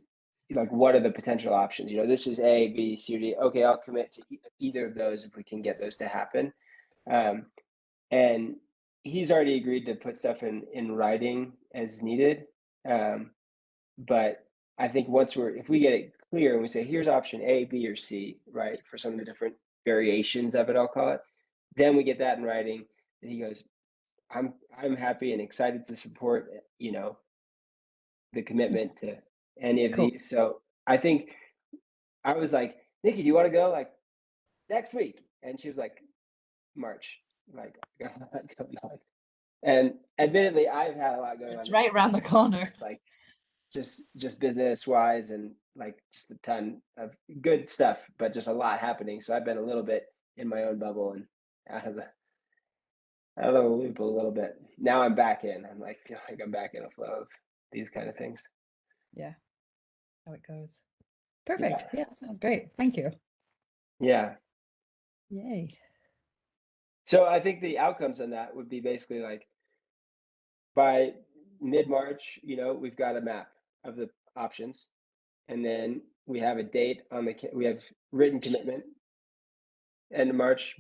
like, what are the potential options? You know, this is A, B, C, or D. Okay, I'll commit to either of those if we can get those to happen. And he's already agreed to put stuff in writing as needed. But I think if we get it clear and we say, here's option A, B, or C, right, for some of the different variations of it, I'll call it, then we get that in writing. And he goes, I'm happy and excited to support, you know, the commitment to any of these. So I think I was like, Nikki, do you want to go like next week? And she was like, March. I'm like, got a lot going on. And admittedly, I've had a lot going on.
It's right around the corner.
It's like just business wise and like just a ton of good stuff, but just a lot happening. So I've been a little bit in my own bubble and out of the loop a little bit. Now I'm back in. I'm like, feel like I'm back in a flow of these kind of things.
Yeah. How it goes. Perfect. Yeah, that sounds great. Thank you.
Yeah.
Yay.
So I think the outcomes on that would be basically like by mid-March, you know, we've got a map of the options, and then we have a date on we have written commitment end of March,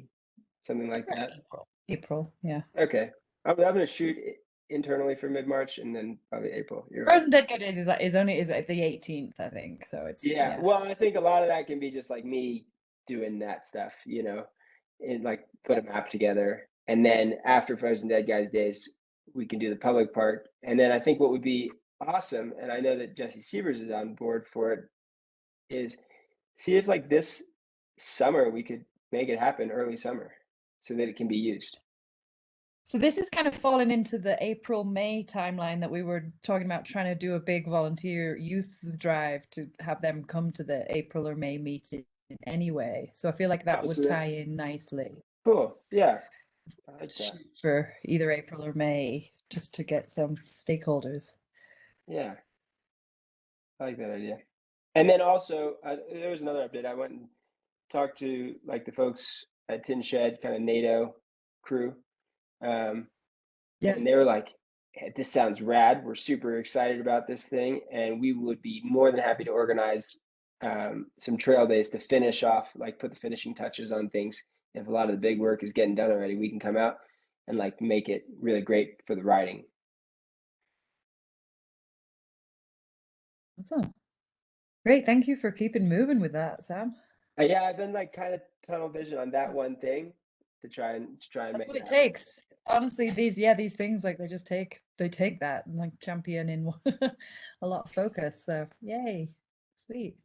something like that.
April, yeah.
Okay. I'm going to shoot internally for mid-March and then probably April. You're
Frozen Dead Go Days is at the 18th, I think. So it's
yeah. Well, I think a lot of that can be just like me doing that stuff, you know, and like put a map together. And then after Frozen Dead Guys Days, we can do the public park. And then I think what would be awesome, and I know that Jesse Sievers is on board for it, is see if like this summer we could make it happen early summer so that it can be used.
So this is kind of falling into the April-May timeline that we were talking about, trying to do a big volunteer youth drive to have them come to the April or May meeting anyway. So I feel like that would tie in nicely.
Cool. Yeah. I like that.
For either April or May, just to get some stakeholders.
Yeah. I like that idea. And then also, there was another update. I went and talked to like the folks at Tin Shed, kind of NATO crew. And they were like, hey, this sounds rad. We're super excited about this thing. And we would be more than happy to organize some trail days to finish off, like put the finishing touches on things. If a lot of the big work is getting done already, we can come out. and like make it really great for the riding.
Awesome. Great. Thank you for keeping moving with that, Sam.
Yeah, I've been like kind of tunnel vision on that one thing to try and
That's
make
what it
it happen.
takes. Honestly, these things like they take that and like champion in a lot of focus. So yay. Sweet.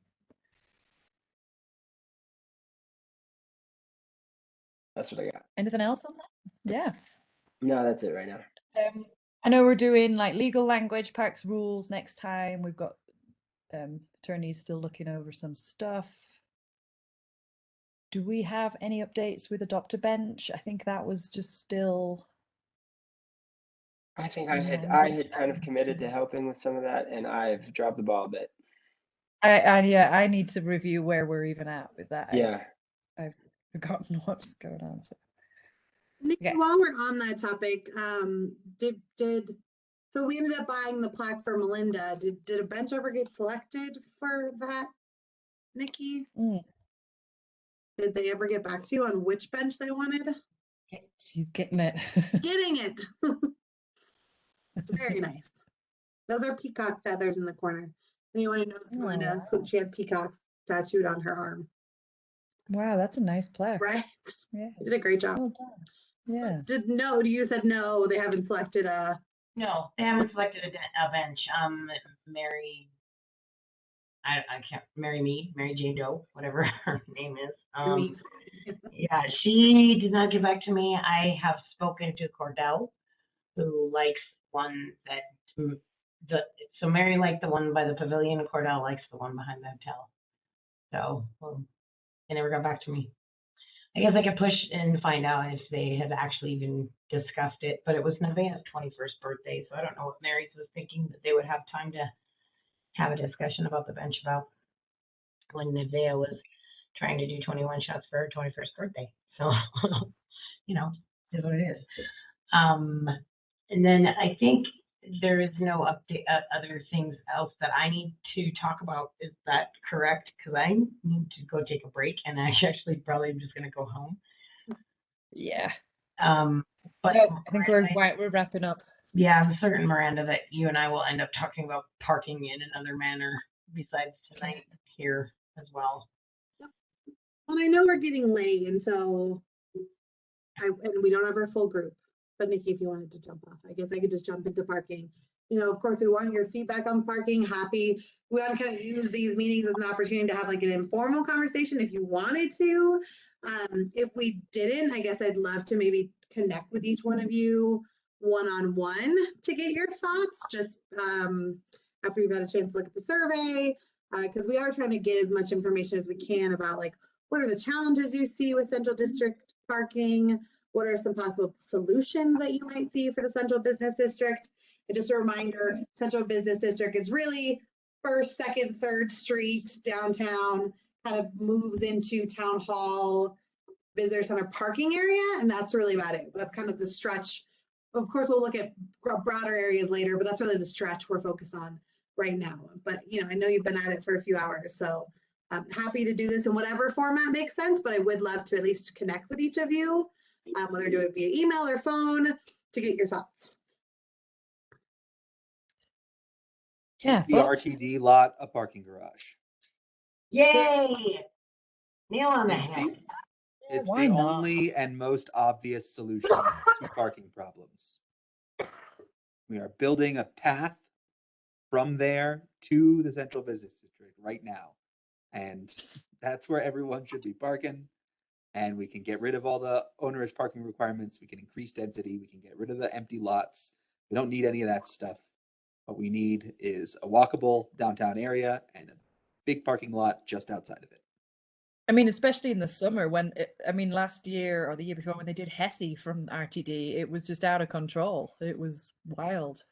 That's what I got.
Anything else on that? Yeah.
No, that's it right now.
I know we're doing like legal language, parks rules next time. We've got attorneys still looking over some stuff. Do we have any updates with Adopt a Bench? I think that was just still.
I think I had kind of committed to helping with some of that, and I've dropped the ball a bit.
I need to review where we're even at with that.
Yeah.
I've forgotten what's going on. So.
Nikki, while we're on that topic, so we ended up buying the plaque for Melinda. Did a bench ever get selected for that, Nikki? Did they ever get back to you on which bench they wanted?
She's getting it.
Getting it. It's very nice. Those are peacock feathers in the corner. Anyone who knows Melinda, she had peacocks tattooed on her arm.
Wow, that's a nice plaque.
Right?
Yeah.
You did a great job.
Well done. Yeah.
You said no, they haven't selected a.
No, they haven't selected a bench. Mary, I can't, Mary Jane Doe, whatever her name is. Yeah, she did not get back to me. I have spoken to Cordell, who likes one that, so Mary liked the one by the pavilion, and Cordell likes the one behind the hotel. So, they never got back to me. I guess I could push and find out if they had actually even discussed it, but it was Nevaeh's 21st birthday, so I don't know what Mary's was thinking that they would have time to have a discussion about the bench about when Nevaeh was trying to do 21 shots for her 21st birthday. So, is what it is. And then I think there is no update, other things else that I need to talk about. Is that correct? Because I need to go take a break, and I actually probably am just going to go home.
Yeah.
But
no, I think we're wrapping up.
Yeah, I'm certain, Miranda, that you and I will end up talking about parking in another manner besides tonight here as well.
Well, I know we're getting late, and so and we don't have our full group. But Nikki, if you wanted to jump off, I guess I could just jump into parking. Of course, we want your feedback on parking. We want to kind of use these meetings as an opportunity to have like an informal conversation if you wanted to. If we didn't, I guess I'd love to maybe connect with each one of you one-on-one to get your thoughts, just after you've had a chance to look at the survey, because we are trying to get as much information as we can about like, what are the challenges you see with Central District parking? What are some possible solutions that you might see for the Central Business District? And just a reminder, Central Business District is really 1st, 2nd, 3rd Street downtown, kind of moves into Town Hall, Visitor Center parking area, and that's really about it. That's kind of the stretch. Of course, we'll look at broader areas later, but that's really the stretch we're focused on right now. But I know you've been at it for a few hours, so I'm happy to do this in whatever format makes sense, but I would love to at least connect with each of you, whether do it via email or phone, to get your thoughts.
Yeah.
The RTD lot, a parking garage.
Yay! Nail on the head.
It's the only and most obvious solution to parking problems. We are building a path from there to the Central Business District right now. And that's where everyone should be parking. And we can get rid of all the onerous parking requirements. We can increase density. We can get rid of the empty lots. We don't need any of that stuff. What we need is a walkable downtown area and a big parking lot just outside of it.
I mean, especially in the summer last year or the year before when they did Hesse from RTD, it was just out of control. It was wild.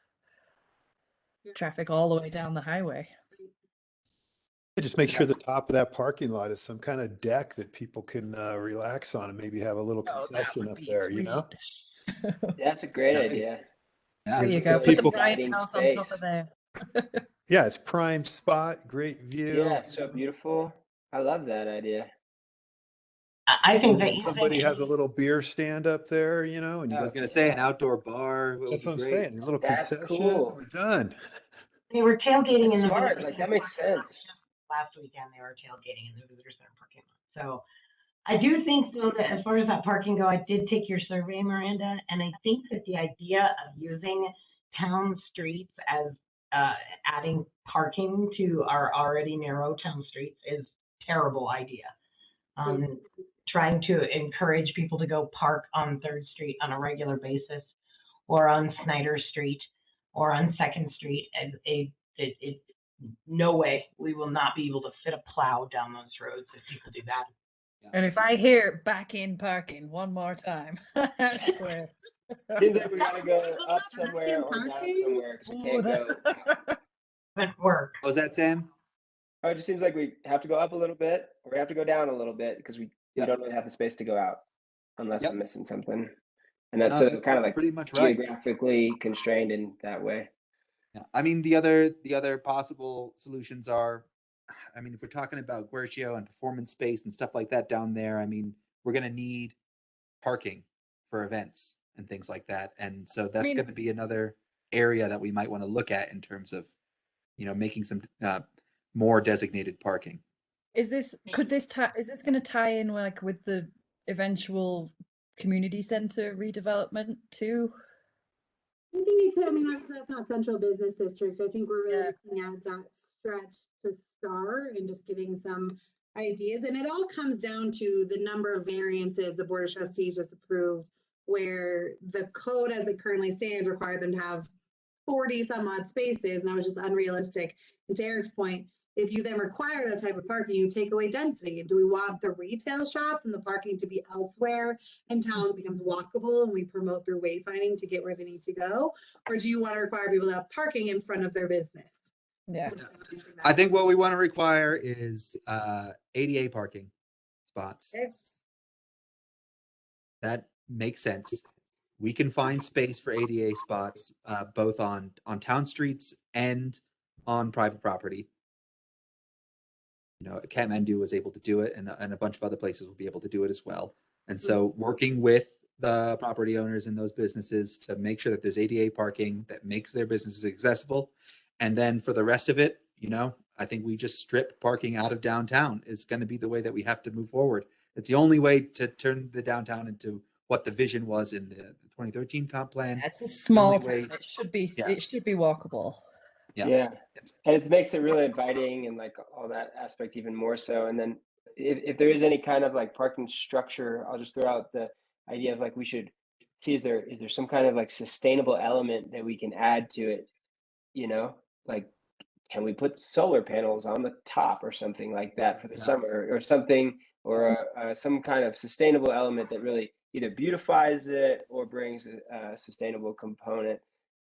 Traffic all the way down the highway.
Just make sure the top of that parking lot is some kind of deck that people can relax on and maybe have a little concession up there,
That's a great idea.
Yeah,
there you go. Put the Brian House on top of there.
Yeah, it's prime spot, great view.
Yeah, so beautiful. I love that idea.
I think that
somebody has a little beer stand up there, you know, and you
I was
got,
gonna say an outdoor bar. Would
that's
be
what I'm
great.
saying. A little
That's
concession.
cool.
We're done.
they were tailgating
That's
in the
smart.
visitor
Like,
center
that makes
parking lot.
sense.
Last weekend, they were tailgating in the visitor center parking lot. So I do think, though, that as far as that parking go, I did take your survey, Miranda, and I think that the idea of using town streets as adding parking to our already narrow town streets is a terrible idea. Trying to encourage people to go park on 3rd Street on a regular basis, or on Snyder Street, or on 2nd Street, and no way, we will not be able to fit a plow down those roads if people do that.
And if I hear back in parking one more time, I swear.
Seems like we gotta go up somewhere or down somewhere because we can't go.
Doesn't work.
What was that, Sam?
Oh, it just seems like we have to go up a little bit, or we have to go down a little bit because we don't really have the space to go out unless I'm missing something. And that's
No,
kind of like
pretty much right.
geographically constrained in that way.
Yeah. I mean, the other possible solutions are, I mean, if we're talking about Guercio and performance space and stuff like that down there, I mean, we're going to need parking for events and things like that. And so that's going to be another area that we might want to look at in terms of, you know, making some more designated parking.
Is this going to tie in like with the eventual community center redevelopment too?
I think it could. I mean, obviously that's not central business district. I think we're really looking at that stretch to start and just getting some ideas. And it all comes down to the number of variances the Board of Trustees just approved, where the code as it currently stands required them to have 40 some odd spaces, and that was just unrealistic. And to Eric's point, if you then require that type of parking, you take away density. And do we want the retail shops and the parking to be elsewhere in town that becomes walkable and we promote through wayfinding to get where they need to go? Or do you want to require people to have parking in front of their business?
Yeah.
I think what we want to require is ADA parking spots. That makes sense. We can find space for ADA spots both on town streets and on private property. You know, Kathmandu was able to do it, and a bunch of other places will be able to do it as well. And so working with the property owners in those businesses to make sure that there's ADA parking that makes their businesses accessible. And then for the rest of it, you know, I think we just strip parking out of downtown. It's going to be the way that we have to move forward. It's the only way to turn the downtown into what the vision was in the 2013 comp plan.
It's a small town. It should be walkable.
Yeah. And it makes it really inviting and like all that aspect even more so. And then if there is any kind of like parking structure, I'll just throw out the idea of like we should see, is there some kind of like sustainable element that we can add to it? You know, like can we put solar panels on the top or something like that for the summer or something, or some kind of sustainable element that really either beautifies it or brings a sustainable component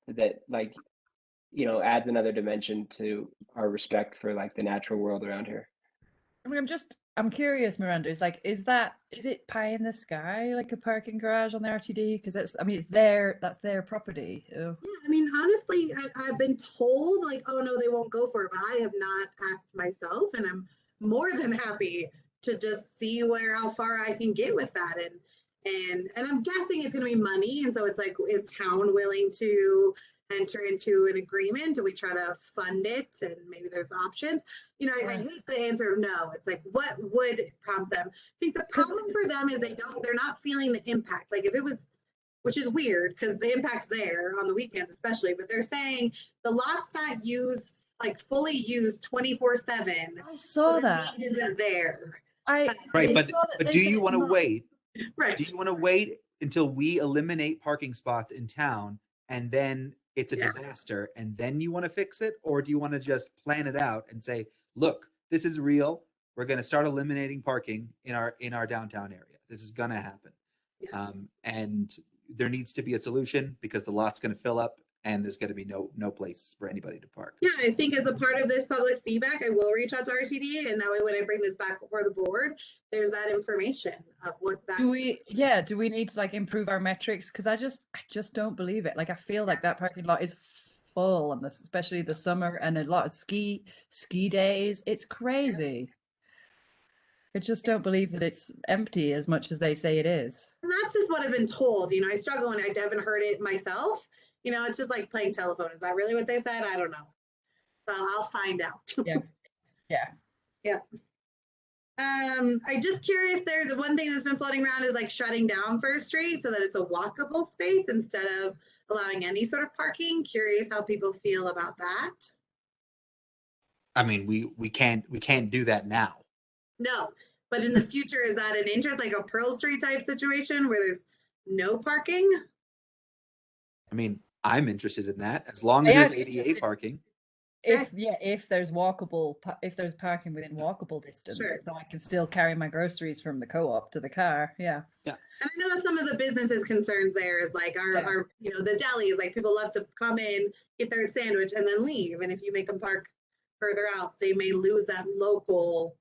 that, like, you know, adds another dimension to our respect for like the natural world around here.
I mean, I'm curious, Miranda, is it pie in the sky, like a parking garage on the RTD? Because that's their property. Oh.
Yeah, I mean, honestly, I've been told like, oh no, they won't go for it, but I have not asked myself, and I'm more than happy to just see how far I can get with that. And I'm guessing it's going to be money, and so it's like, is town willing to enter into an agreement? Do we try to fund it? And maybe there's options. You know, I hate the answer of no. It's like, what would prompt them? I think the problem for them is they're not feeling the impact. Like if it was, which is weird because the impact's there on the weekends especially, but they're saying the lot's not used, like fully used 24/7.
I saw that.
The need isn't there.
Right, but do you want to wait?
Right.
Do you want to wait until we eliminate parking spots in town and then it's a disaster and then you want to fix it? Or do you want to just plan it out and say, look, this is real. We're going to start eliminating parking in our downtown area. This is going to happen. Yeah. And there needs to be a solution because the lot's going to fill up and there's going to be no place for anybody to park.
Yeah, I think as a part of this public feedback, I will reach out to RTD, and that way when I bring this back before the board, there's that information of what that.
Do we need to like improve our metrics? Because I just don't believe it. Like I feel like that parking lot is full, and especially the summer and a lot of ski days. It's crazy. I just don't believe that it's empty as much as they say it is.
And that's just what I've been told. You know, I struggle and I haven't heard it myself. You know, it's just like playing telephone. Is that really what they said? I don't know. So I'll find out.
Yeah. Yeah.
Yeah. I'm just curious there. The one thing that's been floating around is like shutting down First Street so that it's a walkable space instead of allowing any sort of parking. Curious how people feel about that.
I mean, we can't do that now.
No, but in the future, is that an interest, like a Pearl Street type situation where there's no parking?
I mean, I'm interested in that as long as
Yeah,
there's ADA parking.
If there's if there's parking within walkable distance,
Sure.
so I can still carry my groceries from the co-op to the car. Yeah.
And I know that some of the businesses concerns there is like our you know, the deli is like people love to come in, get their sandwich and then leave. And if you make them park further out, they may lose that local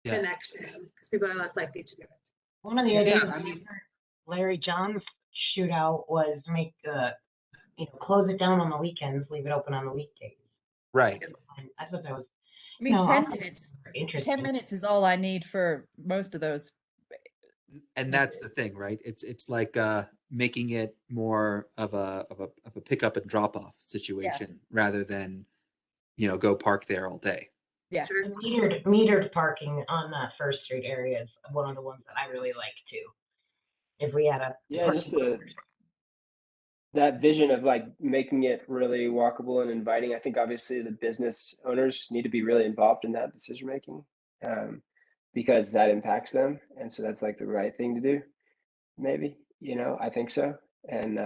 connection because people are less likely to do it.
One of the ideas Larry John's shootout was make close it down on the weekends, leave it open on the weekdays.
Right.
I thought that was.
I mean, 10
also
minutes.
interesting.
10 minutes is all I need for most of those.
And that's the thing, right? It's like making it more of a pick up and drop off situation rather than, you know, go park there all day.
Yeah.
Sure. Metered parking on that First Street area is one of the ones that I really like too. If we had a
just that vision of like making it really walkable and inviting. I think obviously the business owners need to be really involved in that decision making, because that impacts them, and so that's like the right thing to do. Maybe, you know, I think so. And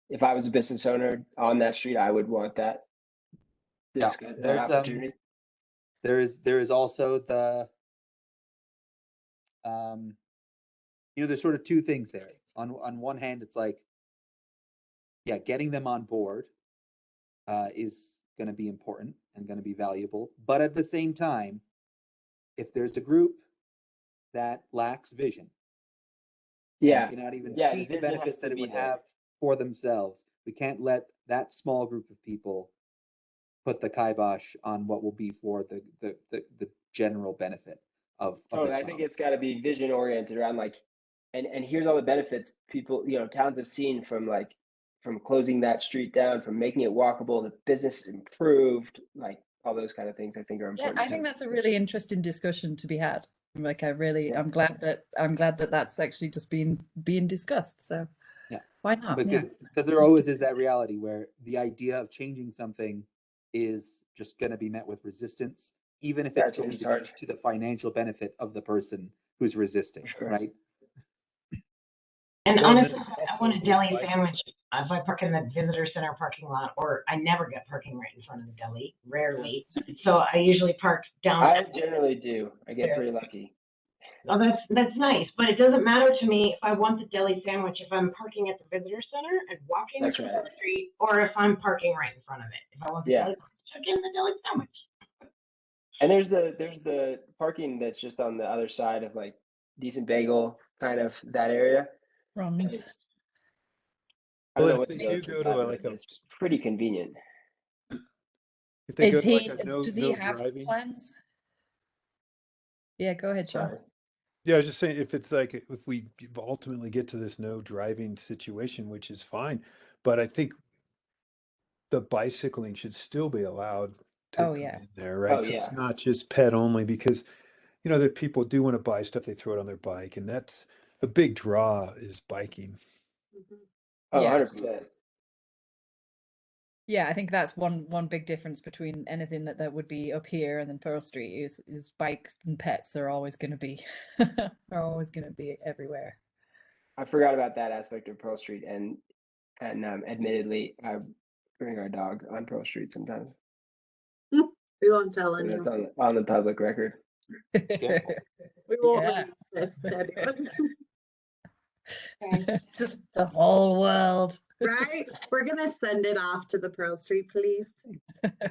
if I was a business owner on that street, I would want that.
There's
opportunity.
There is also the you know, there's sort of two things there. On one hand, it's like, yeah, getting them on board is going to be important and going to be valuable. But at the same time, if there's a group that lacks vision, and cannot even see the benefits that it would have for themselves, we can't let that small group of people put the kibosh on what will be for the general benefit of the
I think it's got to be vision oriented around like, and here's all the benefits people, you know, towns have seen from closing that street down, from making it walkable, the business improved, like all those kind of things I think are important.
Yeah, I think that's a really interesting discussion to be had. Like I'm glad that that's actually just being discussed. So why not?
Because there always is that reality where the idea of changing something is just going to be met with resistance, even if it's going to the financial benefit of the person who's resisting, right?
And honestly, I want a deli sandwich if I park in the visitor center parking lot, or I never get parking right in front of the deli, rarely. So I usually park down.
I generally do. I get pretty lucky.
Oh, that's nice, but it doesn't matter to me if I want the deli sandwich if I'm parking at the visitor center and walking to the street, or if I'm parking right in front of it. If I want the deli sandwich, I get the deli sandwich.
And there's the parking that's just on the other side of like Decent Bagel, kind of that area.
Wrong.
I don't know what to go to, it's pretty convenient.
If they
does he have
driving
plans? Yeah, go ahead, Sean.
Yeah, I was just saying, if it's like, if we ultimately get to this no driving situation, which is fine, but I think the bicycling should still be allowed to come in there, right? So it's not just pet only, because, you know, that people do want to buy stuff, they throw it on their bike, and that's a big draw is biking.
Oh, 100%.
Yeah, I think that's one big difference between anything that would be up here and then Pearl Street is bikes and pets are always going to be everywhere.
I forgot about that aspect of Pearl Street, and admittedly, I bring our dog on Pearl Street sometimes.
We won't tell anyone.
That's on the public record.
We won't release this to anyone.
Just the whole world.
Right? We're gonna send it off to the Pearl Street Police.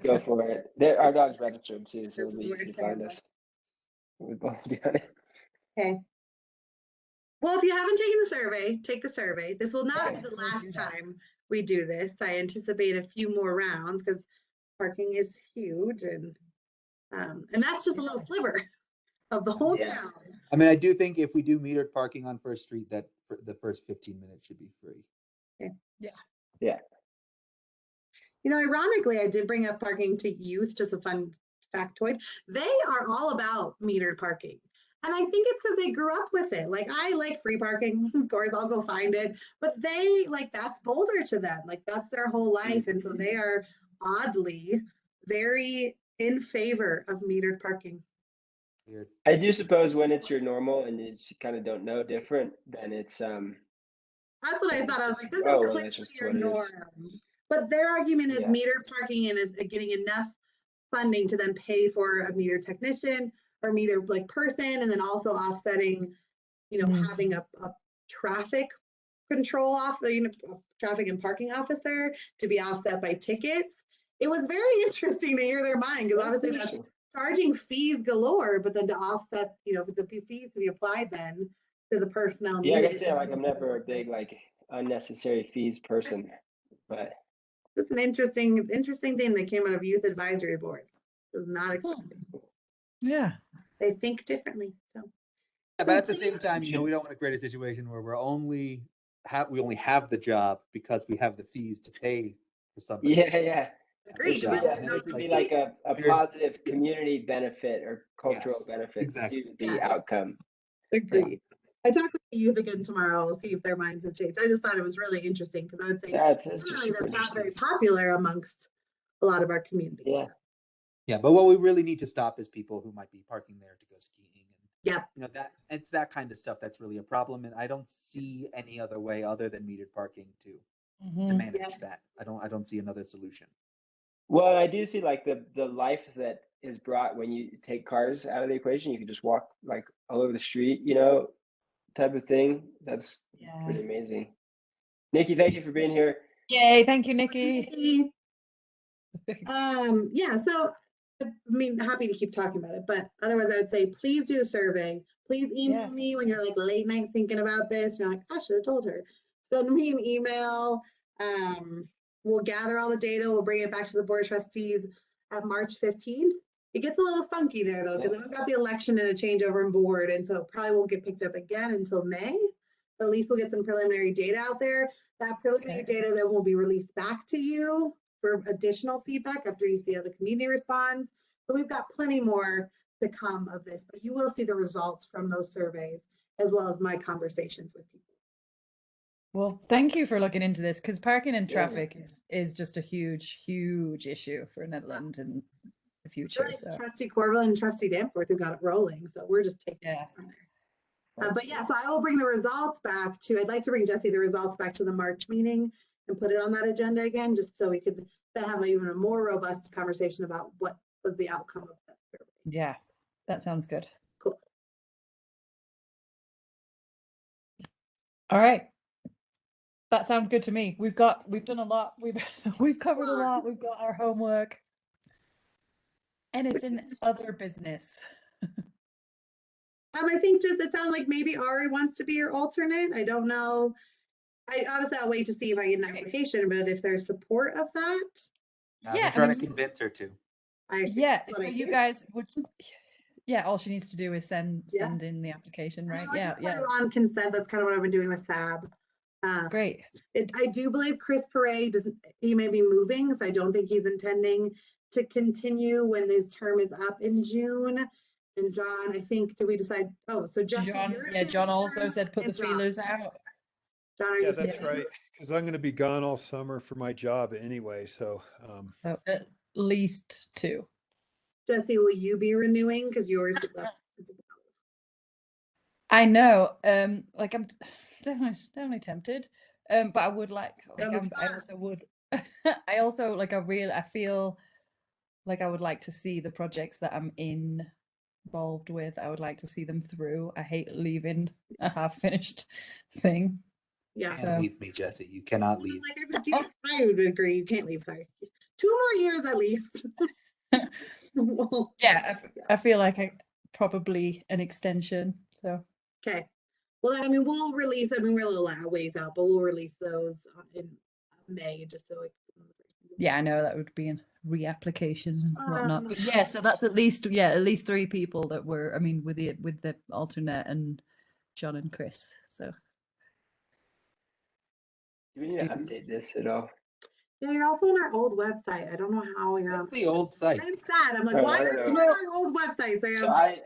Go for it. Our dog's registered too, so it'll be easy to find us. We both got it.
Okay. Well, if you haven't taken the survey, take the survey. This will not be the last time we do this. I anticipate a few more rounds because parking is huge, and that's just a little sliver of the whole
Yeah.
town.
I mean, I do think if we do metered parking on First Street, that the first 15 minutes should be free.
Yeah.
You know, ironically, I did bring up parking to youth, just a fun factoid. They are all about metered parking. And I think it's because they grew up with it. Like, I like free parking, of course, I'll go find it. But they, like, that's Boulder to them. Like, that's their whole life. And so they are oddly very in favor of metered parking.
Weird.
I do suppose when it's your normal and you just kind of don't know different, then it's
That's what I thought. I was like, this is
oh, well,
clearly
that's just
your
what it is.
norm. But their argument is
Yeah.
metered parking and is getting enough funding to then pay for a meter technician or meter like person, and then also offsetting, you know, having a traffic control off, you know, traffic and parking officer to be offset by tickets. It was very interesting to hear their mind, because obviously that's charging fees galore, but then to offset, you know, the fees to be applied then to the personnel
Yeah, I
needed.
gotta say, like, I'm never a big like unnecessary fees person, but
It's an interesting thing that came out of Youth Advisory Board. It was not expected.
Yeah.
They think differently. So
Yeah, but at the same time, you know, we don't want to create a situation where we only have the job because we have the fees to pay for somebody.
yeah.
Agreed.
There should be like a positive community benefit or cultural benefit
exactly.
to the outcome.
Agreed. I talked with the youth again tomorrow. I'll see if their minds have changed. I just thought it was really interesting, because I would say
That's
really that's not very popular amongst a lot of our community.
Yeah.
Yeah, but what we really need to stop is people who might be parking there to go skiing.
Yeah.
You know, that it's that kind of stuff that's really a problem, and I don't see any other way other than metered parking to manage that. I don't see another solution.
Well, I do see like the life that is brought when you take cars out of the equation. You can just walk like all over the street, you know, type of thing. That's pretty amazing. Nikki, thank you for being here.
Yay, thank you, Nikki.
Yeah, so I mean, happy to keep talking about it, but otherwise I would say please do the survey. Please email me when you're like late night thinking about this. You're like, I should have told her. Send me an email. We'll gather all the data. We'll bring it back to the Board of Trustees at March 15th. It gets a little funky there though, because then we've got the election and a changeover in board, and so it probably won't get picked up again until May. But at least we'll get some preliminary data out there. That preliminary data then will be released back to you for additional feedback after you see how the community responds. So we've got plenty more to come of this, but you will see the results from those surveys as well as my conversations with people.
Well, thank you for looking into this, because parking and traffic is just a huge issue for Nederland in the future.
Really,
So.
Trustee Corville and Trustee Danforth who got it rolling, so we're just taking it from there. But yeah, so I will bring the results back to, I'd like to bring Jesse the results back to the March meeting and put it on that agenda again, just so we could then have even a more robust conversation about what was the outcome of that survey.
Yeah, that sounds good.
Cool.
All right. That sounds good to me. We've done a lot. We've covered a lot. We've got our homework. Anything other business?
I think just it sounds like maybe Ari wants to be your alternate. I don't know. Honestly, I'll wait to see if I get an application, but if there's support of that.
I'm trying to convince her to.
So you guys would, all she needs to do is send in the application, right?
I just put it on consent. That's kind of what I've been doing with SAB.
Great.
I do believe Chris Perret he may be moving, so I don't think he's intending to continue when his term is up in June. And John, I think, did we decide? Oh, so Jesse,
John also said put the feelers out.
John, are
Yeah,
you
that's right. Because I'm going to be gone all summer for my job anyway. So,
so at least 2.
Jesse, will you be renewing? Because yours is up.
I know. Like I'm definitely tempted. But I would I also would. I also I feel like I would like to see the projects that I'm involved with. I would like to see them through. I hate leaving a half-finished thing.
Yeah.
Can't leave me, Jesse. You cannot leave.
I would agree. You can't leave. Sorry. 2 more years at least.
I feel like probably an extension. So.
Okay. Well, I mean, we'll release. I mean, we're a little ways out, but we'll release those in May, just so.
Yeah, I know that would be reapplication and whatnot. But yeah, so that's at least 3 people that were, I mean, with the alternate and John and Chris. So
Do we need to update this at all?
Yeah, you're also on our old website. I don't know how you're on
the old site.
I'm sad. I'm like,
Oh,
why
I
are
don't
you
know.
on our old website, Sam?
So I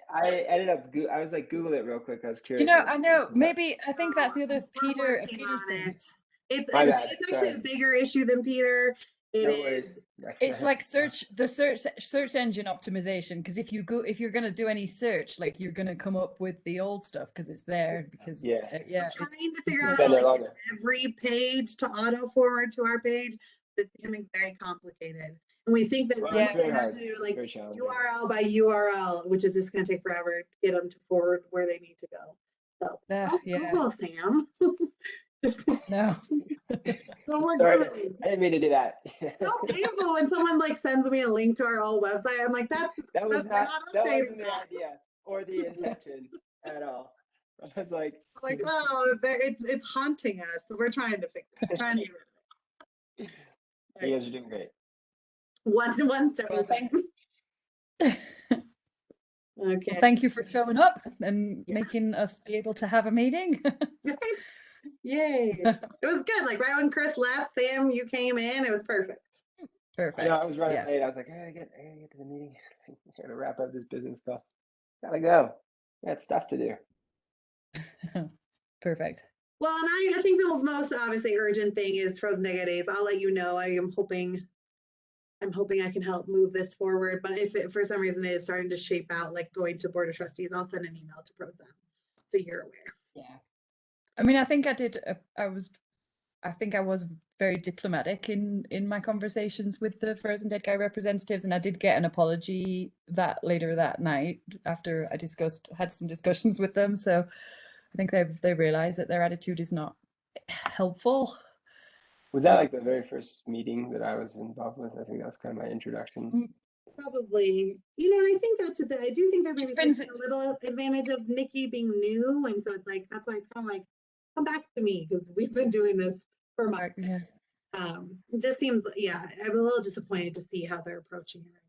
ended up, I was like, Google it real quick. I was
you
curious.
know,
what-
I know
what-
maybe I think that's the other
We're
Peter
working
Peter
on
thing.
it. It's
My
it's
bad,
actually
sorry.
a bigger issue than Peter. It
No
is.
worries.
It's like search engine optimization, because if you're gonna do any search, like you're gonna come up with the old stuff because it's there. Because
Yeah.
yeah,
We're
it's
trying to figure
It's
out
been
how
there
to
longer.
get every page to auto forward to our page. It's becoming very complicated, and we think that
Well,
we
it's very
have
hard.
to do
It's
like
very challenging.
URL by URL, which is just going to take forever to get them to forward where they need to go. So don't
yeah.
Google, Sam.
No.
No more
Sorry,
Googling.
I didn't mean to do that.
It's so painful when someone like sends me a link to our old website. I'm like,
that was
they're
not, that
updating
wasn't the idea or the intention at all. I was like,
oh, it's haunting us. So we're trying to fix it. Trying to get rid of it.
you guys are doing great.
One step.
Well,
Okay.
Well, thank you for showing up and making us be able to have a meeting.
Right? Yay. It was good. Like right when Chris left, Sam, you came in. It was perfect.
Perfect.
I know, I was running
Yeah.
late. I was like, I gotta get to the meeting. I gotta wrap up this business stuff. Gotta go. Got stuff to do.
Perfect.
Well, and I think the most obviously urgent thing is Frozen Egg Days. I'll let you know. I'm hoping I can help move this forward. But if it, for some reason it is starting to shape out, like going to Board of Trustees, I'll send an email to PROSAB so you're aware.
Yeah. I mean, I think I did. I was very diplomatic in my conversations with the Frozen Dead Guy representatives, and I did get an apology that later that night after I had some discussions with them. So I think they realized that their attitude is not helpful.
Was that like the very first meeting that I was involved with? I think that was kind of my introduction.
Probably, and I think that's I do think there may be a little advantage of Nikki being new, and so it's like that's why it's kind of like come back to me because we've been doing this for months.
Yeah.
It just seems, I'm a little disappointed to see how they're approaching it.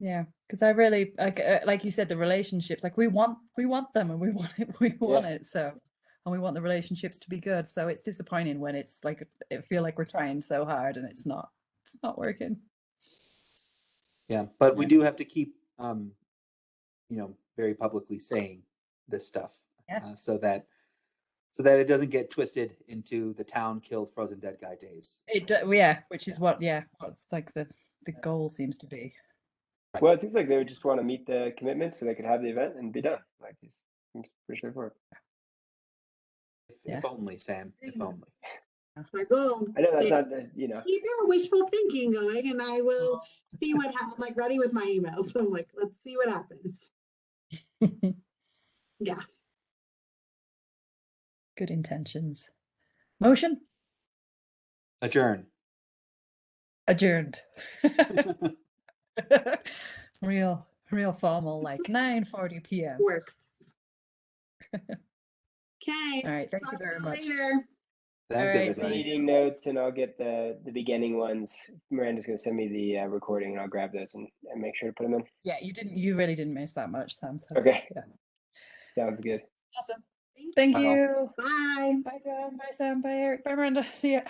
Yeah, because I really like you said, the relationships, like we want them, and we want it. So, and we want the relationships to be good. So it's disappointing when it's like I feel like we're trying so hard and it's not working.
Yeah, but we do have to keep, very publicly saying this stuff, so that it doesn't get twisted into the town killed Frozen Dead Guy days.
Which is what's like the goal seems to be.
Well, it seems like they would just want to meet the commitments so they could have the event and be done. Like it seems pretty straightforward.
If only, Sam. If only.
My goal.
I know that's not,
Keep your wishful thinking going, and I will see what happens. I'm like ready with my emails. So I'm like, let's see what happens. Yeah.
Good intentions. Motion?
Adjourn.
Adjourned. real formal, like 9:40 p.m.
Works. Okay.
All right. Thank you very much.
Later.
Thanks,
All right,
everybody.
Meeting notes, and I'll get the beginning ones. Miranda's gonna send me the recording, and I'll grab those and make sure to put them in.
Yeah, you really didn't miss that much, Sam. So,
Okay.
Yeah.
Sounds good.
Awesome. Thank
Bye all.
you.
Bye.
Bye, John. Bye, Sam. Bye, Eric. Bye, Miranda. See ya.